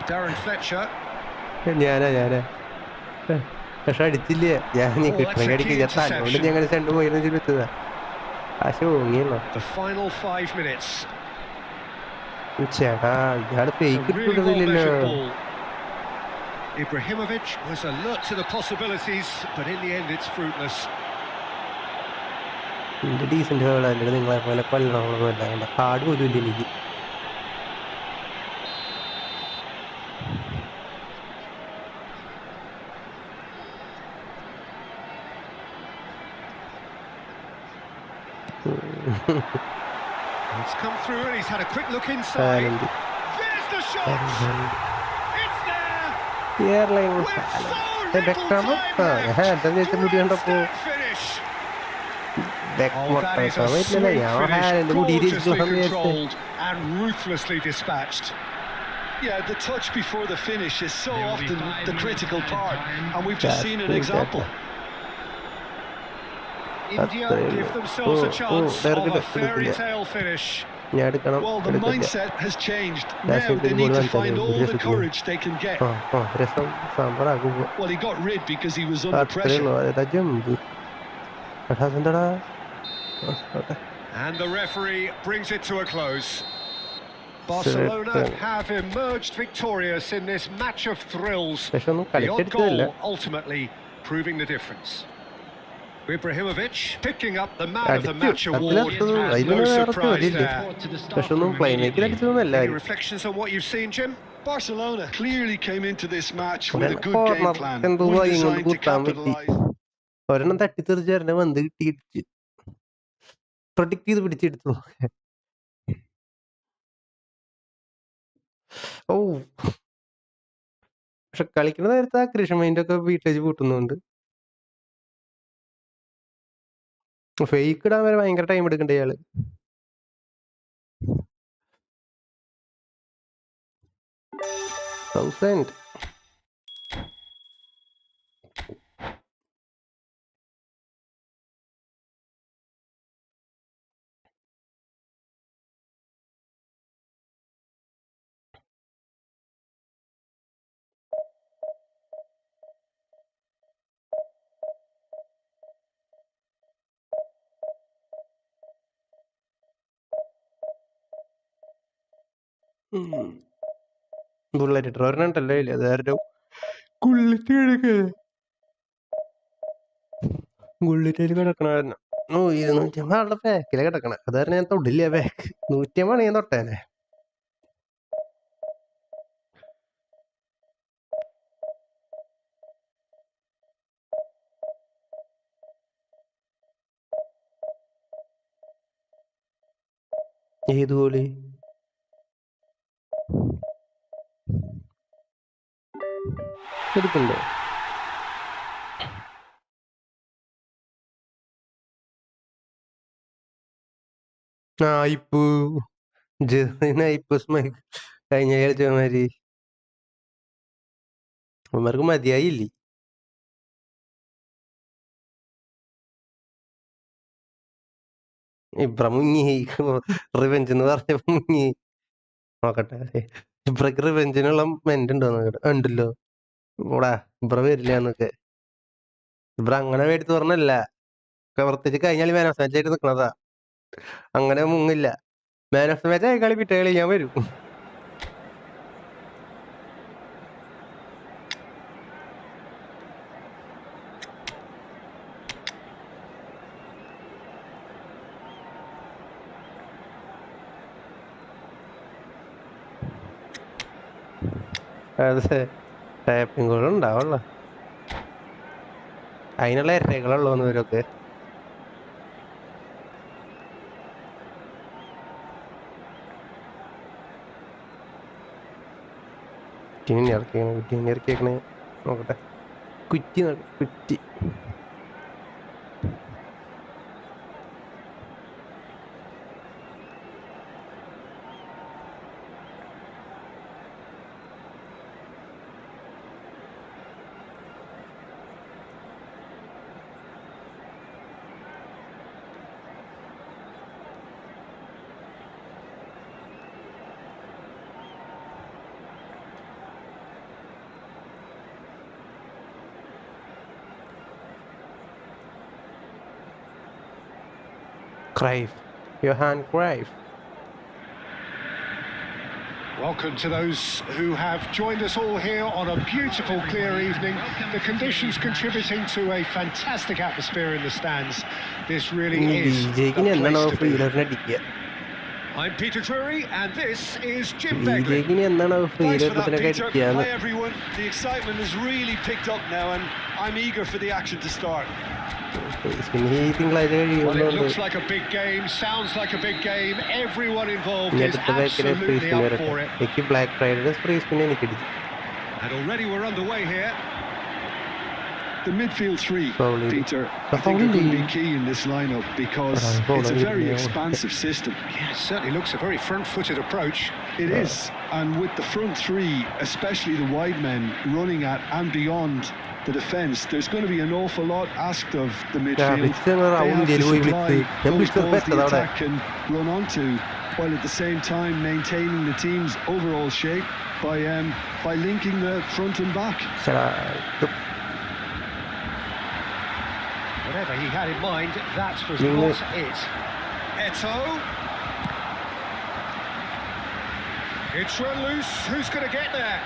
Darren Fletcher. പക്ഷെ അടിച്ചില്ലേ ഞാൻ ഞങ്ങൾ saint പോയിരുന്നു വെച്ചതാ ആശ ഓങ്ങിയല്ലോ The final 5 minutes. ചേട്ടാ ഇയാള് fake ഇട്ടിട്ടില്ലല്ലോ. Ibrahimovic was alert to the possibilities, but in the end it's fruitless. Decent ഹേളല്ലേ നിങ്ങളെ പോലെ കൊല്ലണമൊന്നുമല്ല കണ്ട കാർഡ് പോലും ഇല്ല എനിക്ക്. It's come through and he's had a quick look inside. There's the shot! It's there! With so little time left! Finish! Oh, that is a sweet finish, gorgeously controlled and ruthlessly dispatched. Yeah, the touch before the finish is so often the critical part, and we've just seen an example. India give themselves a chance of a fairy tale finish. Well, the mindset has changed. Now they need to find all the courage they can get. Well, he got rid because he was under pressure. And the referee brings it to a close. Barcelona have emerged victorious in this match of thrills. The odd goal ultimately proving the difference. Ibrahimovic picking up the man of the match award. No surprise there. Any reflections on what you've seen, Jim? Barcelona clearly came into this match with a good game plan, one designed to capitalise. ഒരെണ്ണം തട്ടിത്തെറിച്ച് വന്ന് കിട്ടി predict ചെയ്ത് പിടിച്ചെടുത്തു. ഓ പക്ഷെ കളിക്കുന്ന നേരത്തെ ആ കൃഷി മൈൻഡൊക്കെ വീട്ടിലേക്ക് കൂട്ടുന്നുണ്ട്. ഫേക്ക് ഇടാൻ വരെ ഭയങ്കര ടൈം എടുക്കണ്ട ഇയാള്. തൗസൻഡ് ബുള്ളറ്റ് ഇട്ടവരുണ്ടല്ലോ ഇല്ല അതാരോ ബുള്ളറ്റിൽ കിടക്കണമായിരുന്നു. 250 ആളുടെ ബാക്കിലെ കിടക്കണ അതായത് ഞാൻ തൊടില്ല ബാക്ക്. 150 ഞാൻ തൊട്ടേനെ. ഏത് ഗോളി? എടുക്കണ്ടോ? കഴിഞ്ഞ കളിച്ചമാര് അവന്മാർക്ക് മതിയായില്ലേ? ഇബ്ര മുങ്ങി റിവെഞ്ച് എന്ന് പറഞ്ഞപ്പോ മുങ്ങി. നോക്കട്ടെ ഇബ്രക്ക് റിവെഞ്ചിനുള്ള മെന്റ് ഉണ്ടല്ലോ. ഓടാ ഇബ്ര വരില്ല എന്നൊക്കെ. ഇബ്ര അങ്ങനെ മേടിച്ചു പറഞ്ഞല്ല, പ്രത്യേകിച്ച് കഴിഞ്ഞാൽ മാൻ ഓഫ് മാച്ച് ആയിട്ട് നിക്കണതാ. അങ്ങനെ മുങ്ങില്ല. മാൻ ഓഫ് മാച്ച് ആയി കളി പിറ്റേ കളി ഞാൻ വരും. അതെ ടാപ്പിംഗ് ഗോൾ ഉണ്ടാവുള്ള അതിനുള്ള ഇരകളുള്ളൂന്ന് ഇവരൊക്കെ. ഇറക്കിയേക്കണേ നോക്കട്ടെ. കുറ്റി Cruyff, Johan Cruyff. Welcome to those who have joined us all here on a beautiful, clear evening. The conditions contributing to a fantastic atmosphere in the stands. This really is the place to be. I'm Peter Drury, and this is Jim Begley. Thanks for that, Peter. Hi, everyone. The excitement has really picked up now, and I'm eager for the action to start. Well, it looks like a big game, sounds like a big game. Everyone involved is absolutely up for it. And already we're underway here. The midfield three, Peter, I think are going to be key in this lineup because it's a very expansive system. Yeah, it certainly looks a very front-footed approach. It is, and with the front three, especially the wide men running at and beyond the defence, there's going to be an awful lot asked of the midfield. They have to supply those balls the attack can run onto, while at the same time maintaining the team's overall shape by linking the front and back. Whatever he had in mind, that was not it. Eto'o. It's run loose. Who's going to get there?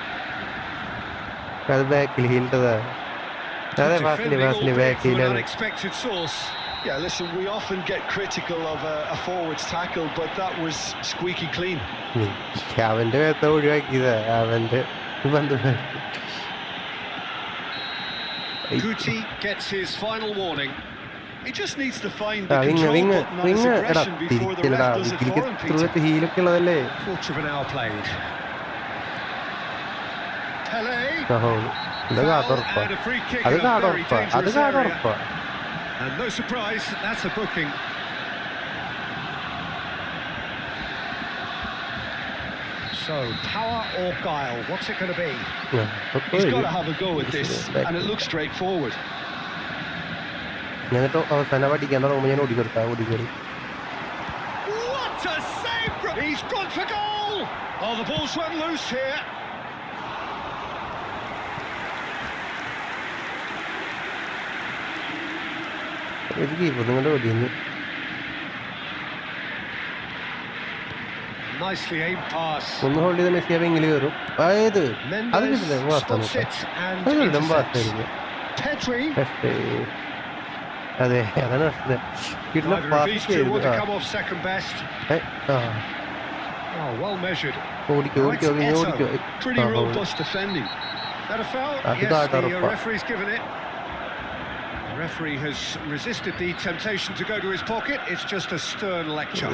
Defending albeit from an unexpected source. Yeah, listen, we often get critical of a forward's tackle, but that was squeaky clean. Kuti gets his final warning. He just needs to find the control button on his aggression before the ref does it for him, Peter. Quarter of an hour played. Pele. Foul and a free kick in a very dangerous area. And no surprise, that's a booking. So, power or guile, what's it going to be? He's got to have a go at this, and it looks straightforward. What a save from... He's gone for goal! Oh, the ball's run loose here. Nicely aimed pass. Mendes spots it and intercepts. Pedri. Neither of these two want to come off second best. Oh, well measured. Now it's Eto. Pretty robust defending. That a foul? Yes, the referee's given it. The referee has resisted the temptation to go to his pocket. It's just a stern lecture.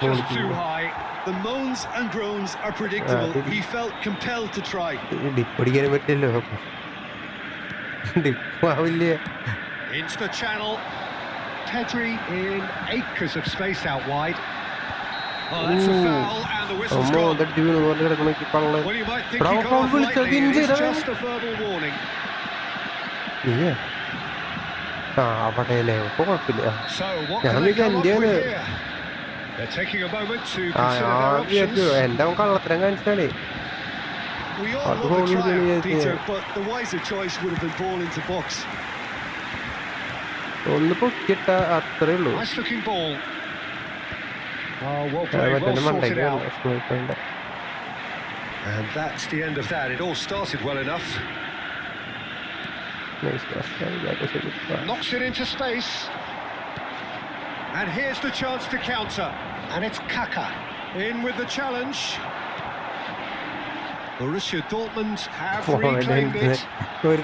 Just too high. The moans and groans are predictable. He felt compelled to try. Into the channel. Pedri in acres of space out wide. Oh, that's a foul, and the whistle's gone. Well, you might think he got off lightly. It's just a verbal warning. So, what can they come up with here? They're taking a moment to consider their options. We all love a try, Peter, but the wiser choice would have been ball into box. Nice looking ball. Oh, well played, well sorted out. And that's the end of that. It all started well enough. Knocks it into space. And here's the chance to counter. And it's Kaka in with the challenge. Borussia Dortmund have reclaimed it. Pele. Well,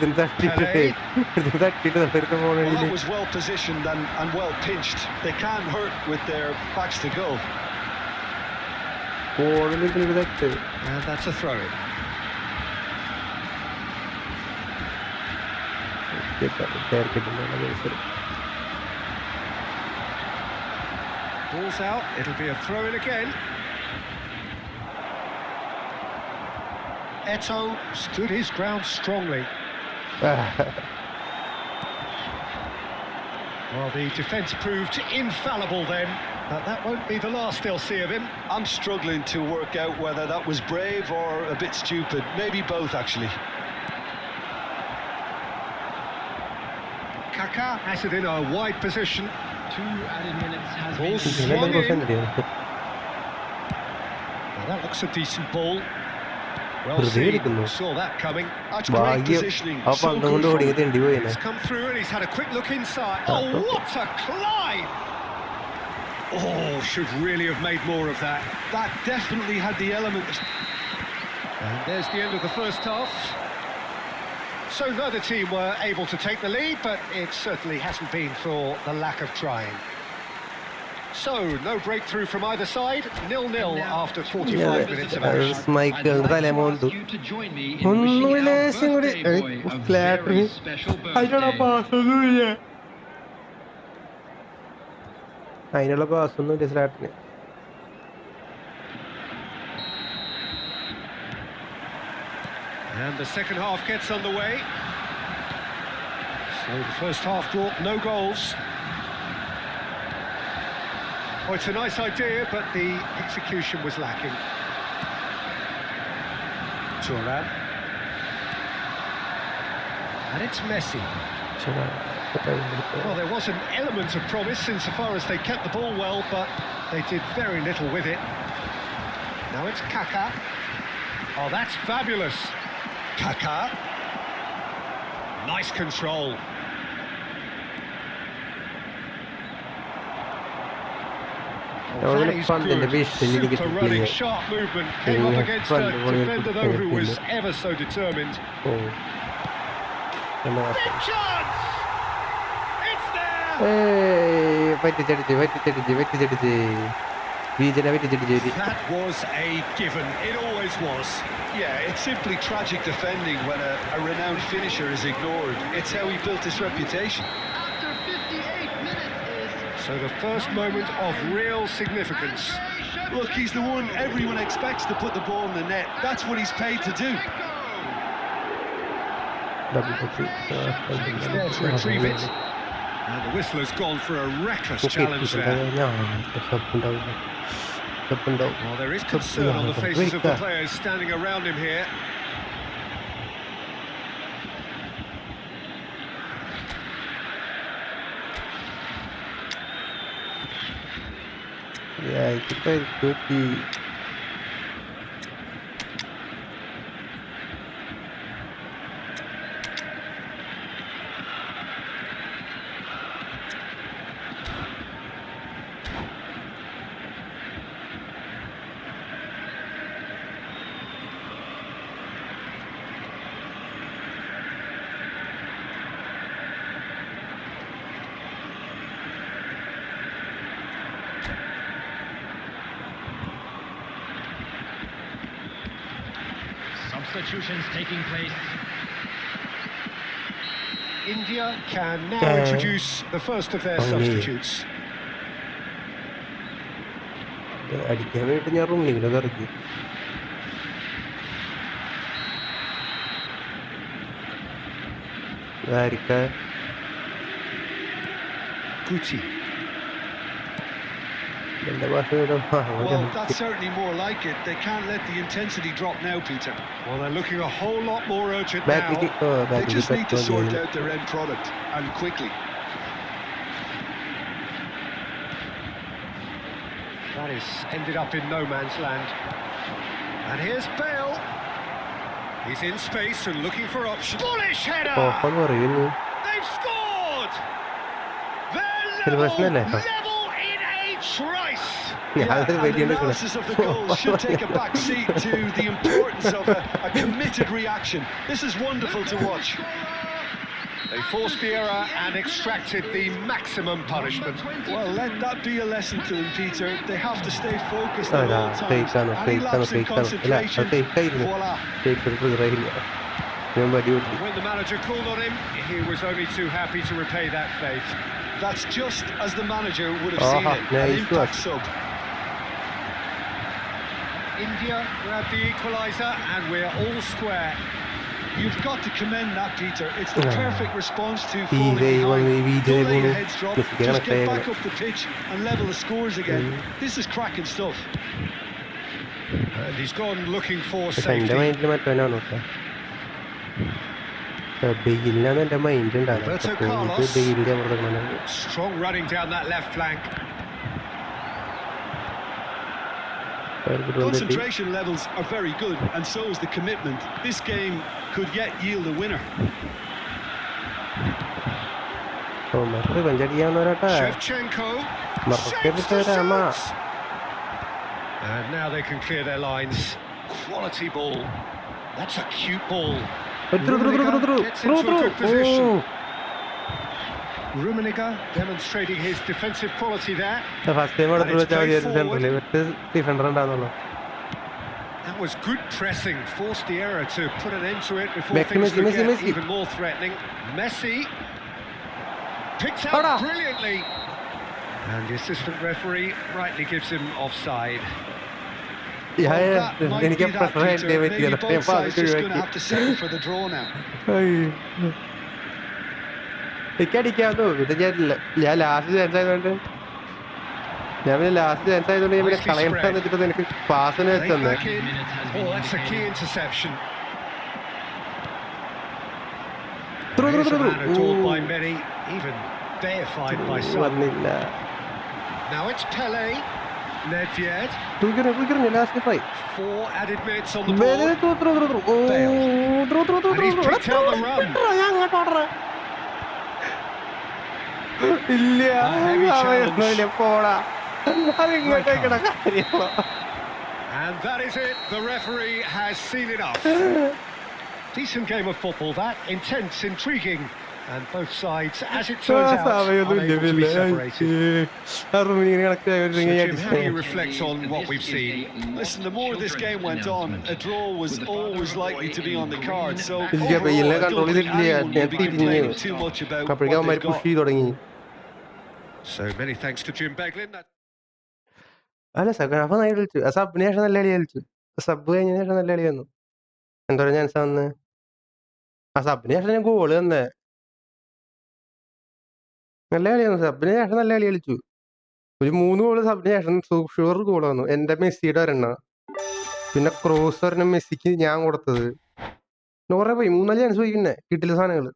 that was well positioned and well pinched. They can't hurt with their backs to go. And that's a throw-in. Ball's out, it'll be a throw-in again. Eto stood his ground strongly. Well, the defence proved infallible then, but that won't be the last they'll see of him. I'm struggling to work out whether that was brave or a bit stupid. Maybe both, actually. Kaka has it in a wide position. 2 added minutes has Ball been... swung in. Well, that looks a decent ball. Well seen, saw that coming. That's great positioning. So good He's come through and he's had a quick look inside. Oh, what a climb! Oh, should really have made more of that. That definitely had the element. And there's the end of the first half. So neither team were able to take the lead, but it certainly hasn't been for the lack of trying. So, no breakthrough from either side, 0-0 after 45 minutes of action. I'd like to ask you to join me in wishing our birthday boy a very special birthday. And the second half gets underway. So the first half brought no goals. Oh, it's a nice idea, but the execution was lacking. Turan. And it's Messi. Well, there was an element of promise insofar as they kept the ball well, but they did very little with it. Now it's Kaká. Oh, that's fabulous. Kaká. Nice control. Vanny's good, super running, sharp movement, came up against a defender though who was ever so determined. Big chance! It's there! That was a given, it always was. Yeah, it's simply tragic defending when a renowned finisher is ignored. It's how he built his reputation. After 58 minutes is... So the first moment of real significance. Look, he's the one everyone expects to put the ball in the net. That's what he's paid to do. He's there to retrieve it. And the whistler's gone for a reckless challenge there. Well, there is concern on the faces of the players standing around him here. Yeah, kita ikuti. Substitutions taking place. India can now introduce the first of their substitutes. അടിക്കാൻ വേണ്ടി ഞാൻ റൂമിലിങ്ങനെ ഇറക്കി. Guti. Well, that's certainly more like it. They can't let the intensity drop now, Peter. Well, they're looking a whole lot more urgent now. They just need to sort out their end product, and quickly. That is ended up in no man's land. And here's Bale. He's in space and looking for options. Bullish header! They've scored! They're level in a trice! Yeah, and the analysis of the goal should take a back seat to the importance of a committed reaction. This is wonderful to watch. They forced the error and extracted the maximum punishment. Well, let that be a lesson to them, Peter. They have to stay focused at all times. Any lapse in concentration, voila. When the manager called on him, he was only too happy to repay that faith. That's just as the manager would have seen it, an impact sub. India grabbed the equaliser and we're all square. You've got to commend that, Peter. It's the perfect response to falling behind. Don't let your heads drop. Just get back up the pitch and level the scores again. This is cracking stuff. And he's gone looking for safety. Roberto Carlos. Strong running down that left flank. Concentration levels are very good, and so is the commitment. This game could yet yield a winner. Shevchenko. And now they can clear their lines. Quality ball. That's a cute ball. Rummenigge gets into a good position. Rummenigge demonstrating his defensive quality there. That was good pressing, forced the error to put an end to it before things could get even more threatening. Messi picked out brilliantly. And the assistant referee rightly gives him offside. Well, that might be that, Peter. Maybe both sides just going to have to settle for the draw now. അടിക്കാന്നോ പിന്നെ ഞാൻ last chance ആയതുകൊണ്ട് കളയണ്ടെന്ന് വെച്ചിട്ട് എനിക്ക് പാസിന് വെച്ചെന്ന്. Oh, that's a key interception. Adored by many, even deified by some. Now it's Pele. Nedved. Four added minutes on the board. And he's picked out the run. Heavy challenge. And that is it. The referee has seen enough. Decent game of football, that. Intense, intriguing. And both sides, as it turns out, unable to be separated. So Jim, how do you reflect on what we've seen? Listen, the more this game went on, a draw was always likely to be on the card. So overall, I don't think anyone will be complaining too much about what they've got. So many thanks to Jim Beglin. അല്ല sub കളിച്ചു. സബിന് ശേഷം നല്ല കളി കളിച്ചു. Sub കഴിഞ്ഞതിന് ശേഷം നല്ല കളി വന്നു. എന്തോരം ചാൻസ് വന്ന് സബിന് ശേഷം ഞാൻ ഗോള് തന്നെ നല്ല കളിയായിരുന്നു. സബിന് ശേഷം നല്ല കളി കളിച്ചു. ഒരു 3 ഗോള് സബിന് ശേഷം ഷുവർ ഗോള് വന്നു. എന്റെ മെസ്സിയുടെ ഒരെണ്ണം, പിന്നെ ക്രോസ് ഒരെണ്ണം മെസ്സിക്ക് ഞാൻ കൊടുത്തത്. കുറെ പോയി 3-4 ചാൻസ് പോയി. പിന്നെ കിട്ടില്ല സാധനങ്ങള്.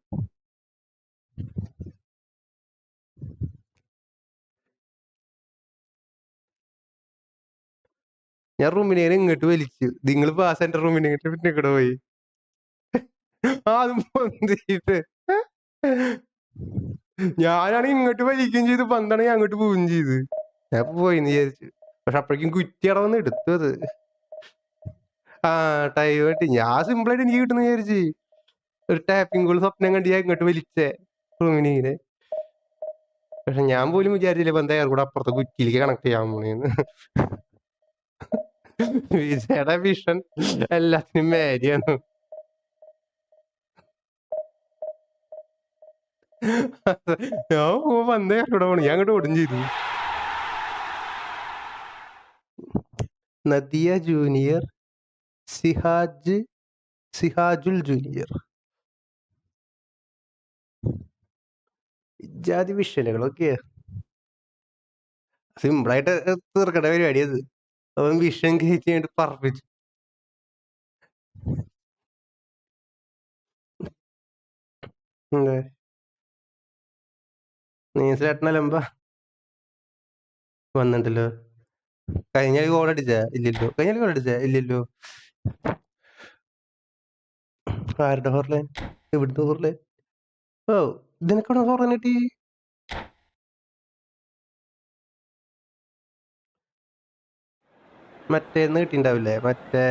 ഞാൻ റൂമിനെ ഇങ്ങോട്ട് വലിച്ചു. നിങ്ങൾ പാസ് എന്റെ റൂമിനെ പിന്നെ ഇങ്ങോട്ട് പോയി. അതും പൊന്തിട്ട് ഞാനാണ് ഇങ്ങോട്ട് വലിക്കുകയും ചെയ്തു. പന്താണ് ഞാൻ അങ്ങോട്ട് പോവുകയും ചെയ്ത്. ഞാൻ പോയിന്ന് വിചാരിച്ചു. പക്ഷെ അപ്പോഴേക്കും കുറ്റി അടവന്ന് എടുത്തത്. ടൈം വേണ്ടി ഞാൻ സിമ്പിളായിട്ട് എനിക്ക് കിട്ടുന്ന വിചാരിച്ച്. ഒരു ടാപ്പിംഗ് ഗോൾ സ്വപ്നം കണ്ടി ഞാൻ ഇങ്ങോട്ട് വലിച്ചേ റൂമിനെ. പക്ഷെ ഞാൻ പോലും വിചാരിച്ചില്ല പന്ത അയാൾ കൂടെ അപ്പുറത്തെ കുറ്റിയിലേക്ക് കണക്ട് ചെയ്യാൻ പോണേന്ന്. വിജയുടെ വിഷൻ എല്ലാത്തിനും മേരിയാണ്. ഞാൻ പന്ത കൂടെ പോണു. ഞാൻ അങ്ങോട്ട് ഓടും ചെയ്തു. നദിയ ജൂനിയർ, സിഹാജുൽ ജൂനിയർ. ഇജാതി വിഷനുകളൊക്കെ സിമ്പിളായിട്ട് തീർക്കേണ്ട പരിപാടി അത്. അവൻ വിഷൻ കയറ്റി വേണ്ടി പറപ്പിച്ചു. നീസേട്ടനലമ്പ വന്നിട്ടല്ലോ. കഴിഞ്ഞ ഗോൾ അടിച്ചാ ഇല്ലല്ലോ. ഇല്ലല്ലോ. ആരുടെ ഹോർലൈൻ? എവിടുത്തെ ഹോർലൈൻ? ഓ ഇതിനൊക്കെ ഹോർലൈൻ കിട്ടി. മറ്റേ കിട്ടിണ്ടാവില്ലേ? മറ്റേ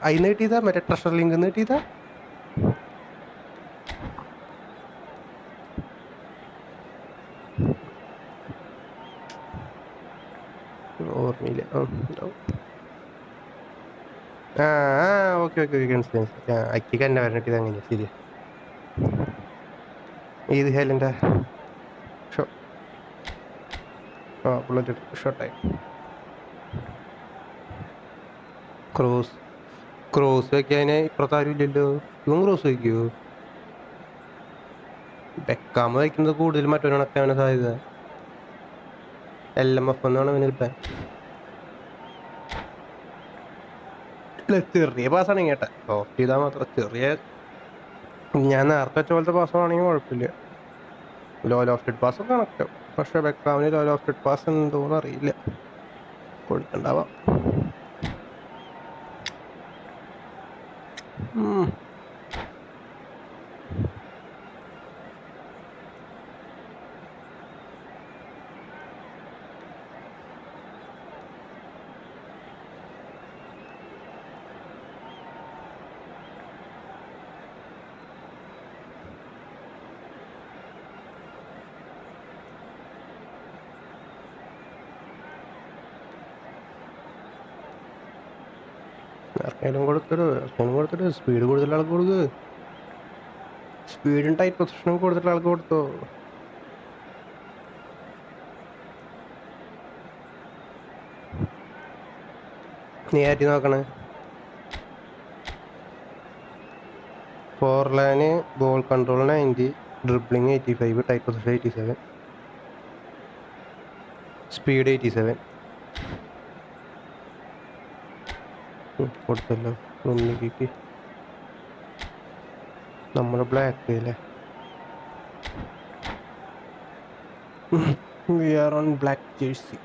അതിന് കിട്ടിയതാ. മറ്റേ ട്രഷർ ലിങ്ക് കിട്ടിയതാ. ഓർമ്മയില്ല. ഓക്കെ അക്കിക്ക് എന്നെ വരണിട്ടത് അങ്ങനെ. ശരി. ഏത് ഹേലൻ്റെ ബുള്ളറ്റ് ഷോട്ടായി. ക്രോസ് വെക്കാന് ഇപ്പുറത്ത് ആരും ഇല്ലല്ലോ. ഇവൻ ക്രോസ് വയ്ക്കുവോ? ബെക്കാമ വയ്ക്കുന്നത് കൂടുതൽ മറ്റൊരാണൊക്കെയാണ് സാധ്യത. LMF എന്നാണ് അവന് കിട്ടാൻ. ചെറിയ പാസ്സാണ് കേട്ടെ. ഓഫ് ചെയ്താൽ മാത്രം ചെറിയ. ഞാൻ നേരത്തെ വെച്ച പോലത്തെ പാസ്സാണെങ്കിൽ കുഴപ്പമില്ല. ലോ ലോഫ്റ്റഡ് പാസ് ഒക്കെ കണക്റ്റാവും. പക്ഷെ ബെക്കാമിന് ലോ ലോഫ്റ്റഡ് പാസ് എന്തോന്ന് അറിയില്ല. കൊടുക്കണ്ടാവാം. കൊടുത്തിട്ട് സ്പീഡ് കൂടുതൽ ആൾക്ക് കൊടുക്ക്. സ്പീഡും ടൈറ്റ് പൊസിഷനും കൊടുത്തിട്ട് ആൾക്ക് കൊടുത്തോ. നീ ആറ്റി നോക്കണേ. 4 lane ball control 90, dribbling 85, tight position 87, speed 87. കൊടുത്തല്ലോ ഒന്നിക്ക് നമ്മുടെ ബ്ലാക്ക് അല്ലേ. We are on black jersey.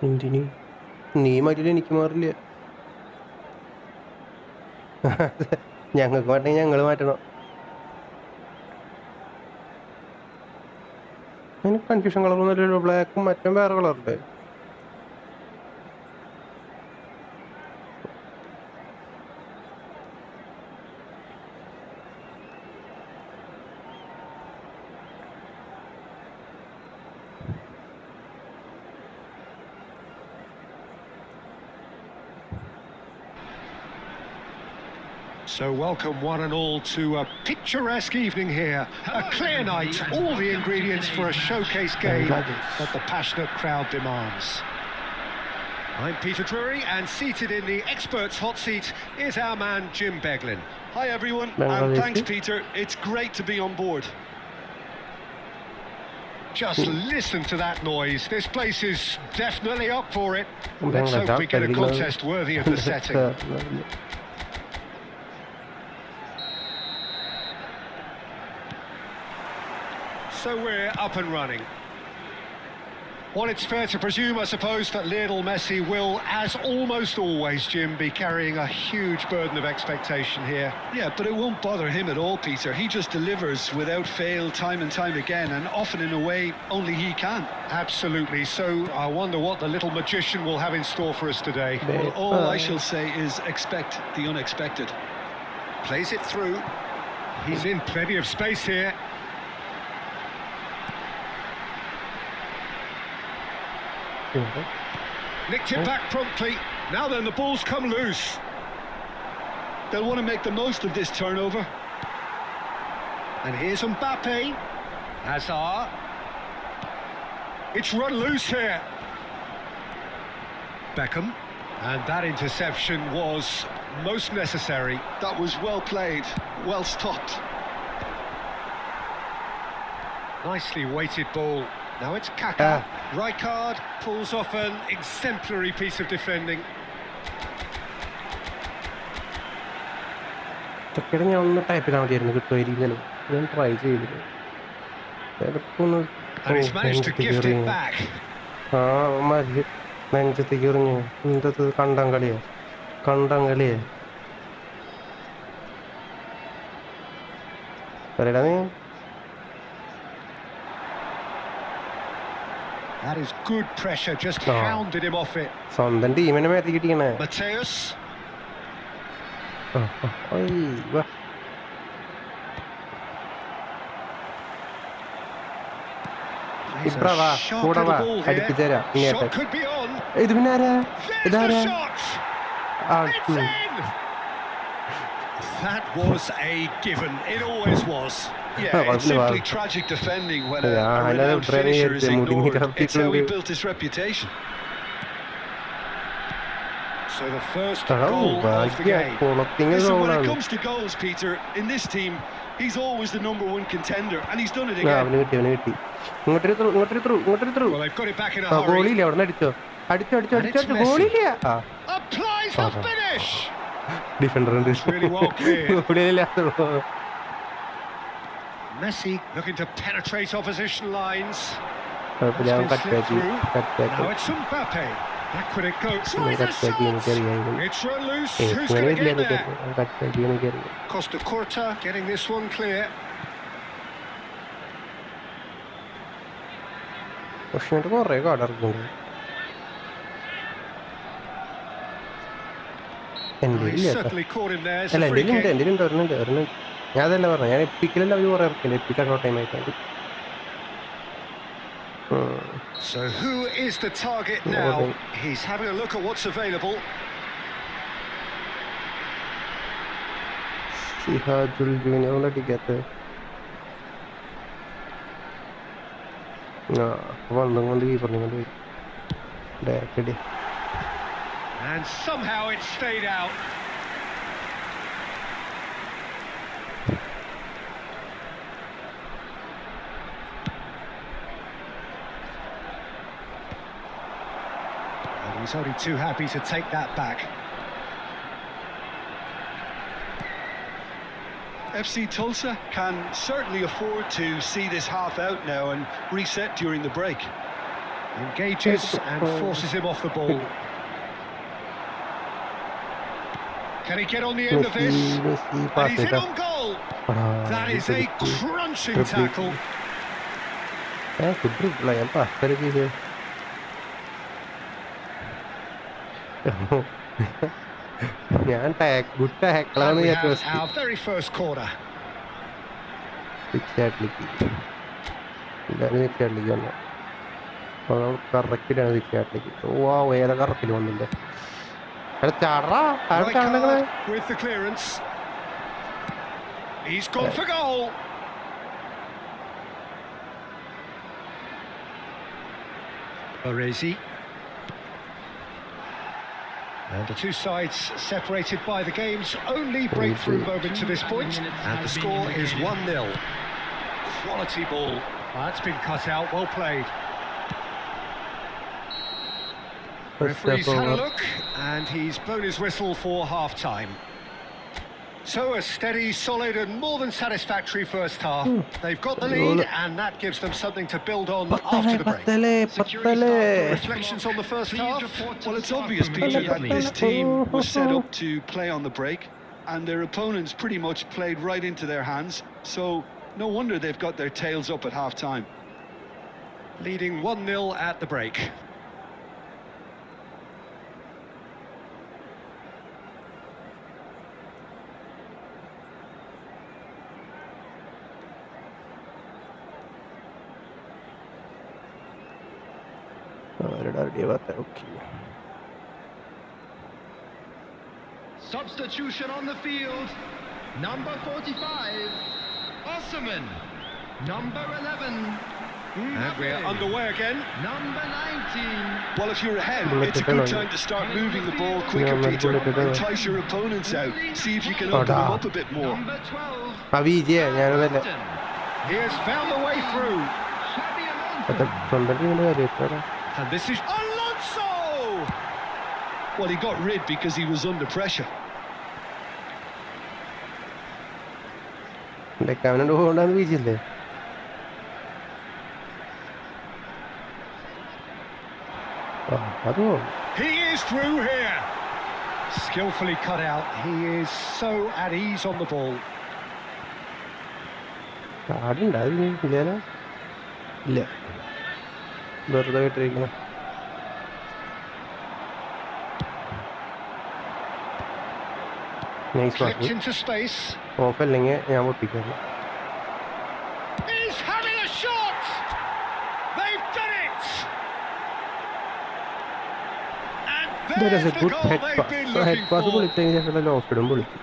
എന്തിന് നീ മാറ്റിട്ട് എനിക്ക് മാറില്ല. ഞങ്ങൾക്ക് മാറ്റണമെങ്കിൽ ഞങ്ങൾ മാറ്റണം. അതിന് കൺഫ്യൂഷൻ കളറൊന്നുമില്ലല്ലോ. ബ്ലാക്കും മറ്റും വേറെ കളറുണ്ട്. So welcome one and all to a picturesque evening here. A clear night, all the ingredients for a showcase game that the passionate crowd demands. I'm Peter Drury, and seated in the experts' hot seat is our man Jim Beglin. Hi everyone, and thanks Peter, it's great to be on board. Just listen to that noise. This place is definitely up for it. Let's hope we get a contest worthy of the setting. So we're up and running. Well, it's fair to presume, I suppose, that Lionel Messi will, as almost always, Jim, be carrying a huge burden of expectation here. Yeah, but it won't bother him at all, Peter. He just delivers without fail time and time again, and often in a way only he can. Absolutely. So I wonder what the little magician will have in store for us today. Well, all I shall say is expect the unexpected. Plays it through. He's in plenty of space here. Nicked it back promptly. Now then, the ball's come loose. They'll want to make the most of this turnover. And here's Mbappe. Hazard. It's run loose here. Beckham. And that interception was most necessary. That was well played, well stopped. Nicely weighted ball. Now it's Kaka. Rijkaard pulls off an exemplary piece of defending. ഞാൻ ഒന്ന് type ചെയ്താൽ മതിയായിരുന്നു കിട്ടുമായിരിക്കും. ഞാൻ try ചെയ്തില്ല. ആ മതി നെഞ്ചത്തേക്ക് എറിഞ്ഞു. എന്തത് കണ്ടം കളിയാ പറയടാ നീ. That is good pressure, just hounded him off it. സ്വന്തം ടീമിനെ മേത്തി കിട്ടിക്കണേ. Mateus. ഇപ്രവാ കൂടെ വാ അടിപ്പിച്ചേരാ ഇങ്ങോട്ട്. ഇത് പിന്നെ ആരാ ഇതാരാ? That was a given. It always was. Yeah, it's simply tragic defending when a renowned finisher is ignored. It's how he built his reputation. So the first goal of the game. Listen, when it comes to goals, Peter, in this team, he's always the #1 contender, and he's done it again. Well, they've got it back in a hurry. Applies the finish. Defender really well cleared. Messi looking to penetrate opposition lines. Now it's Mbappe. Back when it goes. It's run loose. Who's going to get there? Costa Curta getting this one clear. He certainly caught him there. It's a free kick. ഞാൻ അതല്ല പറഞ്ഞു. ഞാൻ എപ്പിക്കലല്ല അവർ കുറേ ഇറക്കില്ല. എപ്പിക്കാട്ടോ time ആയിട്ടാണ്. So who is the target now? He's having a look at what's available. Shihadul Junior അടിക്കാത്ത വന്നു കൊണ്ട് കീപ്പറിനെ കൊണ്ട് പോയി. And somehow it stayed out. And he's only too happy to take that back. FC Tulsa can certainly afford to see this half out now and reset during the break. Engages and forces him off the ball. Can he get on the end of this? And he's in on goal. That is a crunching tackle. Good tag. And we have our very first corner. Wow, Right card with the clearance. He's gone for goal. Baresi. And the two sides separated by the game's only breakthrough moment to this point. And the score is 1-0. Quality ball. That's been cut out, well played. Referee's had a look, and he's blown his whistle for half-time. So a steady, solid and more than satisfactory first half. They've got the lead, and that gives them something to build on after the break. Reflections on the first half? Well, it's obvious, Peter, that this team was set up to play on the break, and their opponents pretty much played right into their hands, so no wonder they've got their tails up at half-time. Leading 1-0 at the break. Substitution on the field. Number 45, Osserman. Number 11, And we're underway again. Number 19. Well, if you're ahead, it's a good time to start moving the ball quicker, Peter. Entice your opponents out. See if you can open them up a bit more. Number 12, He has found the way through. Xabi Alonso. And this is Alonso! Well, he got rid because he was under pressure. He is through here. Skillfully cut out. He is so at ease on the ball. Clipped into space. He's having a shot! They've done it! And there's the goal they've been looking for.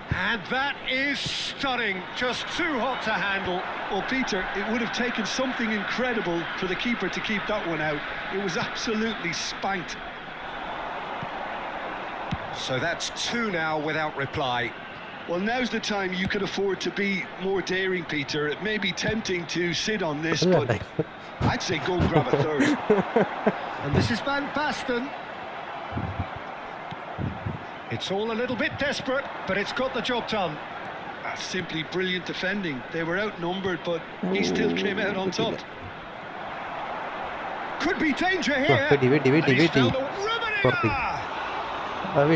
And that is stunning. Just too hot to handle. Well, Peter, it would have taken something incredible for the keeper to keep that one out. It was absolutely spanked. So that's two now without reply. Well, now's the time you can afford to be more daring, Peter. It may be tempting to sit on this, but I'd say go grab a third. And this is Van Basten. It's all a little bit desperate, but it's got the job done. That's simply brilliant defending. They were outnumbered, but he still came out on top. Could be danger here. And he's found a Rummenigge! And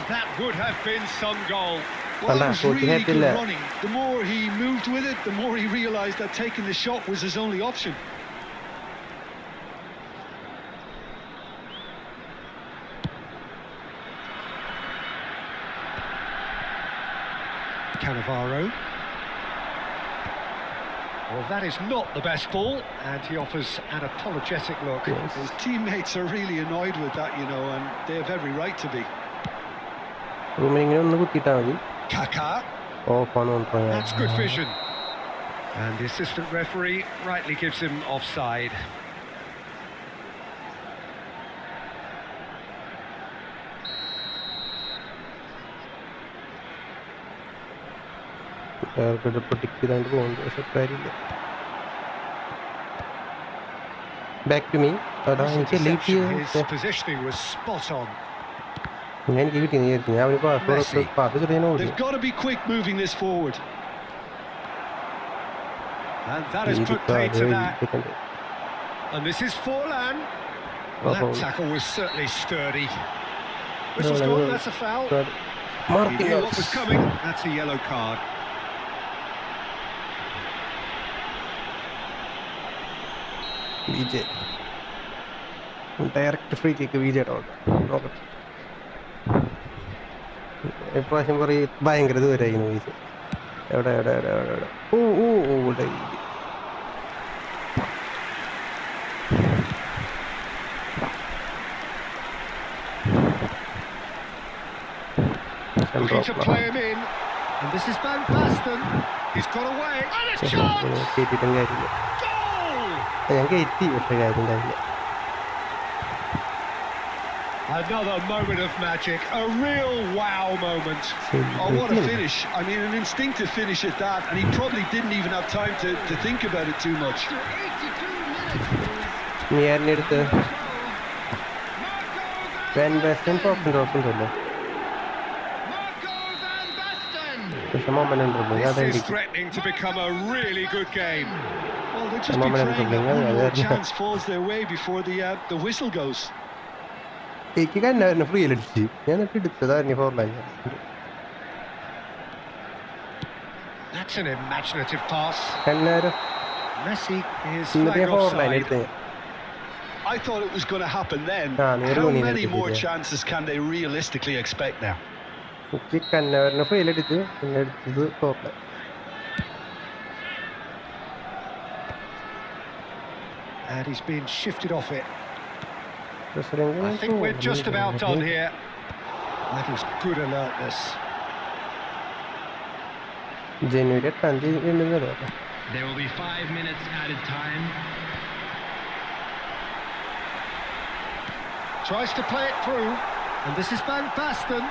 that would have been some goal. Well, that was really good running. The more he moved with it, the more he realised that taking the shot was his only option. Cannavaro. Well, that is not the best ball, and he offers an apologetic look. His teammates are really annoyed with that, you know, and they have every right to be. Kaká. That's good vision. And the assistant referee rightly gives him offside. protect ചെയ്താണ്ട് പോകുന്നുണ്ട്. പക്ഷെ കാര്യമില്ല. Back to me. അതാ എനിക്ക് late എനിക്ക് കിട്ടി വിചാരിച്ചു. ഞാൻ അവന് പാസ് ചെറിയ ഓടി. They've got to be quick moving this forward. And that has put paid to that. And this is Forlan. Well, that tackle was certainly sturdy. Whistle's gone, that's a foul. He knew what was coming. That's a yellow card. Vijay direct free kick വിജയുടെ നോക്കട്ടെ. ഇപ്രാവശ്യം ഭയങ്കര ദൂരമായിരുന്നു വിജയ്. എവിടെ എവിടെ എവിടെ എവിടെ എവിടെ ഓ ഓ ഓ ഇവിടെ looking to play him in, and this is Van Basten. He's got away, and a chance! കേട്ടിട്ടും കാര്യമില്ല. ഞാൻ കയറ്റി പക്ഷേ കാര്യം ഉണ്ടായില്ല. Another moment of magic, a real wow moment. Oh, what a finish. I mean, an instinctive finish at that, and he probably didn't even have time to think about it too much. ഞാനെടുത്ത് Van Basten തോക്കുന്നുണ്ടല്ലോ. This is threatening to become a really good game. Well, they'll just be praying that one more chance falls their way before the whistle goes. എനിക്ക് കണ്ടായിരുന്നു free അടിച്ച് ഞാൻ എടുത്തതായിരുന്നു ഫോർലൈൻ. That's an imaginative pass. എല്ലാവരും Messi is flagged offside. I thought it was going to happen then. How many more chances can they realistically expect now? കന്നവരനെ free അടിച്ച് പിന്നെ എടുത്തത് ഫോർലൈൻ. And he's been shifted off it. I think we're just about done here. That was good alertness. January 10th. There will be 5 minutes added time. Tries to play it through, and this is Van Basten.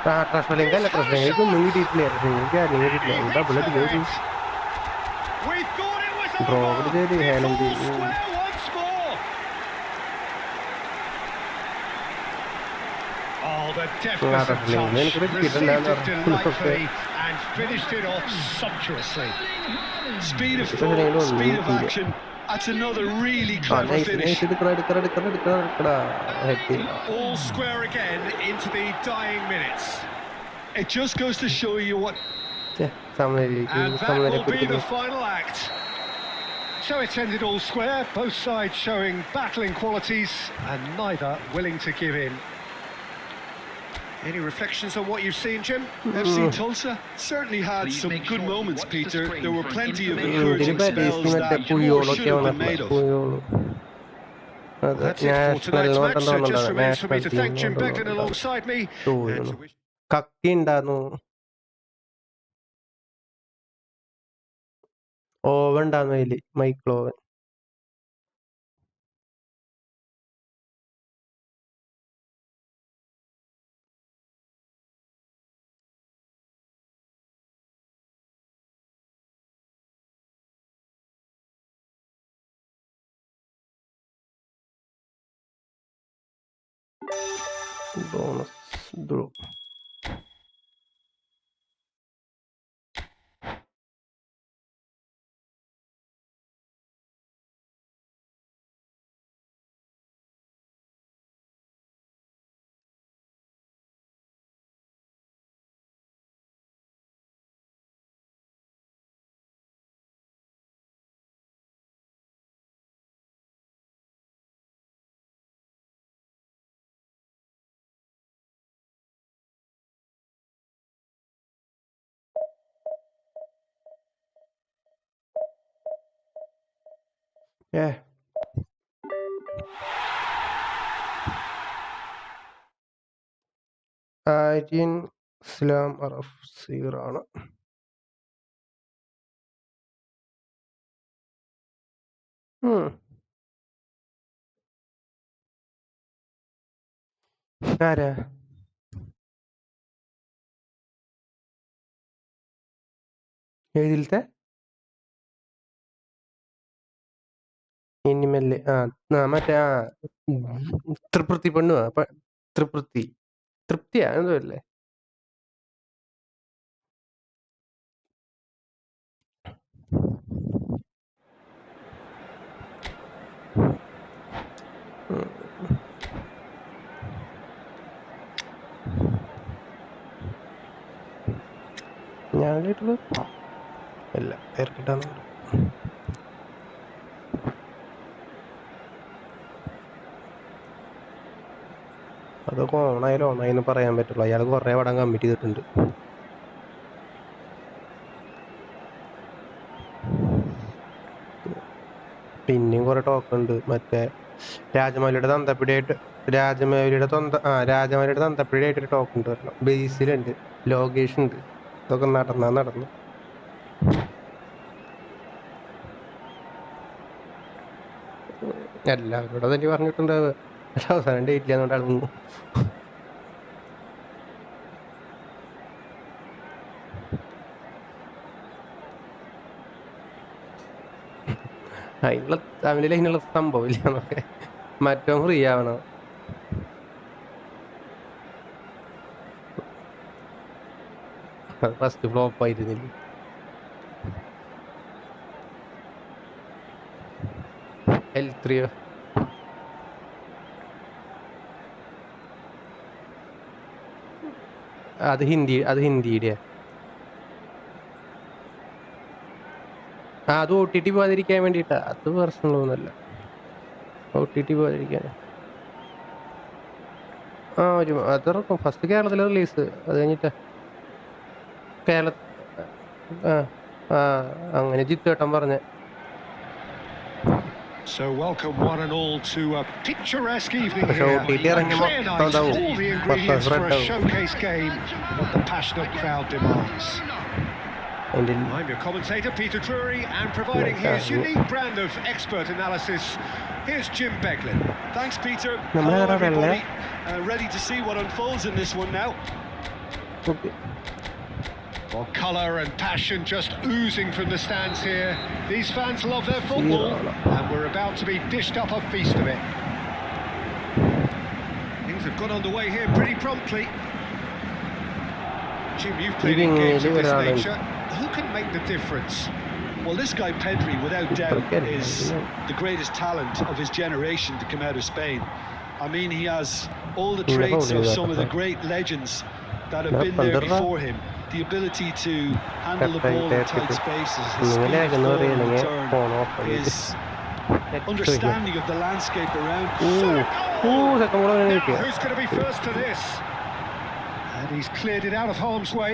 We thought it was over. Full square once more. Oh, the deftness of touch, received it delightfully and finished it off sumptuously. Speed of thought, speed of action. That's another really clever finish. All square again into the dying minutes. It just goes to show you what... And that will be the final act. So it's ended all square, both sides showing battling qualities and neither willing to give in. Any reflections on what you've seen, Jim? FC Tulsa certainly had some good moments, Peter. There were plenty of encouraging spells that more should have been made of. That's it for tonight's match, so just remains for me to thank Jim Beckton alongside me. Oven ഉണ്ടാകുന്ന അതില് micro oven. Bonus draw. Yeah. ആര്യൻ ഇസ്ലാം അറഫ് സീറാണ്. ആരാ ഏതിലത്തെ ഇനിമല്ലേ മറ്റേ തൃപ്തി പെണ്ണു തൃപ്തിയാ എന്തോ അല്ലേ? ഞാൻ കേട്ടുള്ളൂ അല്ല പേർക്കിട്ടാന്ന് അതൊക്കെ ഓണായാലും പറയാൻ പറ്റുള്ളൂ. അയാൾ കുറേ പടം കമ്മിറ്റ് ചെയ്തിട്ടുണ്ട്. പിന്നെയും കുറെ ടോക്ക് ഉണ്ട്. മറ്റേ രാജമൗലിയുടെ തന്തപ്പിടിയായിട്ടൊരു ടോക്ക് ഉണ്ട് വരണം. ബേസിലുണ്ട്, ലോകേഷ് ഉണ്ട്. ഇതൊക്കെ നടന്നു എല്ലാവരോടും തന്നെ പറഞ്ഞിട്ടുണ്ടാവുക. അവസാനം ഡേറ്റ് ചെയ്യാന്നുകൊണ്ടാണ്. അതിനുള്ള സംഭവം ഇല്ല എന്നൊക്കെ. മറ്റോ ഫ്രീ ആവണം. അത് ഫസ്റ്റ് ഫ്ലോപ്പ് ആയിരുന്നില്ല. L3 അത് ഹിന്ദിയുടെ. അത് OTT പോകാതിരിക്കാൻ വേണ്ടിയിട്ടാ. അത് പ്രശ്നങ്ങളൊന്നുമല്ല. OTT പോകാതിരിക്കാൻ അതിറക്കും. ഫസ്റ്റ് കേരളത്തിലെ റിലീസ്, അത് കഴിഞ്ഞിട്ടാ അങ്ങനെ ജിത്തേട്ടൻ പറഞ്ഞ. So welcome one and all to a picturesque evening here. A clear night, all the ingredients for a showcase game, what the passionate crowd demands. I'm your commentator, Peter Drury, and providing his unique brand of expert analysis, here's Jim Beglin. Thanks, Peter. Hello, everybody. Ready to see what unfolds in this one now. Okay. Well, colour and passion just oozing from the stands here. These fans love their football, and we're about to be dished up a feast of it. Things have got underway here pretty promptly. Jim, you've played in games of this nature. Who can make the difference? Well, this guy Pedri, without doubt, is the greatest talent of his generation to come out of Spain. I mean, he has all the traits of some of the great legends that have been there before him. The ability to handle the ball in tight spaces, his speed of flow and return, his understanding of the landscape around. Who's going to be first to this? And he's cleared it out of harm's way.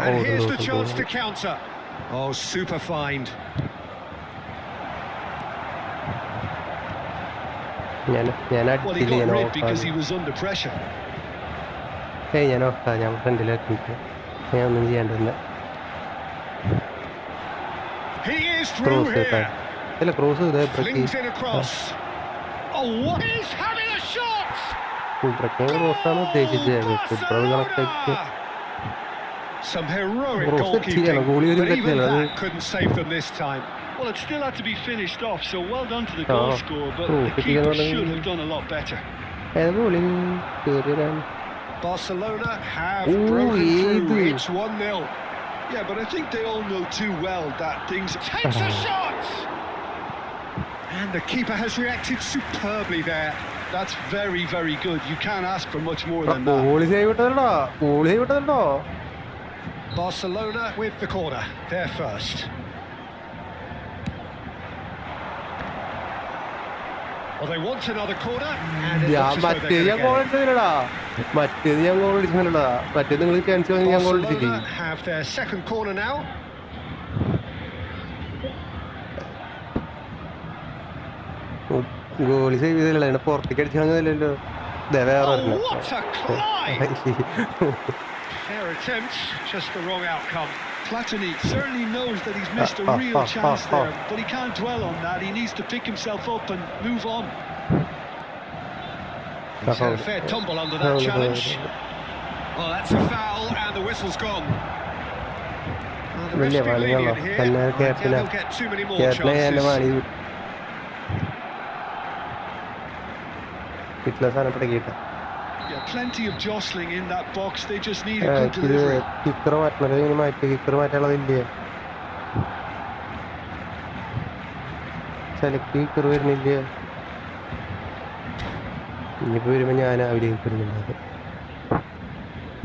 And here's the chance to counter. Oh, super find. Well, he got rid because he was under pressure. He is through here. Flings it across. Oh, what? He's having a shot! Some heroic goalkeeping, but even that couldn't save them this time. Well, it still had to be finished off, so well done to the goal scorer, but the keeper should have done a lot better. Barcelona have broken through. It's 1-0. Yeah, but I think they all know too well that things... Takes a shot! And the keeper has reacted superbly there. That's very, very good. You can't ask for much more than that. Barcelona with the corner. They're first. Well, they want another corner, and it looks as though they're going to get it. Barcelona have their second corner now. Goal is a Portuguese. Oh, what a climb! Fair attempt, just the wrong outcome. Platini certainly knows that he's missed a real chance there, but he can't dwell on that. He needs to pick himself up and move on. He's had a fair tumble under that challenge. Well, that's a foul, and the whistle's gone. Well, the വലിയ referee പണികളോ lenient here. തന്നെ I doubt ക്യാപ്റ്റന he'll get too many more ക്യാപ്റ്റനെ എൻ്റെ chances. പണി കിട്ടുന്ന സാധനപ്പെടെ കേട്ട Yeah, plenty of jostling in that box. They just need a good delivery. Kicker മാറ്റണത് ഇങ്ങനെ മാറ്റി kicker മാറ്റാനുള്ളതില്ലേ select kicker വരുന്നില്ല ഇനിയിപ്പോൾ വരുമ്പോൾ ഞാൻ അവിടെ കിക്കറുന്നുണ്ടാകും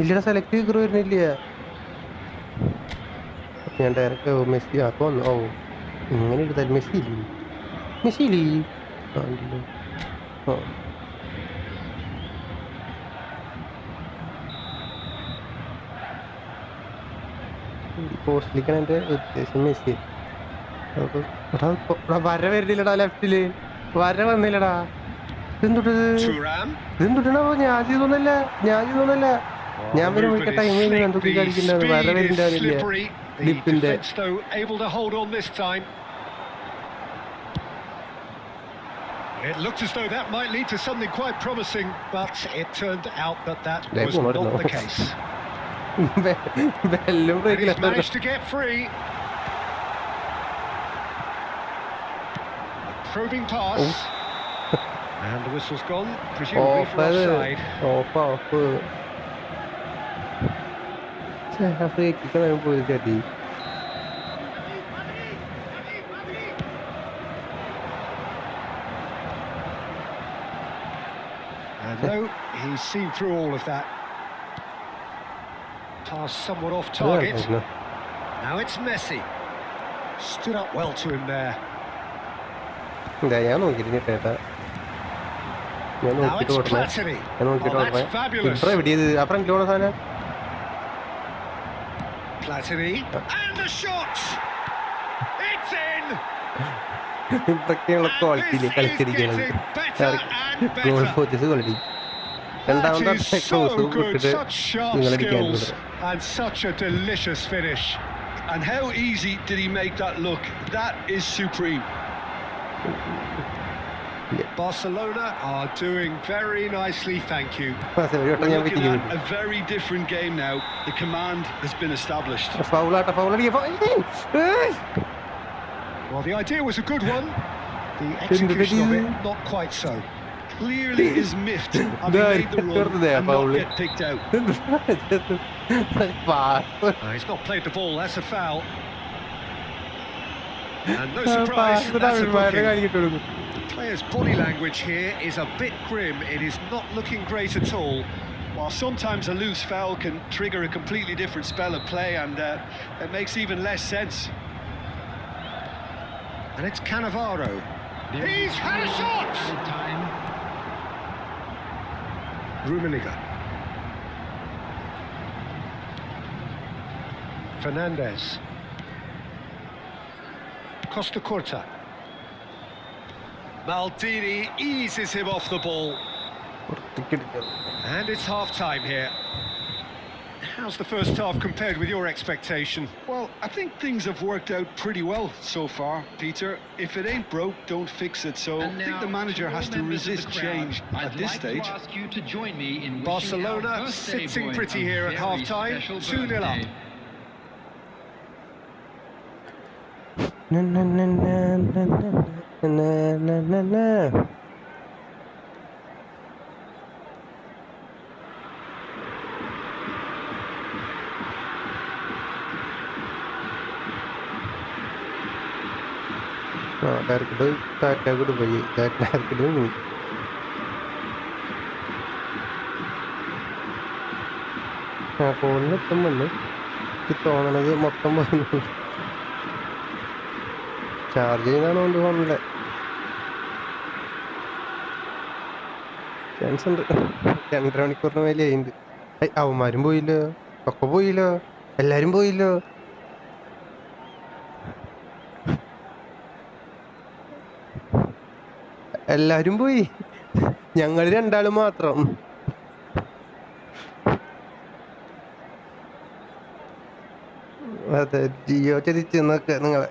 ഇല്ലടാ സെലക്ട് കിക്കർ വരുന്നില്ല ഞാൻ ഡയറക്റ്റ് മെസ്സി അപ്പോൾ വന്നു ഓ ഇങ്ങനെ എടുത്താൽ മെസ്സിയില്ലേ ഓ പോസ്റ്റിലേക്കാണ് എൻ്റെ ഉദ്ദേശം മെസ്സി വര വരുന്നില്ലടാ ലെഫ്റ്റില് വര വന്നില്ലടാ ഇതെന്തുട്ടാണോ ഞാൻ ചെയ്തൊന്നല്ല ഞാൻ വരുമ്പോ ടൈം എന്തൊക്കെ കളിക്കണ്ടാണ് വര വരുന്നുണ്ടാവില്ല ഡിപ്പിന്റെ It looked as though that might lead to something quite promising, but it turned out that was not the case. He's managed to get free. A probing pass. And the whistle's gone, presumably for offside. Off. Free kick ആണ് പോയി കടി. And no, he's seen through all of that. Pass somewhat off target. Now it's Messi. Stood up well to him there. ഞാൻ നോക്കിയിട്ട് Now it's Platini. That's fabulous. അപ്പുറം കിലോണ സാധനം Platini. And the shot! It's in! ഇതൊക്കെയുള്ള ക്വാളിറ്റിയില് കളിച്ചിരിക്കുന്നത് goal focus quality That is so good, such sharp skills and such a delicious finish. And how easy did he make that look? That is supreme. Barcelona are doing very nicely, thank you. We're looking at a very different game now. The command has been established. Well, the idea was a good one. The execution of it, not quite so. Clearly is miffed having made the run and not get picked out. He's not played the ball, that's a foul. And no surprise, that's a booking. The player's body language here is a bit grim. It is not looking great at all. While sometimes a loose foul can trigger a completely different spell of play, and it makes even less sense. And it's Cannavaro. He's had a shot! Rummenigge. Fernandez. Costa Curta. Maldini eases him off the ball. And it's half-time here. How's the first half compared with your expectation? Well, I think things have worked out pretty well so far, Peter. If it ain't broke, don't fix it. So I think the manager has to resist change at this stage. Barcelona sitting pretty here at half-time, 2-0 up. Direct പോയി direct ഫോണിലെത്തുമ്പോൾ എനിക്ക് തോന്നണത് മൊത്തം പോകുന്നു charge ചെയ്യുന്നതാണ് കൊണ്ട് ഫോണിലെ chance ഉണ്ട് 2.5 മണിക്കൂറിന് മേലെ ആയിണ്ട് അവന്മാരും പോയില്ലോ ഒക്കെ പോയില്ലോ എല്ലാരും പോയില്ലോ എല്ലാരും പോയി ഞങ്ങൾ രണ്ടാളും മാത്രം അതെ ജിയോ ചതിച്ച് നോക്ക നിങ്ങളെ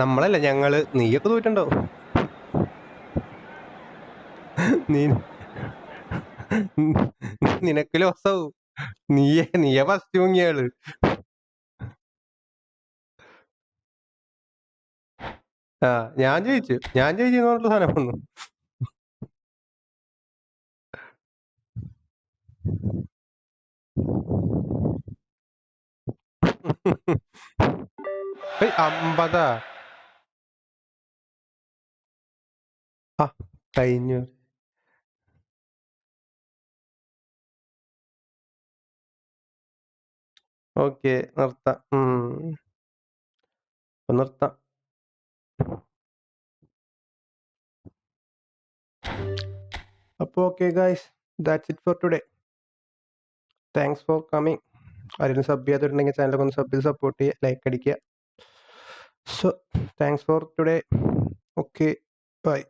നമ്മളല്ല ഞങ്ങള് നീയൊക്കെ തോയിട്ടുണ്ടാവും നീ നിനക്ക് ലോസാവും. നീയെ ഫസ്റ്റ് മുങ്ങിയാള്. ആ ഞാൻ ജയിച്ചു എന്നുള്ള സാധനം വന്നു. ഏയ് 50. ആ കഴിഞ്ഞു. ഓക്കെ നിർത്താം. നിർത്താം. അപ്പോൾ okay guys, that's it for today. Thanks for coming. ആരെങ്കിലും സബ് ചെയ്യാത്തിട്ടുണ്ടെങ്കിൽ ചാനലൊക്കെ ഒന്ന് സബ് ചെയ്ത് സപ്പോർട്ട് ചെയ്യുക, ലൈക്ക് അടിക്കുക. So thanks for today. Okay bye.